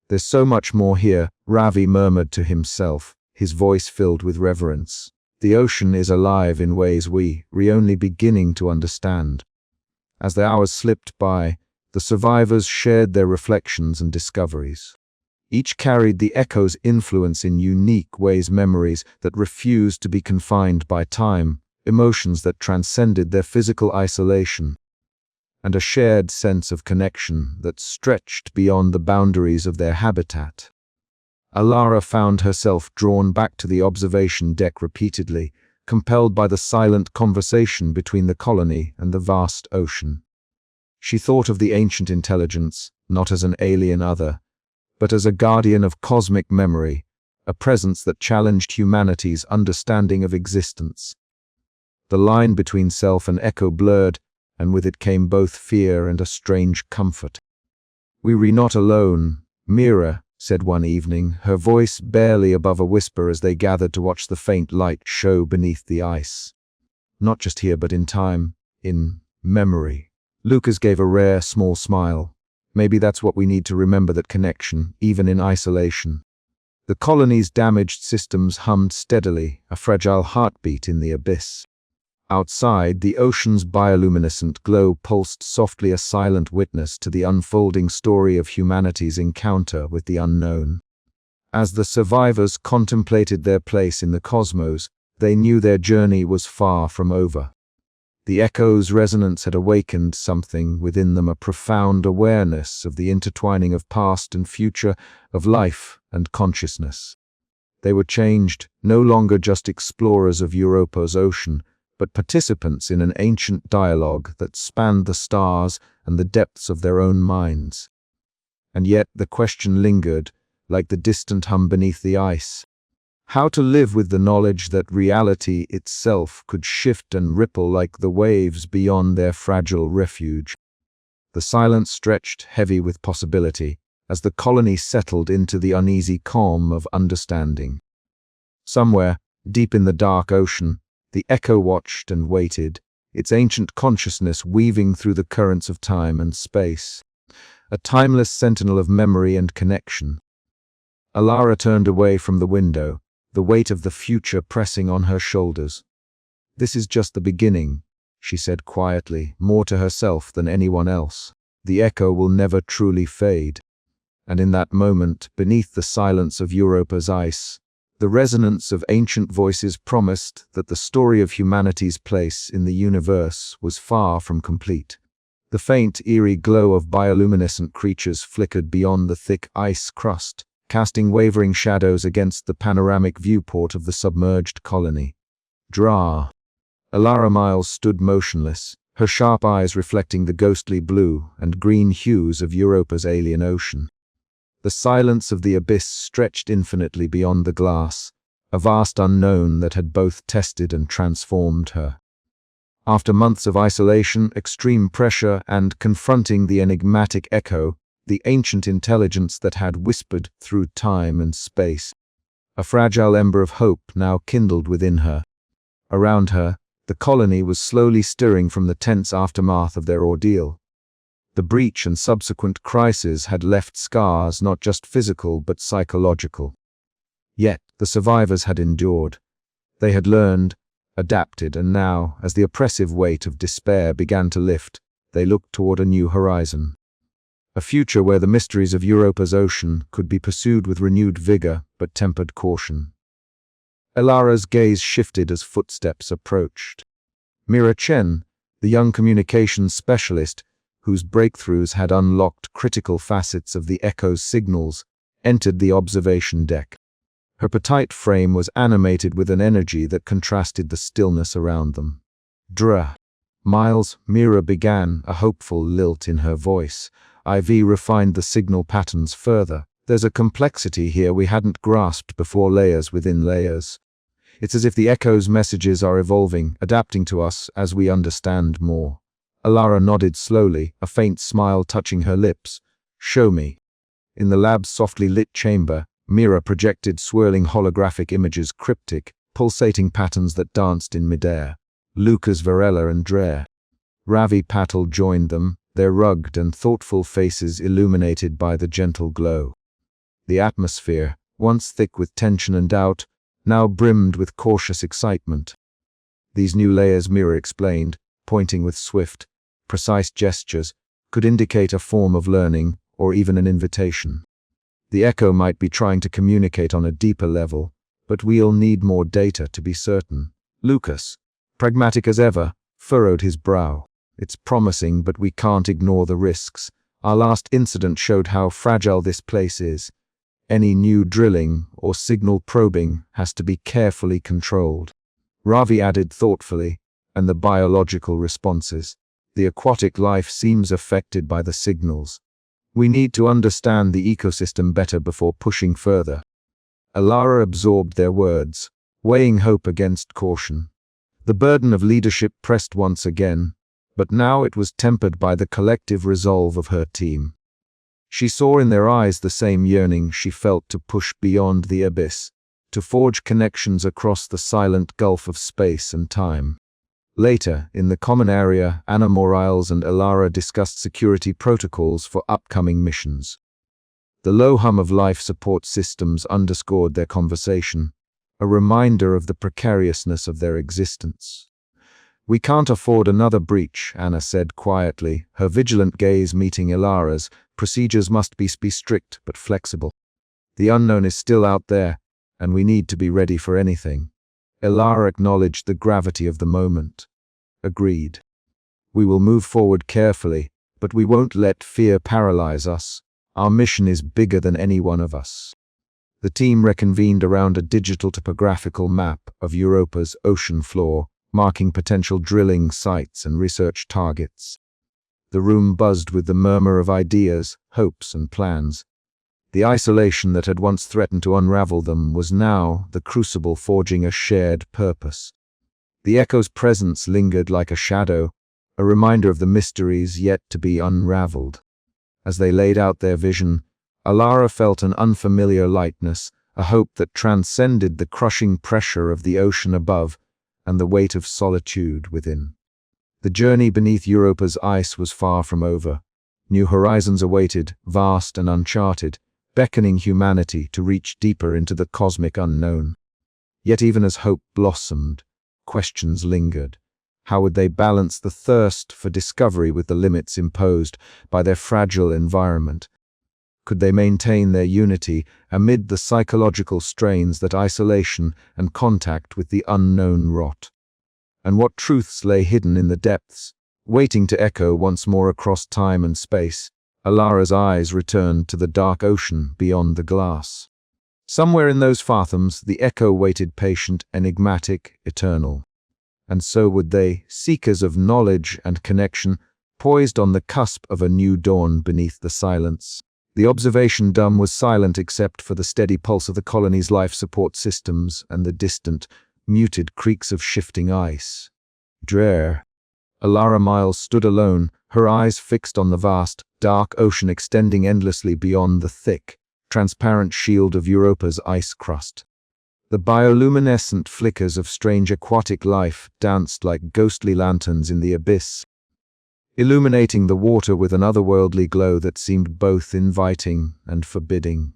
"There's so much more here," Ravi murmured to himself, his voice filled with reverence. "The ocean is alive in ways we're only beginning to understand." As the hours slipped by, the survivors shared their reflections and discoveries. Each carried the echo's influence in unique ways, memories that refused to be confined by time, emotions that transcended their physical isolation, and a shared sense of connection that stretched beyond the boundaries of their habitat. Alara found herself drawn back to the observation deck repeatedly, compelled by the silent conversation between the colony and the vast ocean. She thought of the ancient intelligence, not as an alien other, but as a guardian of cosmic memory, a presence that challenged humanity's understanding of existence. The line between self and echo blurred, and with it came both fear and a strange comfort. "We're not alone," Mira said one evening, her voice barely above a whisper as they gathered to watch the faint light show beneath the ice. "Not just here, but in time, in memory." Lucas gave a rare, small smile. "Maybe that's what we need to remember, that connection, even in isolation." The colony's damaged systems hummed steadily, a fragile heartbeat in the abyss. Outside, the ocean's bioluminescent glow pulsed softly, a silent witness to the unfolding story of humanity's encounter with the unknown. As the survivors contemplated their place in the cosmos, they knew their journey was far from over. The echo's resonance had awakened something within them, a profound awareness of the intertwining of past and future, of life and consciousness. They were changed, no longer just explorers of Europa's ocean, but participants in an ancient dialogue that spanned the stars and the depths of their own minds. And yet the question lingered, like the distant hum beneath the ice. How to live with the knowledge that reality itself could shift and ripple like the waves beyond their fragile refuge. The silence stretched heavy with possibility as the colony settled into the uneasy calm of understanding. Somewhere, deep in the dark ocean, the echo watched and waited, its ancient consciousness weaving through the currents of time and space, a timeless sentinel of memory and connection. Alara turned away from the window, the weight of the future pressing on her shoulders. "This is just the beginning," she said quietly, more to herself than anyone else. "The echo will never truly fade." And in that moment, beneath the silence of Europa's ice, the resonance of ancient voices promised that the story of humanity's place in the universe was far from complete. The faint, eerie glow of bioluminescent creatures flickered beyond the thick ice crust, casting wavering shadows against the panoramic viewport of the submerged colony. Alara Miles stood motionless, her sharp eyes reflecting the ghostly blue and green hues of Europa's alien ocean. The silence of the abyss stretched infinitely beyond the glass, a vast unknown that had both tested and transformed her. After months of isolation, extreme pressure, and confronting the enigmatic echo, the ancient intelligence that had whispered through time and space, a fragile ember of hope now kindled within her. Around her, the colony was slowly stirring from the tense aftermath of their ordeal. The breach and subsequent crisis had left scars not just physical but psychological. Yet, the survivors had endured. They had learned, adapted, and now, as the oppressive weight of despair began to lift, they looked toward a new horizon. A future where the mysteries of Europa's ocean could be pursued with renewed vigor but tempered caution. Elara's gaze shifted as footsteps approached. Mira Chen, the young communications specialist, whose breakthroughs had unlocked critical facets of the Echo's signals, entered the observation deck. Her petite frame was animated with an energy that contrasted the stillness around them. "Drah. Miles," Mira began, a hopeful lilt in her voice. "IV refined the signal patterns further. There's a complexity here we hadn't grasped before, layers within layers. It's as if the Echo's messages are evolving, adapting to us as we understand more." Elara nodded slowly, a faint smile touching her lips. "Show me." In the lab's softly lit chamber, Mira projected swirling holographic images, cryptic, pulsating patterns that danced in midair. Lucas, Varela, and Dre. Ravi Patel joined them, their rugged and thoughtful faces illuminated by the gentle glow. The atmosphere, once thick with tension and doubt, now brimmed with cautious excitement. These new layers, Mira explained, pointing with swift, precise gestures, could indicate a form of learning or even an invitation. The Echo might be trying to communicate on a deeper level, but we'll need more data to be certain. Lucas, pragmatic as ever, furrowed his brow. "It's promising, but we can't ignore the risks. Our last incident showed how fragile this place is. Any new drilling or signal probing has to be carefully controlled." Ravi added thoughtfully, "And the biological responses. The aquatic life seems affected by the signals. We need to understand the ecosystem better before pushing further." Elara absorbed their words, weighing hope against caution. The burden of leadership pressed once again, but now it was tempered by the collective resolve of her team. She saw in their eyes the same yearning she felt to push beyond the abyss, to forge connections across the silent gulf of space and time. Later, in the common area, Anna Morales and Elara discussed security protocols for upcoming missions. The low hum of life support systems underscored their conversation, a reminder of the precariousness of their existence. "We can't afford another breach," Anna said quietly, her vigilant gaze meeting Elara's. "Procedures must be strict but flexible. The unknown is still out there, and we need to be ready for anything." Elara acknowledged the gravity of the moment. "Agreed. We will move forward carefully, but we won't let fear paralyze us. Our mission is bigger than any one of us." The team reconvened around a digital topographical map of Europa's ocean floor, marking potential drilling sites and research targets. The room buzzed with the murmur of ideas, hopes, and plans. The isolation that had once threatened to unravel them was now the crucible forging a shared purpose. The Echo's presence lingered like a shadow, a reminder of the mysteries yet to be unraveled. As they laid out their vision, Elara felt an unfamiliar lightness, a hope that transcended the crushing pressure of the ocean above and the weight of solitude within. The journey beneath Europa's ice was far from over. New horizons awaited, vast and uncharted, beckoning humanity to reach deeper into the cosmic unknown. Yet even as hope blossomed, questions lingered. How would they balance the thirst for discovery with the limits imposed by their fragile environment? Could they maintain their unity amid the psychological strains that isolation and contact with the unknown wrought? And what truths lay hidden in the depths, waiting to echo once more across time and space? Elara's eyes returned to the dark ocean beyond the glass. Somewhere in those fathoms, the echo waited patient, enigmatic, eternal. And so would they, seekers of knowledge and connection, poised on the cusp of a new dawn beneath the silence. The observation dome was silent except for the steady pulse of the colony's life support systems and the distant, muted creaks of shifting ice. Drear. Elara Miles stood alone, her eyes fixed on the vast, dark ocean extending endlessly beyond the thick, transparent shield of Europa's ice crust. The bioluminescent flickers of strange aquatic life danced like ghostly lanterns in the abyss, illuminating the water with an otherworldly glow that seemed both inviting and forbidding.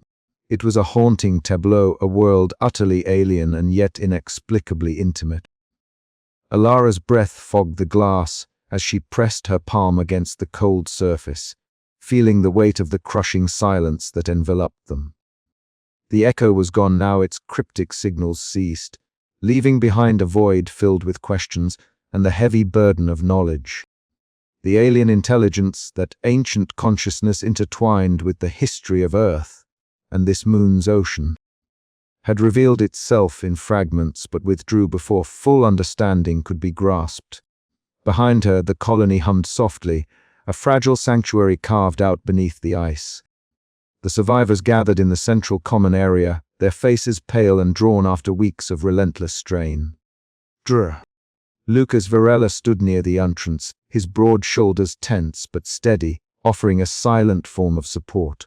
It was a haunting tableau, a world utterly alien and yet inexplicably intimate. Alara's breath fogged the glass as she pressed her palm against the cold surface, feeling the weight of the crushing silence that enveloped them. The echo was gone now, its cryptic signals ceased, leaving behind a void filled with questions and the heavy burden of knowledge. The alien intelligence, that ancient consciousness intertwined with the history of Earth and this moon's ocean, had revealed itself in fragments but withdrew before full understanding could be grasped. Behind her, the colony hummed softly, a fragile sanctuary carved out beneath the ice. The survivors gathered in the central common area, their faces pale and drawn after weeks of relentless strain. Drr. Lucas Varela stood near the entrance, his broad shoulders tense but steady, offering a silent form of support.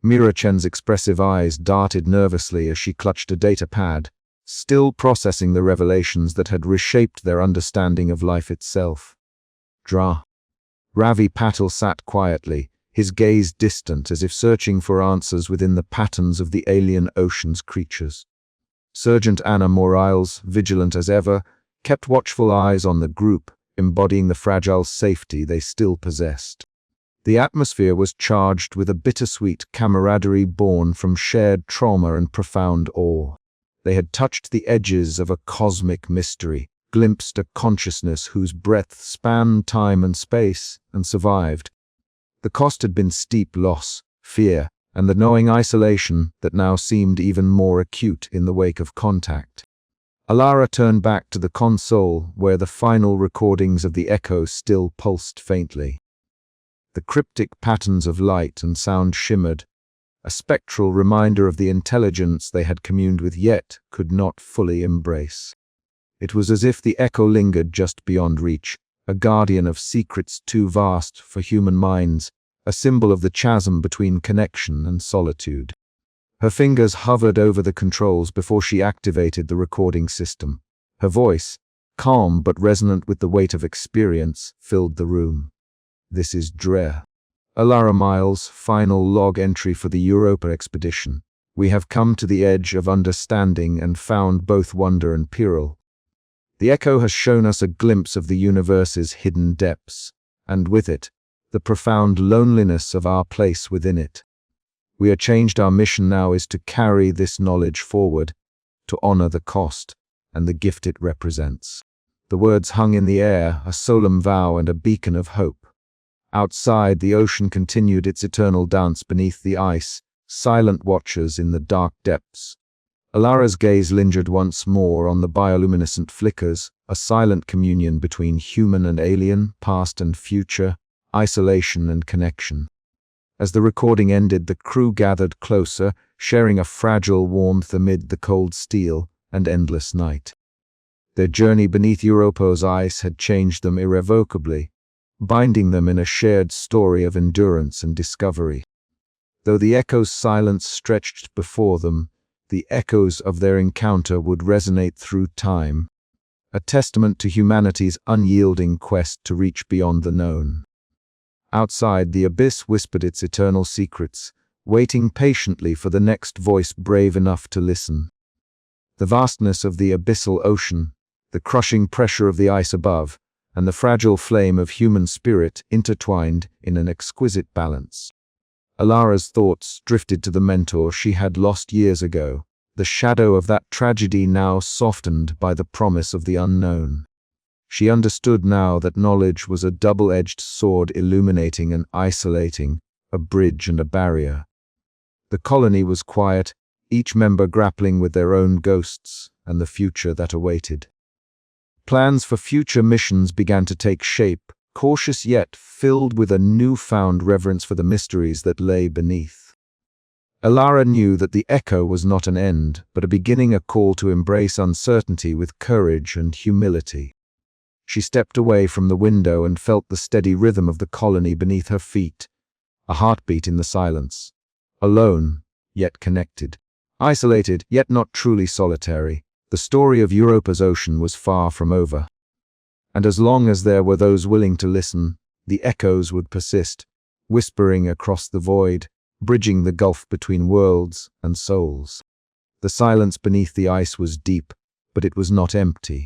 Mirachen's expressive eyes darted nervously as she clutched a data pad, still processing the revelations that had reshaped their understanding of life itself. Dra. Ravi Patil sat quietly, his gaze distant as if searching for answers within the patterns of the alien ocean's creatures. Sergeant Anna Morales, vigilant as ever, kept watchful eyes on the group, embodying the fragile safety they still possessed. The atmosphere was charged with a bittersweet camaraderie born from shared trauma and profound awe. They had touched the edges of a cosmic mystery, glimpsed a consciousness whose breadth spanned time and space, and survived. The cost had been steep loss, fear, and the gnawing isolation that now seemed even more acute in the wake of contact. Alara turned back to the console where the final recordings of the echo still pulsed faintly. The cryptic patterns of light and sound shimmered, a spectral reminder of the intelligence they had communed with yet could not fully embrace. It was as if the echo lingered just beyond reach, a guardian of secrets too vast for human minds, a symbol of the chasm between connection and solitude. Her fingers hovered over the controls before she activated the recording system. Her voice, calm but resonant with the weight of experience, filled the room. This is Dre. Alara Miles, final log entry for the Europa expedition. We have come to the edge of understanding and found both wonder and peril. The echo has shown us a glimpse of the universe's hidden depths, and with it, the profound loneliness of our place within it. We are changed. Our mission now is to carry this knowledge forward, to honor the cost and the gift it represents. The words hung in the air, a solemn vow and a beacon of hope. Outside, the ocean continued its eternal dance beneath the ice, silent watchers in the dark depths. Alara's gaze lingered once more on the bioluminescent flickers, a silent communion between human and alien, past and future, isolation and connection. As the recording ended, the crew gathered closer, sharing a fragile warmth amid the cold steel and endless night. Their journey beneath Europa's ice had changed them irrevocably, binding them in a shared story of endurance and discovery. Though the echo's silence stretched before them, the echoes of their encounter would resonate through time, a testament to humanity's unyielding quest to reach beyond the known. Outside, the abyss whispered its eternal secrets, waiting patiently for the next voice brave enough to listen. The vastness of the abyssal ocean, the crushing pressure of the ice above, and the fragile flame of human spirit intertwined in an exquisite balance. Alara's thoughts drifted to the mentor she had lost years ago, the shadow of that tragedy now softened by the promise of the unknown. She understood now that knowledge was a double-edged sword, illuminating and isolating, a bridge and a barrier. The colony was quiet, each member grappling with their own ghosts and the future that awaited. Plans for future missions began to take shape, cautious yet filled with a newfound reverence for the mysteries that lay beneath. Alara knew that the echo was not an end, but a beginning, a call to embrace uncertainty with courage and humility. She stepped away from the window and felt the steady rhythm of the colony beneath her feet, a heartbeat in the silence. Alone, yet connected. Isolated, yet not truly solitary, the story of Europa's ocean was far from over. And as long as there were those willing to listen, the echoes would persist, whispering across the void, bridging the gulf between worlds and souls. The silence beneath the ice was deep, but it was not empty.